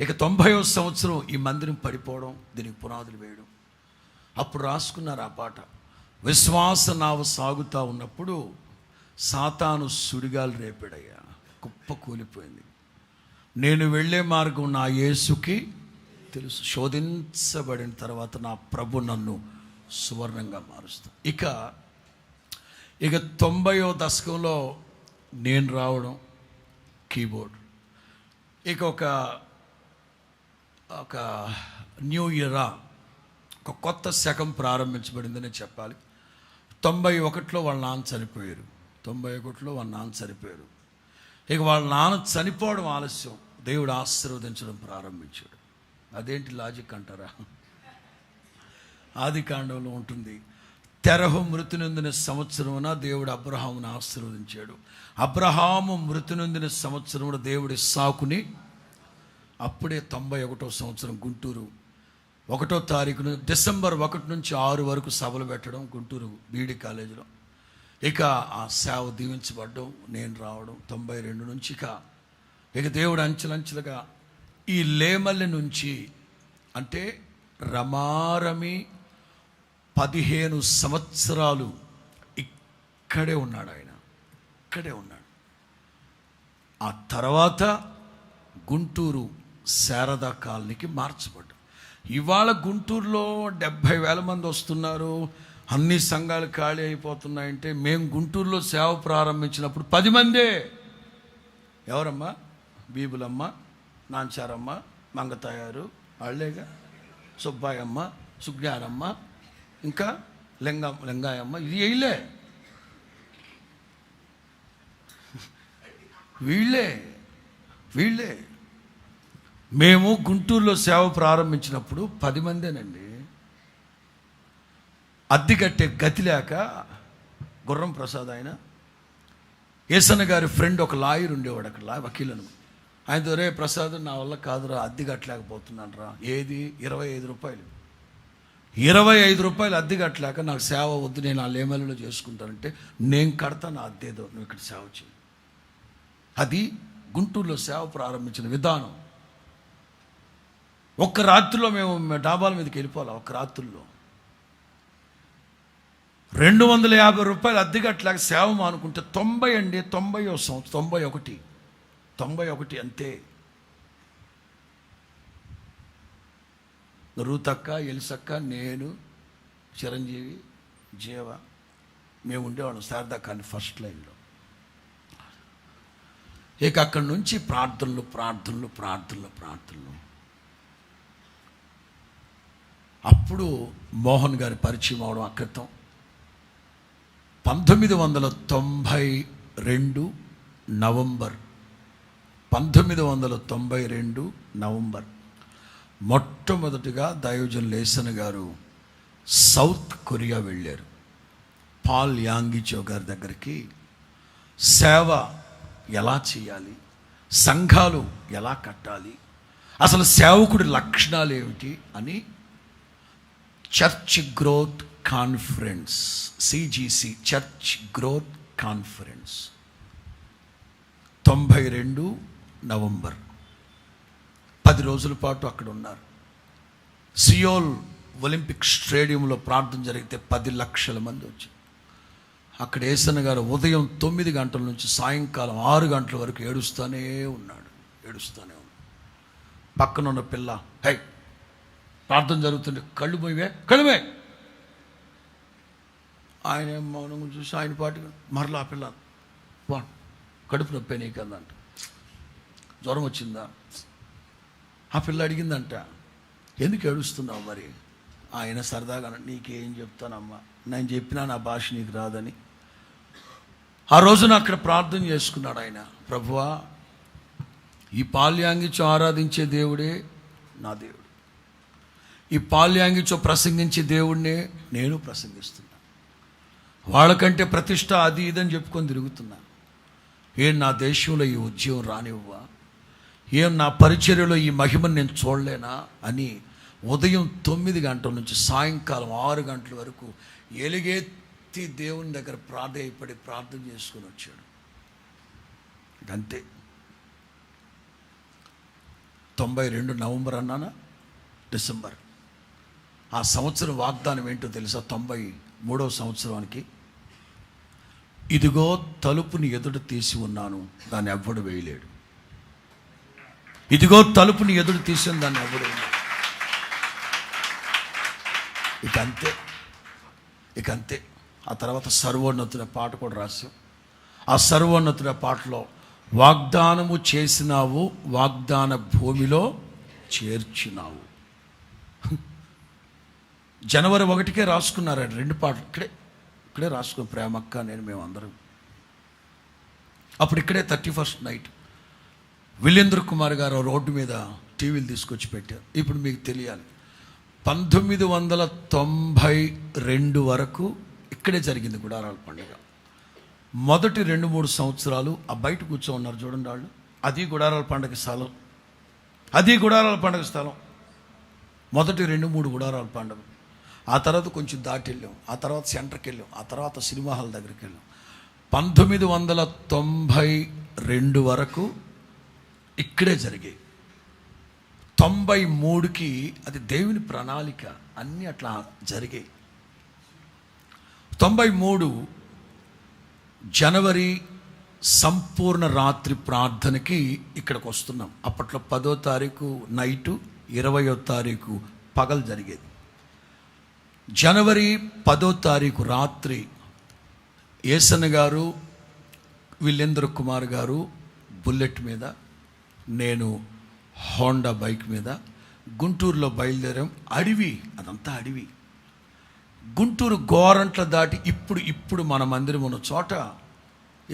ఇక 90వ సంవత్సరం ఈ మందిరం పడిపోవడం, దీనికి పునాదులు వేయడం. అప్పుడు రాసుకున్నారు ఆ పాట. విశ్వాస నావ సాగుతూ ఉన్నప్పుడు సాతాను సుడిగాలు రేపాడయ్యా, కుప్ప కూలిపోయింది. నేను వెళ్ళే మార్గం నా యేసుకి తెలుసు. శోధించబడిన తర్వాత నా ప్రభు నన్ను సువర్ణంగా మారుస్తా. ఇక 90వ దశకంలో నేను రావడం, కీబోర్డ్. ఇక ఒక న్యూ ఇయరా, ఒక కొత్త శకం ప్రారంభించబడిందని చెప్పాలి. 91లో వాళ్ళ నాన్న చనిపోయారు. 91లో వాళ్ళ నాన్న చనిపోయారు. ఇక వాళ్ళ నాన్న చనిపోవడం ఆలస్యం, దేవుడు ఆశీర్వదించడం ప్రారంభించాడు. అదేంటి లాజిక్ అంటారా? ఆది కాండంలో ఉంటుంది. తెరహు మృతి నొందిన సంవత్సరమున దేవుడు అబ్రహామును ఆశీర్వదించాడు. అబ్రహాము మృతి నొందిన సంవత్సరమున దేవుడు ఇస్సాకుని. అప్పుడే 91వ సంవత్సరం గుంటూరు 1వ తారీఖున డిసెంబర్ 1 నుంచి 6 వరకు సభలు పెట్టడం గుంటూరు బీడీ కాలేజీలో. ఇక ఆ సేవ దీవించబడ్డం, నేను రావడం 92 నుంచి ఇక దేవుడు అంచెలంచెలుగా ఈ లేమల్లి నుంచి, అంటే రమారమి 15 సంవత్సరాలు ఇక్కడే ఉన్నాడు ఆయన, ఇక్కడే ఉన్నాడు. ఆ తర్వాత గుంటూరు శారదా కాలనీకి మార్చబడ్డాం. ఇవాళ గుంటూరులో 70,000 మంది వస్తున్నారు, అన్ని సంఘాలు ఖాళీ అయిపోతున్నాయంటే మేము గుంటూరులో సేవ ప్రారంభించినప్పుడు 10 మందే. ఎవరమ్మా? బీబులమ్మ, నాంచారమ్మ, మంగతాయారు, వాళ్ళేగా. సుబ్బాయమ్మ, సుజ్ఞారమ్మ, ఇంకా లింగాయమ్మ. ఇది వేయలే, వీళ్ళే. మేము గుంటూరులో సేవ ప్రారంభించినప్పుడు 10 మందేనండి. అద్దె కట్టే గతి లేక గుర్రం ప్రసాద్, ఆయన ఏసన్న గారి ఫ్రెండ్, ఒక లాయర్ ఉండేవాడు అక్కడ, వకీలను. ఆయనతో, రే ప్రసాద్, నా వల్ల కాదురా, అద్దె కట్టలేకపోతున్నాను రా. ఏది? 25 రూపాయలు. 25 రూపాయలు అద్దె కట్టలేక నాకు సేవ వద్దు, నేను ఆ లేమలలో చేసుకుంటానంటే, నేను కడతాను అద్దెదో, నువ్వు ఇక్కడ సేవ చేయి. అది గుంటూరులో సేవ ప్రారంభించిన విధానం. ఒక్క రాత్రిలో మేము డాబాల మీదకి వెళ్ళిపోవాలి. ఒక్క రాత్రుల్లో 250 రూపాయలు అద్దె కట్టలేక సేవ మానుకుంటే 90 అండి. 90వ సంవత్సరం, 91 అంతే. రూతక్క, ఎలిసక్క, నేను, చిరంజీవి, జీవ, మేము ఉండేవాళ్ళం శారదా కాలనీ ఫస్ట్ లైన్లో. ఇక అక్కడి నుంచి ప్రార్థనలు. అప్పుడు మోహన్ గారి పరిచయం అవడం. ఆ క్రితం 1992 నవంబర్ మొట్టమొదటిగా దైవజనులు యేసన్న గారు సౌత్ కొరియా వెళ్ళారు. పాల్ యాంగిచో గారి దగ్గరికి సేవ ఎలా చేయాలి, సంఘాలు ఎలా కట్టాలి, అసలు సేవకుడి లక్షణాలు ఏమిటి అని church growth conference, CGC, church growth conference 92 November 10 రోజుల పాటు అక్కడ ఉన్నారు. సియోల్ ఒలింపిక్ స్టేడియంలో ప్రార్థన జరిగితే 10 లక్షల మంది వచ్చారు. అక్కడ యేసన్న గారు ఉదయం 9 గంటల నుంచి సాయంకాలం 6 గంటల వరకు ఏడుస్తూనే ఉన్నాడు. పక్కన ఉన్న పిల్ల, హై ప్రార్థన జరుగుతుంటే కళ్ళు మూయవే. ఆయన మౌనంగా చూసి ఆయన పాటుగా మరలా ఆ పిల్ల, కడుపు నొప్పి నీకు అందంట, జ్వరం వచ్చిందా? ఆ పిల్ల అడిగిందంట, ఎందుకు ఏడుస్తున్నావు? మరి ఆయన సరదాగా, నీకేం చెప్తానమ్మా, నేను చెప్పినా నా భాష నీకు రాదని. ఆ రోజున అక్కడ ప్రార్థన చేసుకున్నాడు ఆయన. ప్రభువా, ఈ పాల్యాంగిచో ఆరాధించే దేవుడే నా దేవుడు, ఈ పాల్యాంగిచో ప్రసంగించే దేవుడినే నేను ప్రసంగిస్తున్నా. వాళ్ళకంటే ప్రతిష్ట అది ఇదని చెప్పుకొని తిరుగుతున్నా. ఏం నా దేశంలో ఈ ఉద్యోగం రానివ్వా, ఏం నా పరిచర్యలో ఈ మహిమను నేను చూడలేనా అని ఉదయం 9 గంటల నుంచి సాయంకాలం 6 గంటల వరకు ఎలుగెత్తి దేవుని దగ్గర ప్రార్థన చేసుకొని వచ్చాడు. అంతే. 92 నవంబర్ అన్నానా, డిసెంబర్. ఆ సంవత్సరం వాగ్దానం ఏంటో తెలుసా? 93వ సంవత్సరానికి, ఇదిగో తలుపుని ఎదుట తీసి ఉన్నాను, దాన్ని ఎవ్వడు వేయలేడు. ఇదిగో తలుపుని ఎదుట తీసి దాన్ని ఎవ్వడు వేయలేడు. ఇక అంతే. ఆ తర్వాత సర్వోన్నతుల పాట కూడా రాశాం. ఆ సర్వోన్నతుల పాటలో వాగ్దానము చేసినావు, వాగ్దాన భూమిలో చేర్చినావు. జనవరి 1కే రాసుకున్నారు 2 పాటలు. ఇక్కడే రాసుకుని ప్రేమక్క నేను మేమందరం. అప్పుడు ఇక్కడే 31st నైట్ వీరేంద్ర కుమార్ గారు రోడ్డు మీద టీవీలు తీసుకొచ్చి పెట్టారు. ఇప్పుడు మీకు తెలియాలి, 1992 వరకు ఇక్కడే జరిగింది గుడారాల పండుగ. మొదటి 2-3 సంవత్సరాలు ఆ బయట కూర్చో ఉన్నారు చూడండి వాళ్ళు, అది గుడారాల పండుగ స్థలం, అది గుడారాల పండుగ స్థలం. మొదటి 2-3 గుడారాల పండుగ. ఆ తర్వాత కొంచెం దాటి వెళ్ళాం, ఆ తర్వాత సెంటర్కి వెళ్ళాం, ఆ తర్వాత సినిమా హాల్ దగ్గరికి వెళ్ళాం. 1992 వరకు ఇక్కడే జరిగాయి. 93కి అది దేవుని ప్రణాళిక, అన్నీ అట్లా జరిగాయి. 93 జనవరి సంపూర్ణ రాత్రి ప్రార్థనకి ఇక్కడికి వస్తున్నాం. అప్పట్లో 10వ తారీఖు నైటు, 20వ తారీఖు పగలు జరిగేది. జనవరి 10వ తారీఖు రాత్రి ఏసన్న గారు, వీరేంద్ర కుమార్ గారు బుల్లెట్ మీద, నేను హోండా బైక్ మీద గుంటూరులో బయలుదేరాం. అడవి, అదంతా అడవి. గుంటూరు గోరంట్ల దాటి ఇప్పుడు మన మందిరం ఉన్న చోట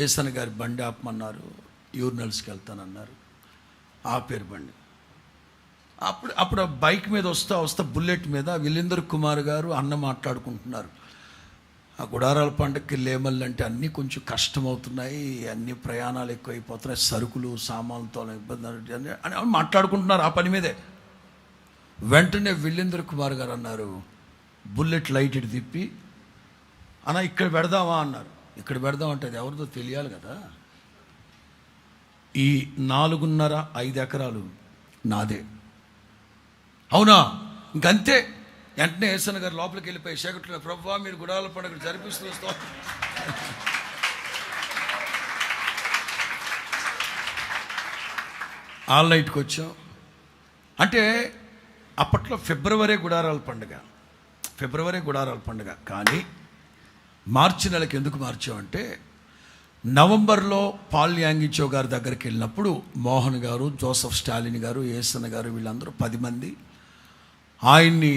ఏసన్న గారి బండి ఆపమన్నారు. యూరినల్స్కి వెళ్తానన్నారు, ఆపేరు బండి. అప్పుడు బైక్ మీద వస్తా బుల్లెట్ మీద వీరేంద్ర కుమార్ గారు అన్న మాట్లాడుకుంటున్నారు. ఆ గుడారాల పండుగకి లేమల్లు అంటే అన్నీ కొంచెం కష్టమవుతున్నాయి, అన్ని ప్రయాణాలు ఎక్కువైపోతున్నాయి, సరుకులు సామాన్లతో ఇబ్బంది అని మాట్లాడుకుంటున్నారు. ఆ పని మీదే వెంటనే వీరేంద్ర కుమార్ గారు అన్నారు, బుల్లెట్ లైట్ ఇటు తిప్పి, అన్న ఇక్కడ పెడదామా అన్నారు. ఇక్కడ పెడదామంటే అది ఎవరిదో తెలియాలి కదా. ఈ 4.5 ఎకరాలు నాదే. అవునా? ఇంకంతే. వెంటనే ఏసన్న గారు లోపలికి వెళ్ళిపోయి సేకట్లో, ప్రభువా మీరు గుడారాల పండుగ జరిపిస్తూ వస్తాం. ఆల్ నైట్కి వచ్చాం. అంటే అప్పట్లో ఫిబ్రవరి గుడారాల పండుగ. కానీ మార్చి నెలకి ఎందుకు మార్చామంటే, నవంబర్లో పాల్ యాంగిచో గారి దగ్గరికి వెళ్ళినప్పుడు మోహన్ గారు, జోసెఫ్ స్టాలిన్ గారు, ఏసన్న గారు వీళ్ళందరూ 10 మంది ఆయన్ని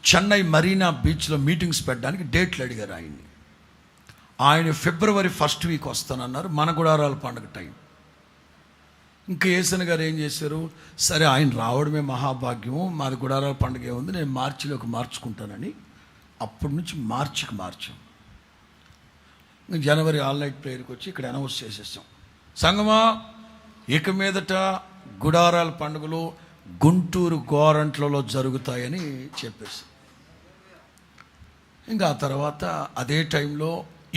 చెన్నై మరీనా బీచ్లో మీటింగ్స్ పెట్టడానికి డేట్లు అడిగారు ఆయన్ని. ఆయన ఫిబ్రవరి 1st వీక్ వస్తానన్నారు, మన గుడారాల పండుగ టైం. ఇంకా ఏసన్న గారు ఏం చేశారు, సరే ఆయన రావడమే మహాభాగ్యము, మాది గుడారాల పండుగ ఏముంది, నేను మార్చిలోకి మార్చుకుంటానని అప్పటి నుంచి మార్చికి మార్చాం. జనవరి ఆల్ నైట్ ప్రేయర్కి వచ్చి ఇక్కడ అనౌన్స్ చేసేసాం, సంగమా ఇక మీదట గుడారాల పండుగలు గుంటూరు గోరంట్లలో జరుగుతాయని చెప్పేసి. ఇంకా ఆ తర్వాత అదే టైంలో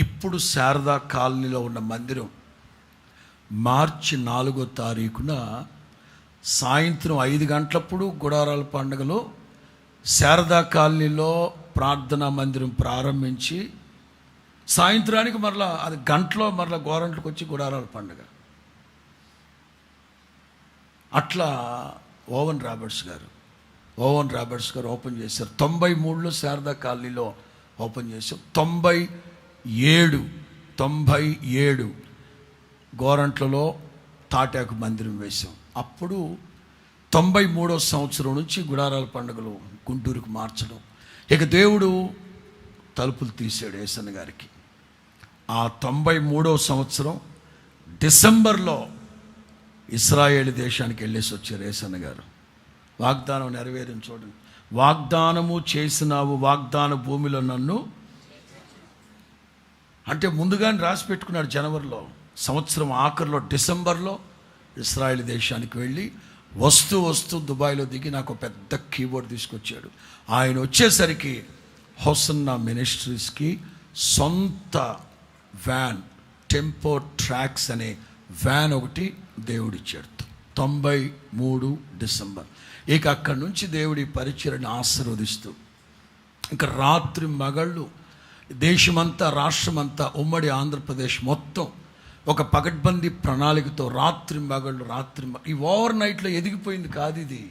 ఇప్పుడు శారదా కాలనీలో ఉన్న మందిరం మార్చి 4వ తారీఖున సాయంత్రం 5 గంటలప్పుడు గుడారాల పండుగలో శారదా కాలనీలో ప్రార్థనా మందిరం ప్రారంభించి సాయంత్రానికి మరలా అది గంటలో మరలా గోరంట్లకు వచ్చి గుడారాల పండుగ. అట్లా ఓవెన్ రాబర్ట్స్ గారు ఓపెన్ చేశారు. 93లో శారదా కాలనీలో ఓపెన్ చేశాం. 97 గోరంట్లలో తాటాకు మందిరం వేశాం. అప్పుడు 93వ సంవత్సరం నుంచి గుడారాల పండుగలు గుంటూరుకు మార్చడం. ఇక దేవుడు తలుపులు తీసాడు ఏసన్న గారికి. ఆ 93వ సంవత్సరం డిసెంబర్లో ఇశ్రాయేలు దేశానికి వెళ్ళేసి వచ్చారు ఏసన్న గారు. వాగ్దానం నెరవేరిన చూడండి. వాగ్దానము చేసినావు, వాగ్దాన భూమిలో నన్ను అంటే ముందుగానే రాసి పెట్టుకున్నాడు. జనవరిలో సంవత్సరం ఆఖరిలో డిసెంబర్లో ఇశ్రాయేలు దేశానికి వెళ్ళి వస్తూ దుబాయ్లో దిగి నాకు పెద్ద కీబోర్డ్ తీసుకొచ్చాడు. ఆయన వచ్చేసరికి హోసన్నా మినిస్ట్రీస్కి సొంత వ్యాన్, టెంపో ట్రాక్స్ అనే వ్యాన్ ఒకటి దేవుడిచ్చాడు. 93 డిసెంబర్. ఇక అక్కడి నుంచి దేవుడి పరిచర్యను ఆశీర్వదిస్తూ ఇంకా రాత్రి మగళ్ళు దేశమంతా, రాష్ట్రమంతా, ఉమ్మడి ఆంధ్రప్రదేశ్ మొత్తం ఒక పగడ్బందీ ప్రణాళికతో రాత్రి మగళ్ళు ఈ ఓవర్ నైట్లో ఎదిగిపోయింది కాదు ఇది.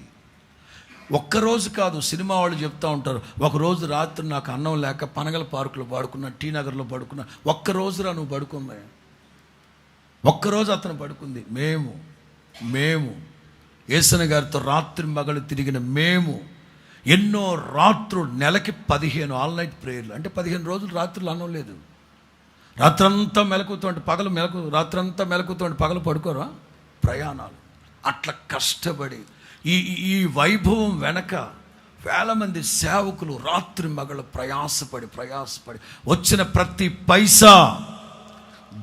ఒక్కరోజు కాదు. సినిమా వాళ్ళు చెప్తూ ఉంటారు, ఒకరోజు రాత్రి నాకు అన్నం లేక పనగల పార్కులో పడుకున్నా, టీ నగర్లో పడుకున్నా. ఒక్కరోజురా నువ్వు పడుకుందా? ఒక్కరోజు అతను పడుకుంది. మేము యేసన్న గారితో రాత్రి మగళ్ళు తిరిగిన మేము ఎన్నో రాత్రులు, నెలకి 15 ఆల్ నైట్ ప్రేయర్లు. అంటే 15 రోజులు రాత్రులు అన్నం లేదు. రాత్రంతా మెలకుతోండి, రాత్రంతా మెలకుతోండి, పగలు పడుకోరా. ప్రయాణాలు అట్లా కష్టపడి ఈ వైభవం వెనక వేల మంది సేవకులు రాత్రి మగళ్ళు ప్రయాసపడి వచ్చిన ప్రతి పైసా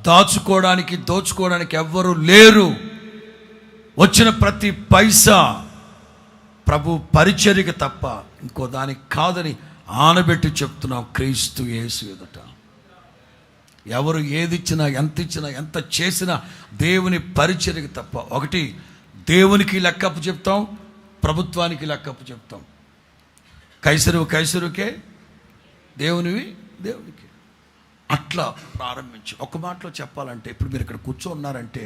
దోచుకోవడానికి ఎవ్వరూ లేరు. వచ్చిన ప్రతి పైసా ప్రభు పరిచర్యకి తప్ప ఇంకో దానికి కాదని ఆనబెట్టి చెప్తున్నాం. క్రీస్తు యేసు ఎదుట ఎవరు ఏదిచ్చినా, ఎంత చేసినా దేవుని పరిచర్యకి తప్ప. ఒకటి, దేవునికి లెక్కప్పు చెప్తాం, ప్రభుత్వానికి లెక్కప్పు చెప్తాం. కైసరుకే, దేవునికి. అట్లా ప్రారంభించి ఒక మాటలో చెప్పాలంటే, ఇప్పుడు మీరు ఇక్కడ కూర్చోన్నారంటే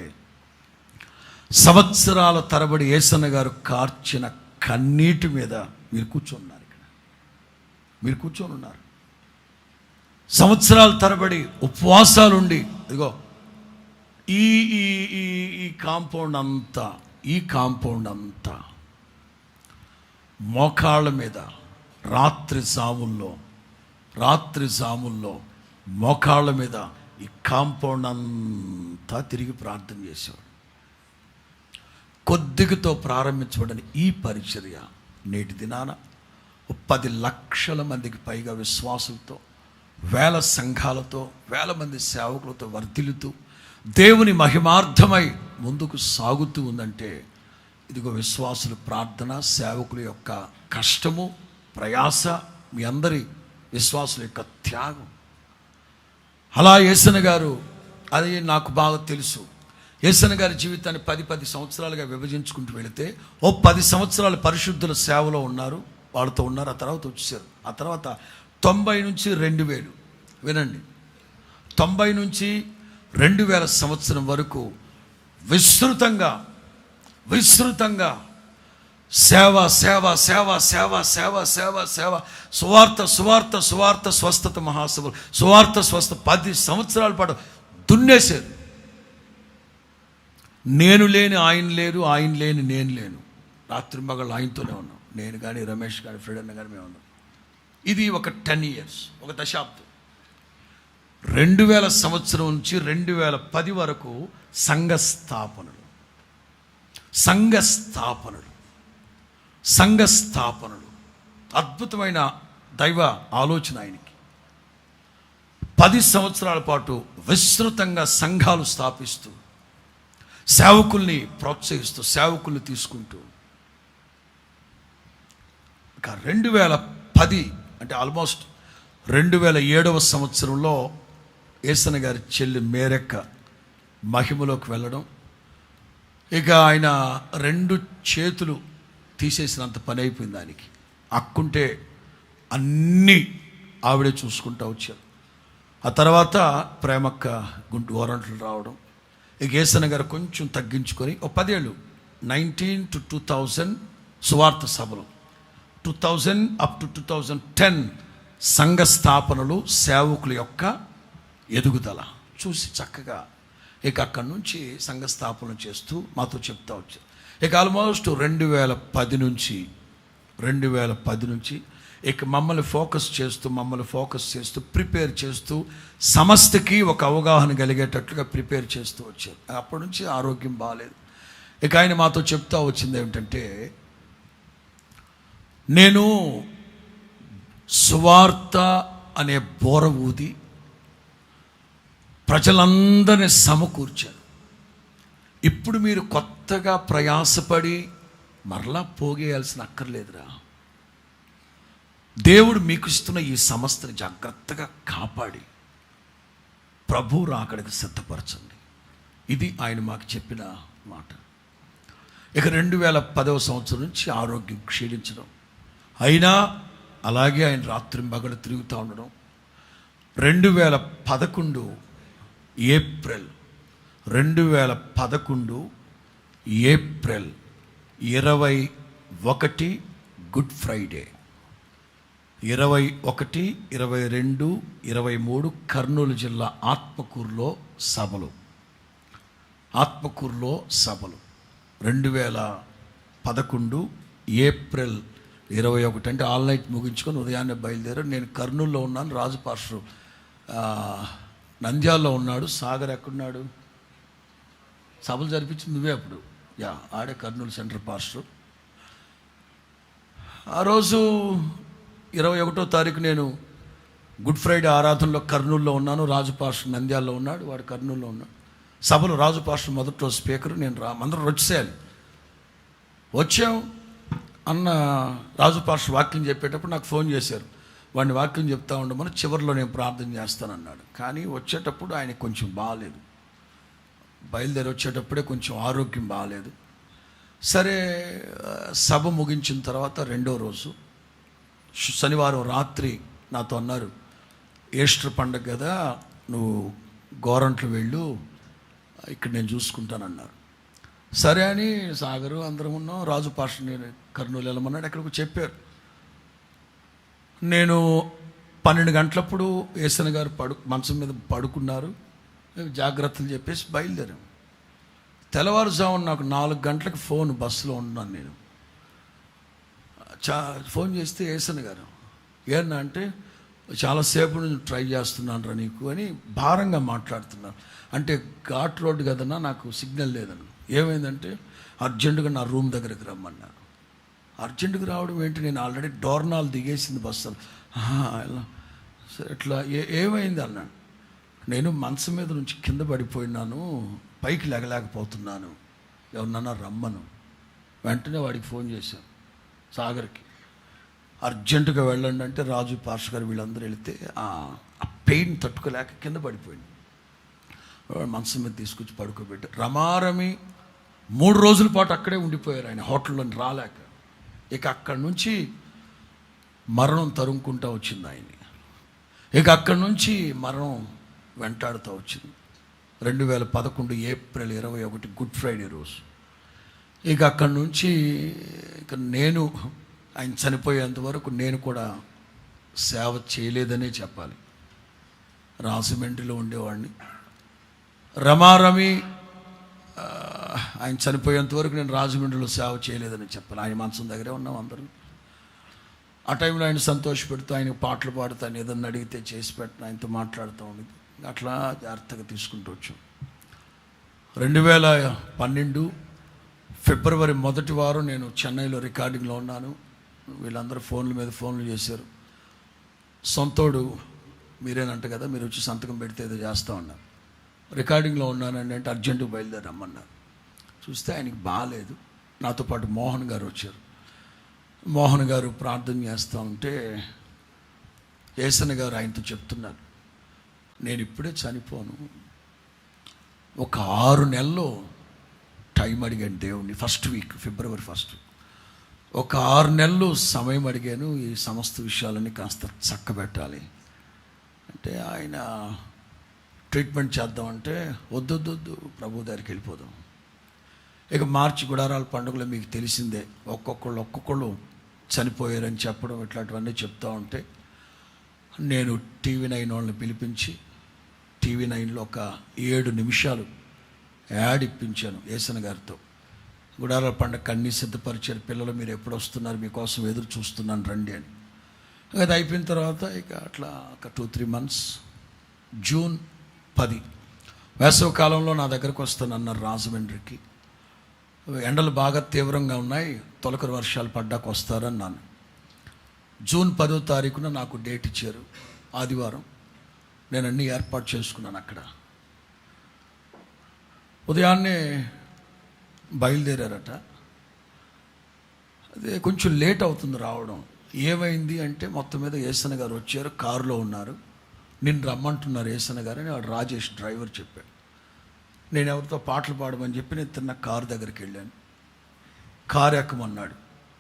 సంవత్సరాల తరబడి యేసన్న గారు కార్చిన కన్నీటి మీద మీరు కూర్చొని ఉన్నారు. సంవత్సరాల తరబడి ఉపవాసాలుండి, ఇదిగో ఈ కాంపౌండ్ అంతా మోకాళ్ళ మీద రాత్రి జాముల్లో మోకాళ్ళ మీద ఈ కాంపౌండ్ అంతా తిరిగి ప్రార్థన చేసేవాడు. కొద్దిగతో ప్రారంభించబడిన ఈ పరిచర్య నేటి దినాన 10 లక్షల మందికి పైగా విశ్వాసులతో, వేల సంఘాలతో, వేల మంది సేవకులతో వర్ధిల్లుతూ దేవుని మహిమార్థమై ముందుకు సాగుతూ ఉందంటే, ఇదిగో విశ్వాసుల ప్రార్థన, సేవకుల యొక్క కష్టము, ప్రయాస, మీ అందరి విశ్వాసుల యొక్క త్యాగం. అలా యేసన్న గారు, అది నాకు బాగా తెలుసు, యేసన్న గారి జీవితాన్ని 10 సంవత్సరాలుగా విభజించుకుంటూ వెళితే 10 సంవత్సరాలు పరిశుద్ధుల సేవలో ఉన్నారు, వాళ్ళతో ఉన్నారు. ఆ తర్వాత వచ్చేసారు. ఆ తర్వాత 90 నుంచి 2000, వినండి, 90 నుంచి 2000 సంవత్సరం వరకు విస్తృతంగా సేవ, సువార్త, స్వస్థత మహాసభలు, స్వస్థత 10 సంవత్సరాల పాటు దున్నేశారు. నేను లేని ఆయన లేరు, ఆయన లేని నేను లేను. రాత్రి మగళ్ళు ఆయనతోనే ఉన్నాం. నేను కానీ, రమేష్ కానీ, ఫ్రెడ్ అన్న కానీ మేము ఉన్నాం. ఇది ఒక 10 years, ఒక దశాబ్దం. 2000 సంవత్సరం నుంచి 2010 వరకు సంఘ స్థాపనలు, అద్భుతమైన దైవ ఆలోచన ఆయనకి. 10 సంవత్సరాల పాటు విస్తృతంగా సంఘాలు స్థాపిస్తూ, సేవకుల్ని ప్రోత్సహిస్తూ, సేవకుల్ని తీసుకుంటూ, ఇక 2010 అంటే ఆల్మోస్ట్ 2007వ సంవత్సరంలో యేసన్న గారి చెల్లి మేరెక్క మహిమలోకి వెళ్ళడం. ఇక ఆయన 2 చేతులు తీసేసినంత పని అయిపోయింది దానికి. అక్కుంటే అన్నీ ఆవిడే చూసుకుంటూ వచ్చారు. ఆ తర్వాత ప్రేమక్క ఓరంట్లు రావడం. ఇక యేసన్న గారు కొంచెం తగ్గించుకొని 10 ఏళ్ళు 19 to 2000 సువార్త సభలు, 2000 up to 2010 సంఘ స్థాపనలు, సేవకుల యొక్క ఎదుగుదల చూసి చక్కగా ఇక అక్కడి నుంచి సంఘ స్థాపన చేస్తూ మాతో చెప్తా వచ్చారు. ఇక ఆల్మోస్ట్ 2010 నుంచి ఇక మమ్మల్ని ఫోకస్ చేస్తూ ప్రిపేర్ చేస్తూ సమస్తకి ఒక అవగాహన కలిగేటట్లుగా ప్రిపేర్ చేస్తూ వచ్చారు. అప్పటి నుంచి ఆరోగ్యం బాగాలేదు. ఇక ఆయన మాతో చెప్తా వచ్చింది ఏమిటంటే, నేను సువార్త అనే బోర ఊది ప్రజలందరినీ సమకూర్చాను. ఇప్పుడు మీరు కొత్తగా ప్రయాసపడి మరలా పోగేయాల్సిన అక్కర్లేదురా. దేవుడు మీకు ఇస్తున్న ఈ సంస్థని జాగ్రత్తగా కాపాడి ప్రభు రాకడికి సిద్ధపరచండి. ఇది ఆయన మాకు చెప్పిన మాట. ఇక 2010వ సంవత్సరం నుంచి ఆరోగ్యం క్షీణించడం, అయినా అలాగే ఆయన రాత్రింబగలు తిరుగుతూ ఉండడం. 2011 ఏప్రిల్ 21 గుడ్ ఫ్రైడే, 21, 22, 23 కర్నూలు జిల్లా ఆత్మకూరులో సభలు. 2011 ఏప్రిల్ 21 అంటే ఆల్ నైట్ ముగించుకొని ఉదయాన్నే బయలుదేరారు. నేను కర్నూలులో ఉన్నాను, రాజు పాస్టర్ నంద్యాలలో ఉన్నాడు, సాగర్ ఎక్కడున్నాడు, సభలు జరిపించింది నువ్వే అప్పుడు. ఆడే కర్నూలు సెంటర్ పాస్టర్. ఆ రోజు 21వ తారీఖు నేను గుడ్ ఫ్రైడే ఆరాధనలో కర్నూలులో ఉన్నాను, రాజు పాస్టర్ నంద్యాలలో ఉన్నాడు, వాడు కర్నూలులో ఉన్నాడు. సభలో రాజు పాస్టర్ మొదటి రోజు స్పీకరు, నేను అందరూ వచ్చేయాలి. వచ్చాం అన్న రాజు పాస్టర్ వాక్యం చెప్పేటప్పుడు నాకు ఫోన్ చేశారు, వాడిని వాక్యం చెప్తా ఉండమని, చివరిలో నేను ప్రార్థన చేస్తానన్నాడు. కానీ వచ్చేటప్పుడు ఆయన కొంచెం బాగాలేదు, బయలుదేరి వచ్చేటప్పుడే కొంచెం ఆరోగ్యం బాగాలేదు. సరే, సభ ముగించిన తర్వాత రెండో రోజు శనివారం రాత్రి నాతో అన్నారు, ఈస్టర్ పండగ కదా, నువ్వు గోరంట్లు వెళ్ళు, ఇక్కడ నేను చూసుకుంటానన్నారు. సరే అని సాగరు అందరం ఉన్నాం, రాజు పాస్టర్ నేను కర్నూలు వెళ్ళమన్నాడు, ఎక్కడికి చెప్పారు. నేను 12 గంటలప్పుడు ఏసన్న గారు మంచం మీద పడుకున్నారు, జాగ్రత్తలు చెప్పేసి బయలుదేరాం. తెల్లవారుజామున నాకు 4 గంటలకు ఫోన్, బస్సులో ఉన్నాను నేను. ఫోన్ చేస్తే ఏసన్న గారు ఏమన్నా అంటే, చాలాసేపు నుంచి ట్రై చేస్తున్నాను రా నీకు అని భారంగా మాట్లాడుతున్నాను. అంటే ఘాట్ రోడ్డు కదన్నా, నాకు సిగ్నల్ లేదన్న. ఏమైందంటే అర్జెంటుగా నా రూమ్ దగ్గరికి రమ్మన్నారు. అర్జెంటుగా రావడం ఏంటి, నేను ఆల్రెడీ డోర్నాల్ దిగేసింది బస్సు. ఇలా సరే, ఇట్లా ఏమైంది అన్నాడు. నేను మంచం మీద నుంచి కింద పడిపోయినాను, పైకి లెగలేకపోతున్నాను, ఎవరినన్నా రమ్మను. వెంటనే వాడికి ఫోన్ చేశాను, సాగర్కి, అర్జెంటుగా వెళ్ళండి అంటే రాజు పాస్టర్ గారు వీళ్ళందరూ వెళితే ఆ పెయిన్ తట్టుకోలేక కింద పడిపోయింది. మంచం మీద తీసుకొచ్చి పడుకోబెట్టి రమారమి 3 రోజుల పాటు అక్కడే ఉండిపోయారు ఆయన, హోటల్లో రాలేక. ఇక అక్కడి నుంచి మరణం తరుముకుంటూ వచ్చింది ఆయన్ని. ఇక అక్కడి నుంచి మరణం వెంటాడుతూ వచ్చింది. 2011 ఏప్రిల్ 21 గుడ్ ఫ్రైడే రోజు. ఇక అక్కడి నుంచి ఇక నేను ఆయన చనిపోయేంత వరకు నేను కూడా సేవ చేయలేదనే చెప్పాలి. రాజమండ్రిలో ఉండేవాడిని. రమారమి ఆయన చనిపోయేంత వరకు నేను రాజమండ్రిలో సేవ చేయలేదని చెప్పాలి. ఆయన మంచం దగ్గరే ఉన్నాం అందరం. ఆ టైంలో ఆయన సంతోషపెడుతూ, ఆయనకు పాటలు పాడుతూ, ఆయన ఏదన్నా అడిగితే చేసి పెట్టిన, ఆయనతో మాట్లాడుతూ ఉండేది. అట్లా జాగ్రత్తగా తీసుకుంటూ వచ్చాం. 2012 ఫిబ్రవరి 1వ వారం నేను చెన్నైలో రికార్డింగ్లో ఉన్నాను. వీళ్ళందరూ ఫోన్ల మీద ఫోన్లు చేశారు. సొంతోడు మీరేనంట కదా, మీరు వచ్చి సంతకం పెడితే ఏదో చేస్తూ ఉన్నారు. రికార్డింగ్లో ఉన్నానండి అంటే అర్జెంటుగా బయలుదేరి రమ్మన్నారు. చూస్తే ఆయనకి బాగాలేదు. నాతో పాటు మోహన్ గారు వచ్చారు. మోహన్ గారు ప్రార్థన చేస్తూ ఉంటే ఏసన్న గారు ఆయనతో చెప్తున్నారు, నేను ఇప్పుడే చనిపోను, ఒక 6 నెలల్లో టైం అడిగాను దేవుణ్ణి. ఫస్ట్ వీక్ ఫిబ్రవరి 1 ఒక 6 నెలలు సమయం అడిగాను, ఈ సమస్త విషయాలన్నీ కాస్త చక్కబెట్టాలి అంటే. ఆయన ట్రీట్మెంట్ చేద్దామంటే వద్దు ప్రభు దగ్గరికి వెళ్ళిపోదాం. ఇక మార్చి గుడారాల పండుగలో మీకు తెలిసిందే, ఒక్కొక్కళ్ళు చనిపోయారని చెప్పడం, ఇట్లాంటివన్నీ చెప్తూ ఉంటే నేను TV9 వాళ్ళని పిలిపించి TV9లో ఒక 7 నిమిషాలు యాడ్ ఇప్పించాను ఏసన్న గారితో. గుడారాల పండుగ అన్నీ సిద్ధపరిచారు, పిల్లలు మీరు ఎప్పుడు వస్తున్నారు, మీకోసం ఎదురు చూస్తున్నాను రండి అని. అది అయిపోయిన తర్వాత ఇక అట్లా ఒక 2-3 మంత్స్, జూన్ 10 వేసవి కాలంలో నా దగ్గరకు వస్తానన్నారు రాజమండ్రికి. ఎండలు బాగా తీవ్రంగా ఉన్నాయి, తొలకరి వర్షాలు పడ్డాక వస్తారన్నాను. జూన్ 10వ తారీఖున నాకు డేట్ ఇచ్చారు, ఆదివారం. నేను అన్నీ ఏర్పాటు చేసుకున్నాను. అక్కడ ఉదయాన్నే బయలుదేరారట. అదే కొంచెం లేట్ అవుతుంది రావడం. ఏమైంది అంటే మొత్తం మీద ఏసన్న గారు వచ్చారు, కారులో ఉన్నారు, నిన్ను రమ్మంటున్నారు ఏసన్న గారు అని వాడు రాజేష్ డ్రైవర్ చెప్పాడు. నేను ఎవరితో పాటలు పాడమని చెప్పి నేను తిన్న కారు దగ్గరికి వెళ్ళాను. కారు ఎక్కమన్నాడు.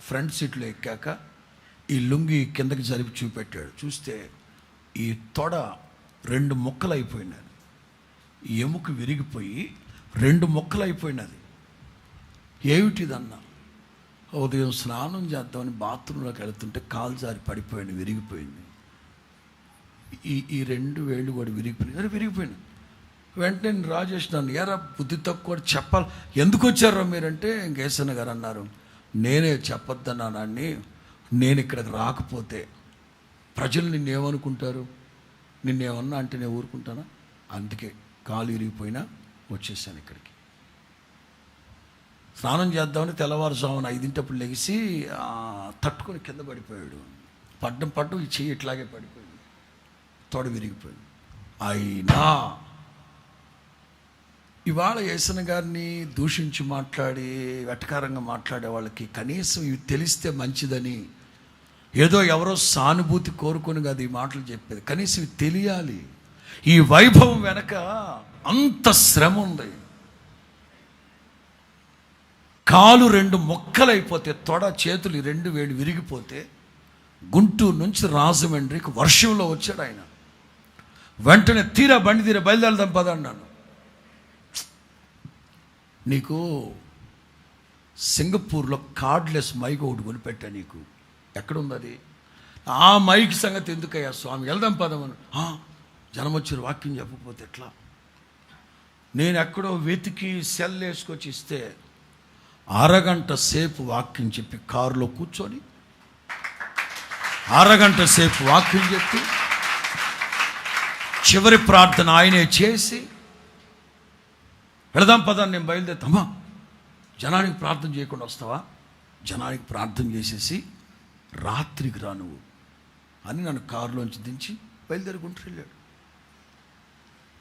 ఫ్రంట్ సీట్లో ఎక్కాక ఈ లుంగి కిందకి జరిపి చూపెట్టాడు. చూస్తే ఈ తొడ 2 ముక్కలు అయిపోయినది. ఎముక విరిగిపోయి 2 ముక్కలు అయిపోయినది. ఏమిటిదన్నా? ఉదయం స్నానం చేద్దామని బాత్రూంలోకి వెళ్తుంటే కాలు జారి పడిపోయింది, విరిగిపోయింది. ఈ 2 వేళ్ళు కూడా విరిగిపోయినాయి. వెంటనే నేను రాజేష్ నన్ను, ఎరా బుద్ధి తక్కువ చెప్పాలి, ఎందుకు వచ్చారో మీరంటే కేశన్న గారు అన్నారు, నేనే చెప్పొద్దన్నానని, నేను ఇక్కడికి రాకపోతే ప్రజలు నిన్నేమనుకుంటారు, నిన్నేమన్నా అంటే నేను ఊరుకుంటానా, అందుకే కాలు ఇరిగిపోయినా వచ్చేసాను ఇక్కడికి. స్నానం చేద్దామని తెల్లవారుజామున 5 లెగిసి తట్టుకొని కింద పడిపోయాడు. పడ్డం ఈ చెయ్యి ఇట్లాగే పడిపోయింది, తోడ విరిగిపోయింది. అయినా ఇవాళ యేసన్న గారిని దూషించి మాట్లాడి వెటకారంగా మాట్లాడే వాళ్ళకి కనీసం ఇవి తెలిస్తే మంచిదని, ఏదో ఎవరో సానుభూతి కోరుకొని కాదు ఈ మాటలు చెప్పేది, కనీసం ఇవి తెలియాలి. ఈ వైభవం వెనక అంత శ్రమ ఉంది. కాలు 2 ముక్కలైపోతే, తొడ చేతులు 2 వేళ్ళు విరిగిపోతే, గుంటూరు నుంచి రాజమండ్రికి వర్షంలో వచ్చాడు ఆయన. వెంటనే బండి తీరా బయలుదేరదాం పదన్నాను. నీకు సింగపూర్లో కార్డ్లెస్ మైక్ ఒకటి కొనిపెట్టా, నీకు ఎక్కడుంది అది? ఆ మైక్ సంగతి ఎందుకయ్యా స్వామి, వెళ్దాం పదమని. జనం వచ్చి వాక్యం చెప్పకపోతే ఎట్లా? నేను ఎక్కడో వెతికి సెల్ వేసుకొచ్చి ఇస్తే 1/2 గంట సేపు వాక్యం చెప్పి కారులో కూర్చొని 1/2 గంట సేపు వాక్యం చెప్పి చివరి ప్రార్థన ఆయనే చేసి వెళదాం పదాన్ని నేను బయలుదేరుతామా, జనానికి ప్రార్థన చేయకుండా వస్తావా, జనానికి ప్రార్థన చేసేసి రాత్రికి రా నువ్వు అని నన్ను కారులోంచి దించి బయలుదేరుకుంటూ వెళ్ళాడు.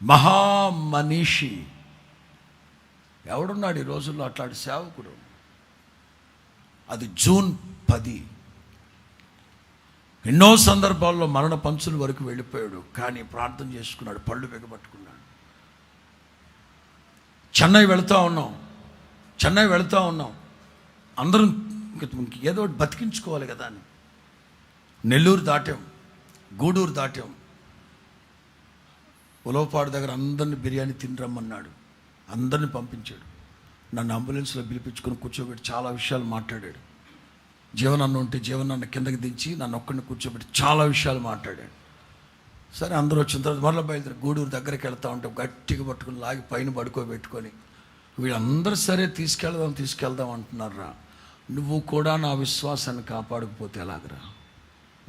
మహామనీషి ఎవడున్నాడు ఈ రోజుల్లో అట్లాంటి సేవకుడు? అది జూన్ 10. ఎన్నో సందర్భాల్లో మరణ పంచుల వరకు వెళ్ళిపోయాడు, కానీ ప్రార్థన చేసుకున్నాడు, పళ్ళు బిగబట్టుకున్నాడు. చెన్నై వెళుతూ ఉన్నాం, అందరం ఏదో ఒకటి బతికించుకోవాలి కదా అని నెల్లూరు దాటాం, గూడూరు దాటాం. ఉలవపాడు దగ్గర అందరిని బిర్యానీ తినరమ్మన్నాడు, అందరిని పంపించాడు. నన్ను అంబులెన్స్లో పిలిపించుకొని కూర్చోబెట్టి చాలా విషయాలు మాట్లాడాడు. జీవనన్న ఉంటే జీవనన్న కిందకి దించి నన్ను ఒక్కడిని కూర్చోబెట్టి చాలా విషయాలు మాట్లాడాడు. సరే అందరూ వచ్చిన తర్వాత మరలా బయలుదేరి గూడూరు దగ్గరికి వెళ్తా ఉంటే గట్టిగా పట్టుకుని లాగి పైన పడుకోబెట్టుకొని, వీళ్ళందరూ సరే తీసుకెళ్దాం అంటున్నారా, నువ్వు కూడా నా విశ్వాసాన్ని కాపాడకపోతే ఎలాగరా,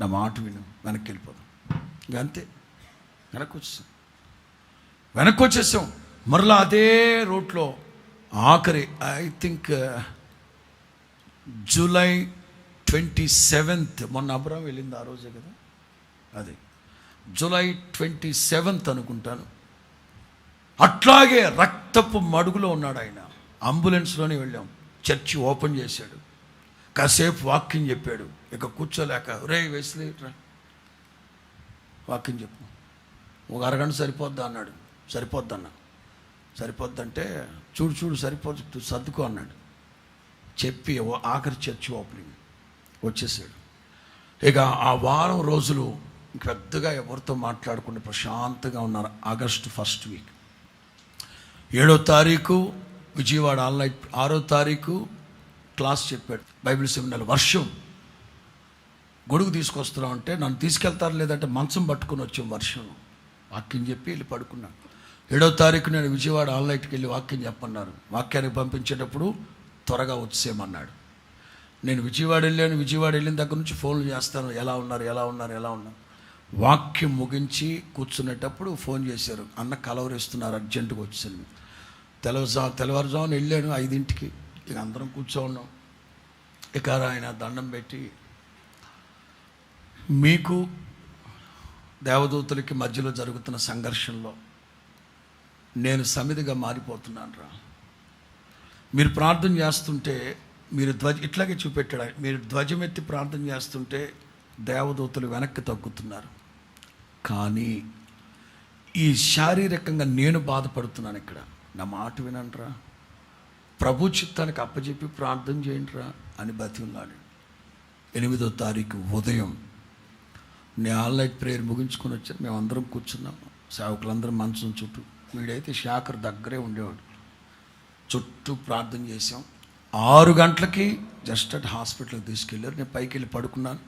నా మాట విను, వెనక్కి వెళ్ళిపోదాం. ఇంకా అంతే, వెనక్కి వచ్చేసాం. మరలా అదే రూట్లో ఆఖరి ఐ థింక్ జూలై 27th, మొన్న అబ్రాం వెళ్ళింది ఆ రోజే కదా, అది జూలై 27th అనుకుంటాను. అట్లాగే రక్తపు మడుగులో ఉన్నాడు ఆయన. అంబులెన్స్లోనే వెళ్ళాం, చర్చి ఓపెన్ చేశాడు, కాసేపు వాక్యం చెప్పాడు. ఇక కూర్చోలేక, రే వెస్లీ వాక్యం చెప్పు, 1 అరగంట సరిపోద్దా అన్నాడు. సరిపోద్దంటే చూడు సరిపోద్దు, సర్దుకో అన్నాడు. చెప్పి ఆఖరి చర్చి ఓపెనింగ్ వచ్చేసాడు. ఇక ఆ వారం రోజులు పెద్దగా ఎవరితో మాట్లాడకుండా ప్రశాంతంగా ఉన్నారు. ఆగస్టు 1st వీక్, 7వ తారీఖు విజయవాడ ఆన్లైన్, 6వ తారీఖు క్లాస్ చెప్పాడు, బైబిల్ సెమినార్. వర్షం, గొడుగు తీసుకొస్తున్నాం అంటే నన్ను తీసుకెళ్తారు, లేదంటే మంచం పట్టుకుని వచ్చాం వర్షం. వాక్యం చెప్పి వెళ్ళి పడుకున్నాను. 7వ తారీఖు నేను విజయవాడ ఆన్లైన్కి వెళ్ళి వాక్యం చెప్పన్నారు. వాక్యానికి పంపించేటప్పుడు త్వరగా వచ్చేయమన్నాడు. నేను విజయవాడ వెళ్ళిన దగ్గర నుంచి ఫోన్లు చేస్తాను, ఎలా ఉన్నారు. వాక్యం ముగించి కూర్చునేటప్పుడు ఫోన్ చేశారు, అన్న కలవరిస్తున్నారు, అర్జెంటుగా వచ్చాను. తెల్లవారుజామున వెళ్ళాను 5ంటికి. ఇక అందరం కూర్చోన్నాం. ఇక ఆయన దండం పెట్టి, మీకు దేవదూతలకి మధ్యలో జరుగుతున్న సంఘర్షణలో నేను సమిధిగా మారిపోతున్నాను రా. మీరు ప్రార్థన చేస్తుంటే, మీరు ఇట్లాగే చూపెట్టాడు, మీరు ధ్వజమెత్తి ప్రార్థన చేస్తుంటే దేవదూతలు వెనక్కి తగ్గుతున్నారు, కానీ ఈ శారీరకంగా నేను బాధపడుతున్నాను ఇక్కడ. నా మాట వినండిరా, ప్రభు చిత్తానికి అప్పచెప్పి ప్రార్థన చేయండి రా అని బతిమలాడాడు. 8వ తారీఖు ఉదయం నేను ఆన్లైన్ ప్రేయర్ ముగించుకొని వచ్చాను. మేమందరం కూర్చున్నాము, సేవకులందరం మంచం చుట్టూ. వీడైతే శాఖర్ దగ్గరే ఉండేవాడు. చుట్టూ ప్రార్థన చేసాం. 6 గంటలకి జస్ట్ అట్ హాస్పిటల్కి తీసుకెళ్ళారు. నేను పైకి వెళ్ళి పడుకున్నాను.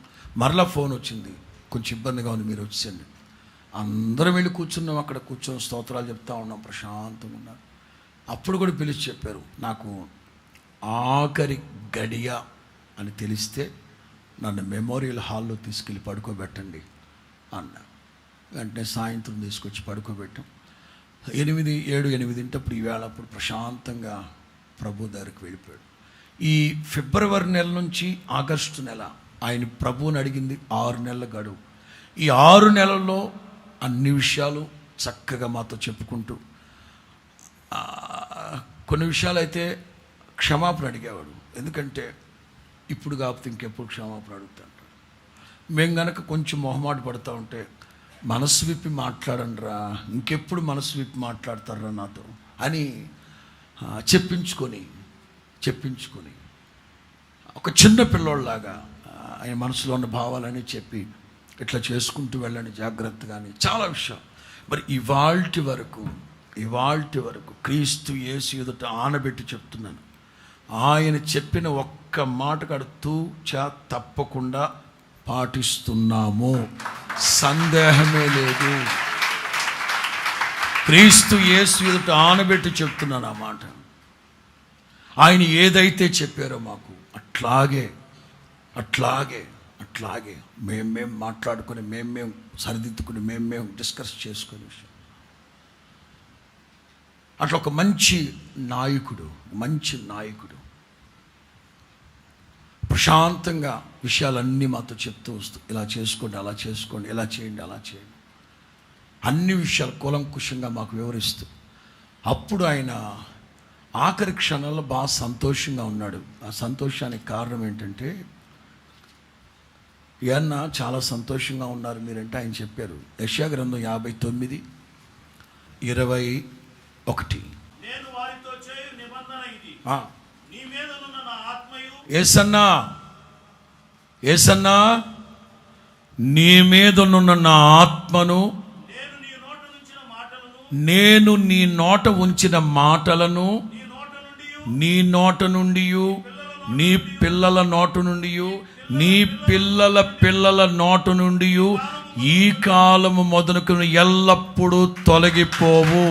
మరలా ఫోన్ వచ్చింది, కొంచెం ఇబ్బందిగా ఉంది, మీరు వచ్చేయండి. అందరం వెళ్ళి కూర్చున్నాం. అక్కడ కూర్చొని స్తోత్రాలు చెప్తా ఉన్నాం, ప్రశాంతంగా ఉన్నాం. అప్పుడు కూడా పిలిచి చెప్పారు, నాకు ఆఖరి గడియ అని తెలిస్తే నన్ను మెమోరియల్ హాల్లో తీసుకెళ్ళి పడుకోబెట్టండి అన్నా. వెంటనే సాయంత్రం తీసుకొచ్చి పడుకోబెట్టాం. 7-8 ఈవేళ అప్పుడు ప్రశాంతంగా ప్రభు దగ్గరికి వెళ్ళిపోయాడు. ఈ ఫిబ్రవరి నెల నుంచి ఆగస్టు నెల ఆయన ప్రభువుని అడిగింది 6 నెలల గడువు. ఈ 6 నెలల్లో అన్ని విషయాలు చక్కగా మాతో చెప్పుకుంటూ, కొన్ని విషయాలు అయితే క్షమాపణ అడిగేవాడు. ఎందుకంటే ఇప్పుడు కాకపోతే ఇంకెప్పుడు క్షమాపణ అడుగుతాడు. మేము కనుక కొంచెం మొహమాట పడుతూ ఉంటే, మనసు విప్పి మాట్లాడండి రా, ఇంకెప్పుడు మనసు విప్పి మాట్లాడతారా నాతో అని చెప్పించుకొని ఒక చిన్న పిల్లోళ్ళలాగా ఆయన మనసులో ఉన్న భావాలని చెప్పి ఇట్లా చేసుకుంటూ వెళ్ళండి జాగ్రత్తగా అని చాలా విషయం. మరి ఇవాల్టి వరకు క్రీస్తు యేసు ఎదుట ఆనబెట్టి చెప్తున్నాను, ఆయన చెప్పిన ఒక్క మాట కడుతూ తప్పకుండా పాటిస్తున్నాము, సందేహమే లేదు. క్రీస్తు యేసు ఎదుట ఆనబెట్టి చెప్తున్నాను ఆ మాట. ఆయన ఏదైతే చెప్పారో మాకు అట్లాగే మేం మాట్లాడుకొని మేం సరిదిద్దుకుని మేం డిస్కస్ చేసుకునే విషయం. అట్లా ఒక మంచి నాయకుడు ప్రశాంతంగా విషయాలన్నీ మాతో చెప్తూ వస్తూ, ఇలా చేసుకోండి, అలా చేసుకోండి, ఇలా చేయండి, అలా చేయండి, అన్ని విషయాలు కూలంకుషంగా మాకు వివరిస్తూ, అప్పుడు ఆయన ఆఖరి క్షణాల్లో బాగా సంతోషంగా ఉన్నాడు. ఆ సంతోషానికి కారణం ఏంటంటే, ఏమన్నా చాలా సంతోషంగా ఉన్నారు మీరంటే ఆయన చెప్పారు, యెషయా గ్రంథం 59:21, నేను వారితో చేయు నిబంధన ఇది, నీ మీదనున్న నా ఆత్మయు, యేసన్నా నీ మీదనున్న నా ఆత్మను, నేను నీ నోట ఉంచిన మాటలను నీ నోట నుండి, నీ పిల్లల నోట నుండి, నీ పిల్లల నోట నుండి ఈ కాలము మొదలుకొని ఎల్లప్పుడూ తొలగిపోవు.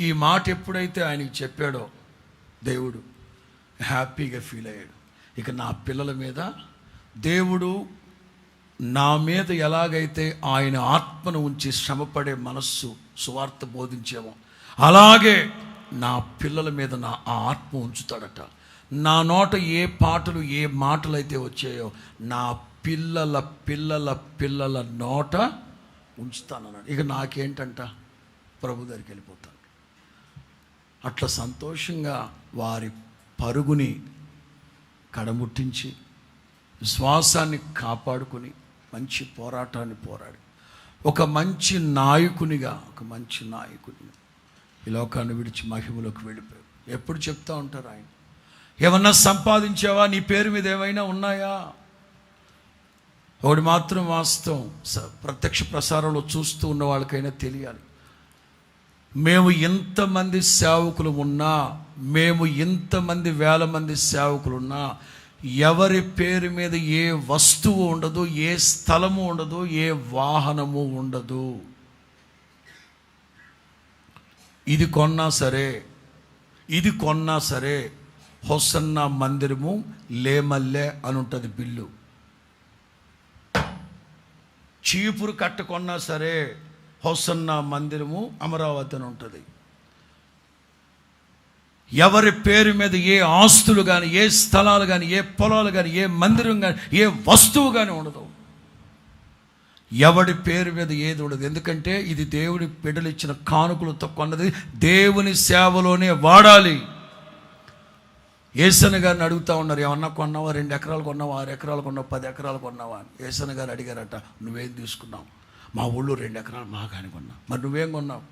ఈ మాట ఎప్పుడైతే ఆయనకి చెప్పాడో దేవుడు హ్యాపీగా ఫీల్ అయ్యాడు. ఇక నా పిల్లల మీద, దేవుడు నా మీద ఎలాగైతే ఆయన ఆత్మను ఉంచి శ్రమపడే మనస్సు సువార్త బోధించేమో, అలాగే నా పిల్లల మీద ఆ ఆత్మ ఉంచుతాడట. నా నోట ఏ మాటలు అయితే వచ్చాయో నా పిల్లల నోట ఉంచుతానన్నాడు. ఇక నాకేంటంట, ప్రభు దగ్గరికి వెళ్ళిపోతాను. అట్లా సంతోషంగా వారి పరుగుని కడముట్టించి విశ్వాసాన్ని కాపాడుకొని మంచి పోరాటాన్ని పోరాడి ఒక మంచి నాయకునిగా ఈ లోకాన్ని విడిచి మహిమలోకి వెళ్ళిపోయారు. ఎప్పుడు చెప్తా ఉంటారు ఆయన, ఏమన్నా సంపాదించావా, నీ పేరు మీద ఏమైనా ఉన్నాయా? ఒకటి మాత్రం వాస్తవం, ప్రత్యక్ష ప్రసారంలో చూస్తూ ఉన్న వాళ్ళకైనా తెలియాలి, మేము ఎంతమంది సేవకులు ఉన్నా, మేము ఎంతమంది వేల మంది సేవకులు ఉన్నా, ఎవరి పేరు మీద ఏ వస్తువు ఉండదు, ఏ స్థలము ఉండదు, ఏ వాహనము ఉండదు. ఇది కొన్నా సరే హొసన్నా మందిరము లేమల్లే అని ఉంటుంది బిల్లు. చీపురు కట్ట కొన్నా సరే హొసన్నా మందిరము అమరావతి అని ఉంటుంది. ఎవరి పేరు మీద ఏ ఆస్తులు కానీ, ఏ స్థలాలు కానీ, ఏ పొలాలు కానీ, ఏ మందిరం కానీ, ఏ వస్తువు కానీ ఉండదు. ఎవడి పేరు మీద ఏది ఉండదు. ఎందుకంటే ఇది దేవుడి బిడ్డలు ఇచ్చిన కానుకలతో కొన్నది, దేవుని సేవలోనే వాడాలి. యేసన్న గారిని అడుగుతూ ఉన్నారు, ఏమన్నా కొన్నావా? 2 ఎకరాలు కొన్నావా? 6 ఎకరాలు కొన్నావా? 10 ఎకరాలు కొన్నావా అని యేసన్న గారు అడిగారట. నువ్వేం తీసుకున్నావు? మా ఊళ్ళో 2 ఎకరాలు మాగాని కొన్నా. మరి నువ్వేం కొన్నావు?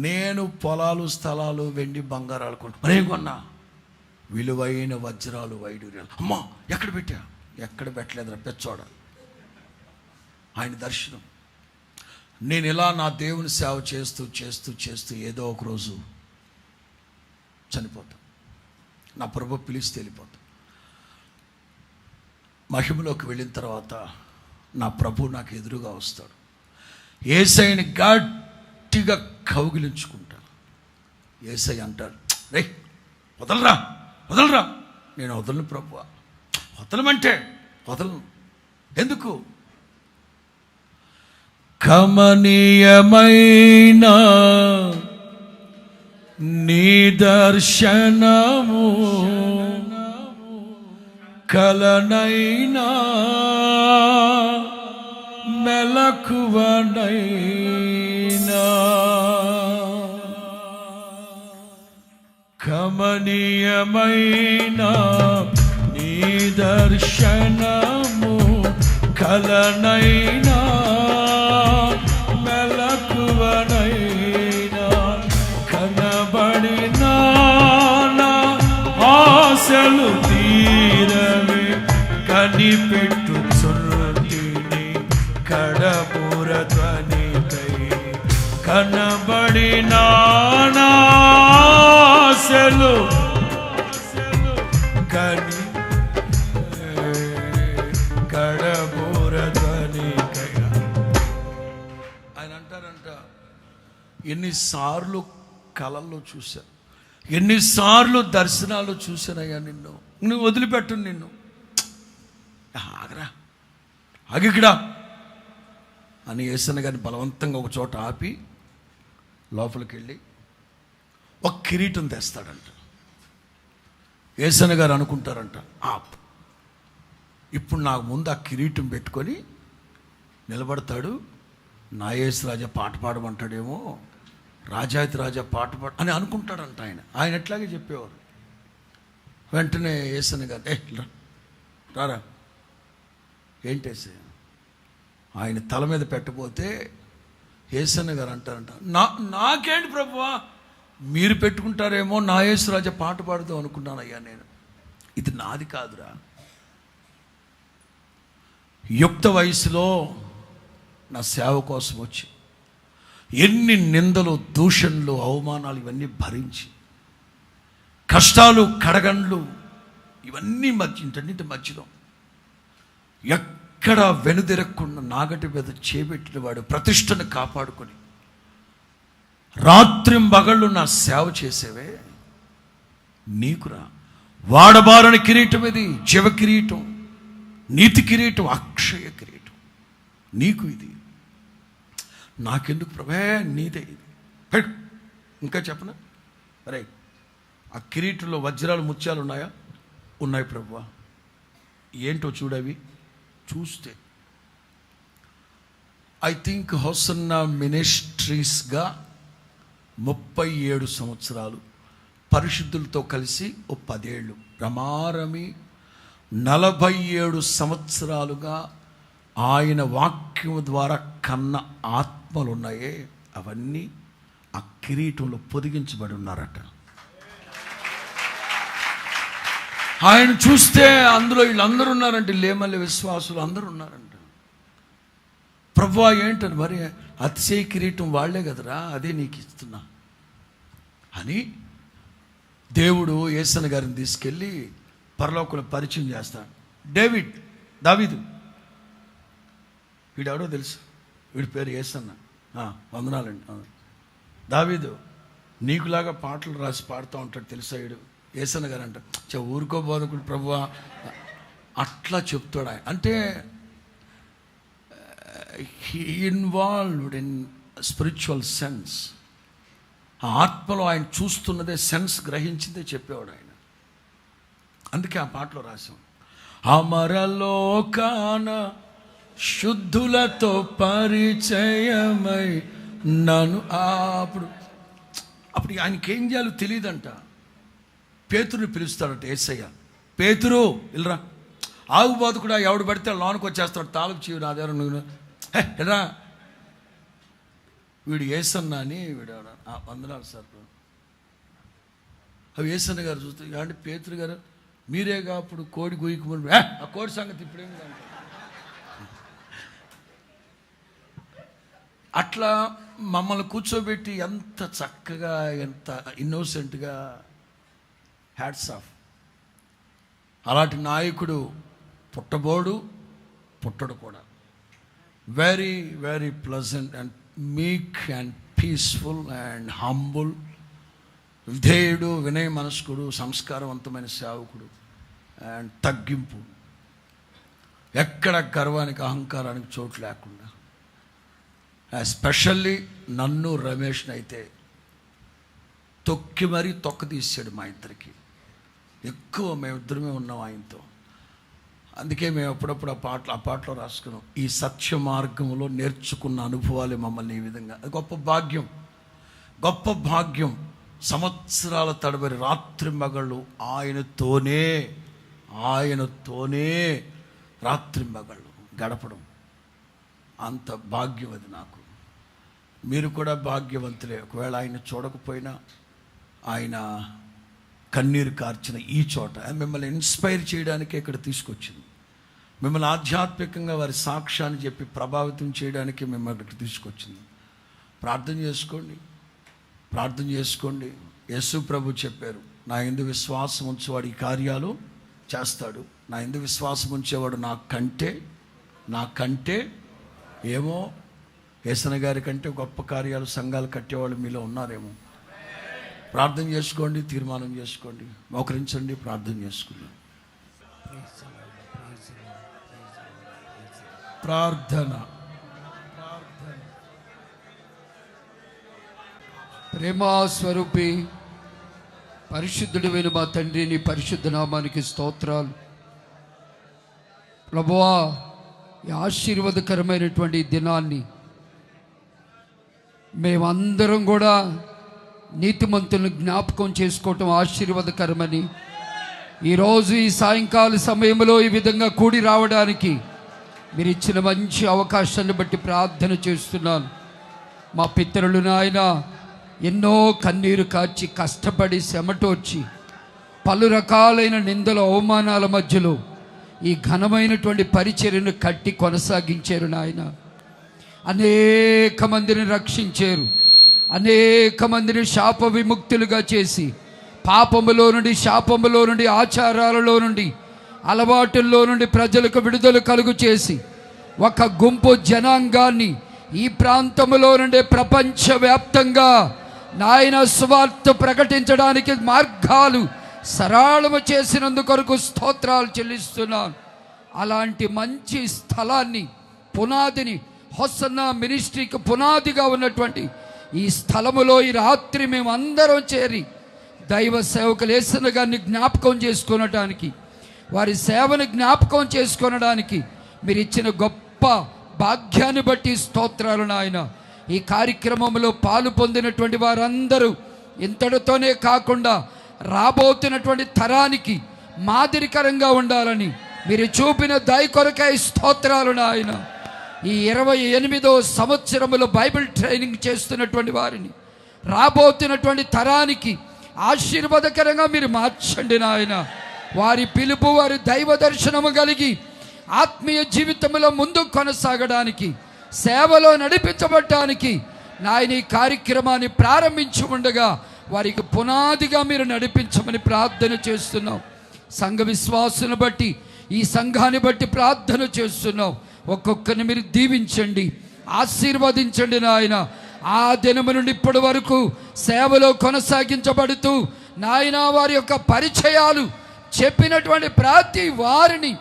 నేను పొలాలు, స్థలాలు, వెండి, బంగారాలు కొన్నా. మరేం కొన్నా? విలువైన వజ్రాలు, వైడూర్యాలు. అమ్మా, ఎక్కడ పెట్టా? ఎక్కడ పెట్టలేదురా పెచ్చోడ. ఆయన దర్శనం. నేను ఇలా నా దేవుని సేవ చేస్తూ చేస్తూ చేస్తూ ఏదో ఒక రోజు చనిపోతాను. నా ప్రభు పిలిస్తే వెళ్ళిపోతాను. మహిమలోకి వెళ్ళిన తర్వాత నా ప్రభు నాకు ఎదురుగా వస్తాడు. యేసయ్యని గట్టిగా కౌగిలించుకుంటాను. యేసయ్య అంటాడు, రే వదలరా వదలరా. నేను వదలను ప్రభువా. వదలమంటే వదలను. ఎందుకు? కమనీయమైన నీ దర్శనము కలనైనా మెలకువనైనా కమనీయమైన నీ దర్శనము కలనైనా మెలకువనైనా కనబడినా నా ఆశలు తీరవే కనిపెట్టుచున్నటిని కడపుర ధ్వనికై కనబడినా నా ఆశలు కని కడపుర ధ్వనికై. ఆయన అంటారంట, ఎన్నిసార్లు కలల్లో చూశా, ఎన్నిసార్లు దర్శనాలు చూశానయ్యా నిన్ను. నువ్వు వదిలిపెట్టు నిన్ను. ఆగరా, ఆగికిడా అని యేసన్న గారిని బలవంతంగా ఒక చోట ఆపి లోపలికి వెళ్ళి ఒక కిరీటం తెస్తాడంట. యేసన్న గారు అనుకుంటారంట, ఇప్పుడు నాకు ముందు ఆ కిరీటం పెట్టుకొని నిలబడతాడు, నా యేసు రాజా పాట పాడమంటాడేమో, రాజాతి రాజా పాట పాడ అని అనుకుంటాడంట. ఆయన ఎట్లాగే చెప్పేవారు. వెంటనే యేసన్న గారు, రారా ఏంటేసే ఆయన తల మీద పెట్టబోతే యేసన్న గారు అంటారంట, నాకేంటి ప్రభువా, మీరు పెట్టుకుంటారేమో, నా యేసు రాజా పాట పాడుదాం అనుకున్నానయ్యా నేను. ఇది నాది కాదురా. యుక్త వయసులో నా సేవ కోసం వచ్చి ఎన్ని నిందలు, దూషణలు, అవమానాలు ఇవన్నీ భరించి, కష్టాలు, కడగండ్లు ఇవన్నీ ఇంటన్నిటి మధ్యలో ఎక్కడ వెనుదిరగకుండా నాగటి మీద చేపెట్టిన వాడు ప్రతిష్టను కాపాడుకొని రాత్రింబగళ్ళు నా సేవ చేసేవే, నీకురా వాడబారని కిరీటం, ఇది జీవ కిరీటం, నీతి కిరీటం, అక్షయ కిరీటం నీకు. ఇది నాకెందుకు ప్రభే, నీదే ఇది. ఇంకా చెప్పనా? అరే ఆ కిరీటంలో వజ్రాలు, ముత్యాలు ఉన్నాయా? ఉన్నాయి ప్రభువా. ఏంటో చూడవి. చూస్తే ఐ థింక్ హోసన్నా మినిస్ట్రీస్గా 37 సంవత్సరాలు, పరిశుద్ధులతో కలిసి ఓ 10 ఏళ్ళు, రమారమి 47 సంవత్సరాలుగా ఆయన వాక్యం ద్వారా కన్న ఆత్మలు ఉన్నాయే, అవన్నీ ఆ కిరీటంలో పొదిగించబడి ఉన్నారట. ఆయన చూస్తే అందులో వీళ్ళందరూ ఉన్నారంటే, లేమల్లి విశ్వాసులు అందరూ ఉన్నారంట. ప్రభువా ఏంటని, మరి అతిశయ కిరీటం వాళ్లే కదరా, అదే నీకు ఇస్తున్నా అని దేవుడు యేసన్న గారిని తీసుకెళ్ళి పరలోకంలో పరిచయం చేస్తాడు. దావీదు వీడెవడో తెలుసు, వీడి పేరు యేసన్న. వందనాలండి. దావీదు నీకులాగా పాటలు రాసి పాడుతూ ఉంటాడు తెలుసా వీడు. యేసన్న గారు అంట, ఊరుకో బోధకుడు ప్రభువా అట్లా చెప్తాడు ఆయన. అంటే he involved in spiritual sense. ఆ ఆత్మలో ఆయన చూస్తున్నదే, సెన్స్ గ్రహించిందే చెప్పేవాడు ఆయన. అందుకే ఆ పాటలో రాశాం, అమరలోకాన శుద్ధులతో పరిచయమై నన్ను. అప్పుడు ఆయనకి ఏం చేయాలో తెలియదంట. పేతురుని పిలుస్తాడట యేసయ్య. పేతురు ఇల్రా, ఆగుబాదు కూడా ఎవడు పడితే లోనికి వచ్చేస్తాడు, తాళపు చీవి నా దగ్గర, నువ్వు ఎరా వీడు యేసన్నా అని వీడు వందనాలు సార్. అవి యేసన్న గారు చూస్తే అంటే పేతురు గారు మీరేగా అప్పుడు కోడి గొయ్యకు ముందు ఆ కోడి సంగతి ఇప్పుడేమి. అట్లా మమ్మల్ని కూర్చోబెట్టి ఎంత చక్కగా, ఎంత ఇన్నోసెంట్గా, హ్యాట్స్ ఆఫ్. అలాంటి నాయకుడు పుట్టబోడు, పుట్టడు కూడా. Very very pleasant and meek and peaceful and humble, విధేయుడు, వినయ మనస్కుడు, సంస్కారవంతమైన సేవకుడు అండ్ తగ్గింపు, ఎక్కడ గర్వానికి అహంకారానికి చోటు లేకుండా. ఎస్పెషల్లీ నన్ను రమేష్ని అయితే తొక్కి మరీ తొక్క తీసాడు. మా ఇద్దరికి ఎక్కువ మేమిద్దరమే ఉన్నాం ఆయనతో. అందుకే మేము అప్పుడప్పుడు ఆ పాటలో రాసుకున్నాం, ఈ సత్య మార్గంలో నేర్చుకున్న అనుభవాలే మమ్మల్ని ఈ విధంగా. అది గొప్ప భాగ్యం, గొప్ప భాగ్యం. సంవత్సరాల తడబడి రాత్రి మగళ్ళు ఆయనతోనే రాత్రి మగళ్ళు గడపడం అంత భాగ్యం అది నాకు. మీరు కూడా భాగ్యవంతులే. ఒకవేళ ఆయన చూడకపోయినా ఆయన కన్నీరు కార్చిన ఈ చోట మిమ్మల్ని ఇన్స్పైర్ చేయడానికి ఇక్కడ తీసుకొచ్చింది. మిమ్మల్ని ఆధ్యాత్మికంగా వారి సాక్ష్యాన్ని చెప్పి ప్రభావితం చేయడానికి మిమ్మల్ని ఇక్కడ తీసుకొచ్చింది. ప్రార్థన చేసుకోండి. యేసు ప్రభు చెప్పారు, నా యందు విశ్వాసం ఉంచేవాడు ఈ కార్యాలు చేస్తాడు. నా యందు విశ్వాసం ఉంచేవాడు నాకంటే ఏమో యేసన్న గారి కంటే గొప్ప కార్యాలు, సంఘాలు కట్టేవాళ్ళు మీలో ఉన్నారేమో. ప్రార్థన చేసుకోండి, తీర్మానం చేసుకోండి, మోకరించండి, ప్రార్థన చేసుకుందాం. ప్రార్థన. ప్రేమాస్వరూపి పరిశుద్ధుడైన మా తండ్రి, నీ పరిశుద్ధ నామానికి స్తోత్రాలు. ప్రభువా, ఈ ఆశీర్వాదకరమైనటువంటి దినాన్ని మేమందరం కూడా నీతిమంతులను జ్ఞాపకం చేసుకోవటం ఆశీర్వాదకరమని, ఈరోజు ఈ సాయంకాల సమయంలో ఈ విధంగా కూడి రావడానికి మీరు ఇచ్చిన మంచి అవకాశాన్ని బట్టి ప్రార్థన చేస్తున్నాను. మా పితరులు నాయన ఎన్నో కన్నీరు కార్చి, కష్టపడి, చెమటోర్చి, పలు రకాలైన నిందల అవమానాల మధ్యలో ఈ ఘనమైనటువంటి పరిచర్యను కట్టి కొనసాగించారు నాయన. అనేక మందిని రక్షించారు, అనేక మందిని శాప విముక్తులుగా చేసి, పాపములో నుండి, శాపములో నుండి, ఆచారాలలో నుండి, అలవాటుల్లో నుండి ప్రజలకు విడుదల కలుగు చేసి ఒక గుంపు జనాంగాన్ని ఈ ప్రాంతంలో నుండి ప్రపంచవ్యాప్తంగా నాయన సువార్త ప్రకటించడానికి మార్గాలు సరళము చేసినందుకొరకు స్తోత్రాలు చెల్లిస్తున్నాను. అలాంటి మంచి స్థలాన్ని, పునాదిని, హోసన్నా మినిస్ట్రీకి పునాదిగా ఉన్నటువంటి ఈ స్థలములో ఈ రాత్రి మేము అందరం చేరి దైవ సేవకులు యేసన్న గారిని జ్ఞాపకం చేసుకొనడానికి, వారి సేవను జ్ఞాపకం చేసుకొనడానికి మీరు ఇచ్చిన గొప్ప భాగ్యాన్ని బట్టి స్తోత్రాలు నాయన. ఈ కార్యక్రమంలో పాలు పొందినటువంటి వారందరూ ఇంతటితోనే కాకుండా రాబోతున్నటువంటి తరానికి మాదిరికరంగా ఉండాలని మీరు చూపిన దయ కొరకై స్తోత్రాలు నాయన. ఈ 28వ సంవత్సరంలో బైబిల్ ట్రైనింగ్ చేస్తున్నటువంటి వారిని రాబోతున్నటువంటి తరానికి ఆశీర్వాదకరంగా మీరు మార్చండి నాయన. వారి పిలుపు, వారి దైవ దర్శనము కలిగి ఆత్మీయ జీవితంలో ముందుకు కొనసాగడానికి, సేవలో నడిపించబడటానికి నాయన ఈ కార్యక్రమాన్ని ప్రారంభించి ఉండగా వారికి పునాదిగా మీరు నడిపించమని ప్రార్థన చేస్తున్నాం. సంఘ విశ్వాసును బట్టి, ఈ సంఘాన్ని బట్టి ప్రార్థన చేస్తున్నాం. ఒక్కొక్కరిని మీరు దీవించండి, ఆశీర్వదించండి నాయన. ఆ దినము నుండి ఇప్పటి వరకు సేవలో కొనసాగించబడుతూ నాయన వారి యొక్క పరిచయాలు చెప్పినటువంటి ప్రతి వారిని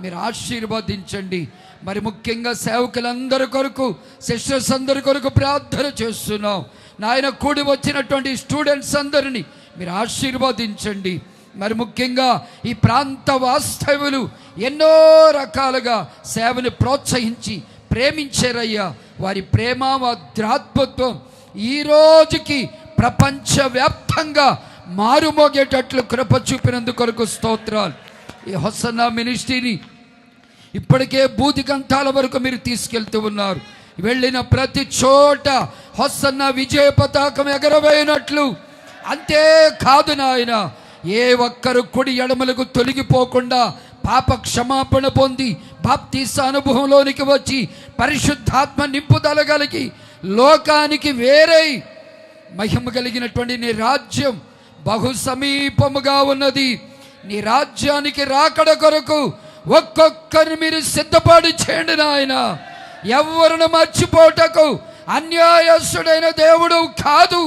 మీరు ఆశీర్వదించండి. మరి ముఖ్యంగా సేవకులందరి కొరకు, సిస్టర్స్ అందరి కొరకు ప్రార్థన చేస్తున్నాం నాయన. కూడి వచ్చినటువంటి స్టూడెంట్స్ అందరినీ మీరు ఆశీర్వదించండి. మరి ముఖ్యంగా ఈ ప్రాంత వాస్తవులు ఎన్నో రకాలుగా సేవను ప్రోత్సహించి ప్రేమించారయ్యా. వారి ప్రేమ, ద్రాత్మత్వం ఈ రోజుకి ప్రపంచవ్యాప్తంగా మారుమోగేటట్లు కృప చూపినందుకు కొరకు స్తోత్రాలు. ఈ హోసన్నా మినిస్ట్రీని ఇప్పటికే భూదిగంతాల వరకు మీరు తీసుకెళ్తూ ఉన్నారు. వెళ్ళిన ప్రతి చోట హోసన్నా విజయ పతాకం ఎగరవేయనట్లు. అంతేకాదు నాయన, ఏ ఒక్కరు కుడి ఎడమలకు తొలగిపోకుండా పాప క్షమాపణ పొంది బాప్తీస అనుభవంలోనికి వచ్చి పరిశుద్ధాత్మ నింపుదల కలిగి లోకానికి వేరై మహిమ కలిగినటువంటి నీ రాజ్యం బహు సమీపముగా ఉన్నది. నీ రాజ్యానికి రాకడ కొరకు ఒక్కొక్కరిని మీరు సిద్ధపాటు చేయండి నాయన. ఎవరిని మర్చిపోటకు అన్యాయస్తుడైన దేవుడు కాదు.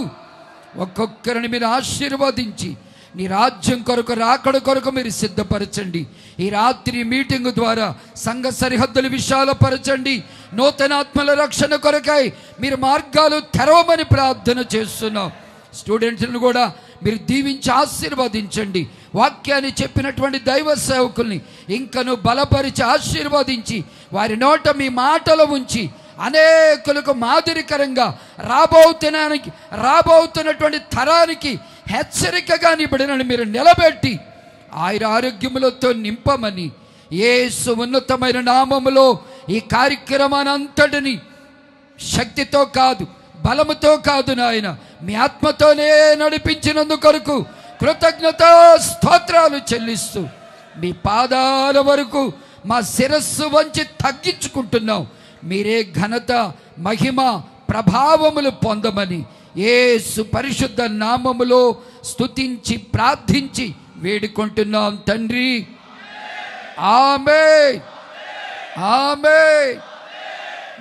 ఒక్కొక్కరిని మీరు ఆశీర్వదించి నీ రాజ్యం కొరకు రాకడ కొరకు మీరు సిద్ధపరచండి. ఈ రాత్రి మీటింగు ద్వారా సంఘ సరిహద్దులు విశాలపరచండి. నూతనాత్మల రక్షణ కొరకై మీరు మార్గాలు తెరవమని ప్రార్థన చేస్తున్నాం. స్టూడెంట్స్ను కూడా మీరు దీవించి ఆశీర్వదించండి. వాక్యాన్ని చెప్పినటువంటి దైవ సేవకుల్ని ఇంకను బలపరిచి ఆశీర్వదించి వారి నోట మీ మాటలు ఉంచి అనేకులకు మాదిరికరంగా రాబోతున్నటువంటి తరానికి హెచ్చరికగా నిబడినని మీరు నిలబెట్టి ఆయన ఆరోగ్యములతో నింపమని యేసు ఉన్నతమైన నామములో ఈ కార్యక్రమాన్ని అంతటిని శక్తితో కాదు, బలముతో కాదు నాయన, మీ ఆత్మతోనే నడిపించినందుకు కొరకు కృతజ్ఞత స్తోత్రాలు చెల్లిస్తూ మీ పాదాల వరకు మా శిరస్సు వంచి తగ్గించుకుంటున్నాం. మీరే ఘనత, మహిమ, ప్రభావములు పొందమని యేసు పరిశుద్ధ నామములో స్తుతించి ప్రార్థించి వేడుకుంటున్నాం తండ్రి. ఆమేన్, ఆమేన్.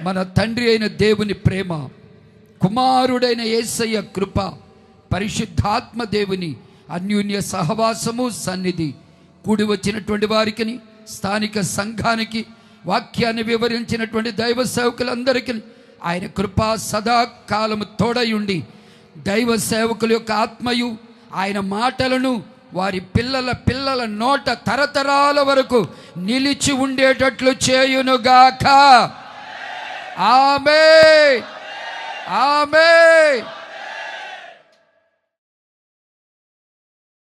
మన తండ్రి అయిన దేవుని ప్రేమ, కుమారుడైన యేసయ్య కృప, పరిశుద్ధాత్మ దేవుని అన్యోన్య సహవాసము సన్నిధి కూడి వచ్చినటువంటి వారికి, స్థానిక సంఘానికి, వాక్యాన్ని వివరించినటువంటి దైవ సేవకులందరికీ ఆయన కృప సదాకాలము తోడయుండి దైవ సేవకుల యొక్క ఆత్మయు ఆయన మాటలను వారి పిల్లల పిల్లల నోట తరతరాల వరకు నిలిచి ఉండేటట్లు చేయునుగాక. ఆమేన్, ఆమేన్.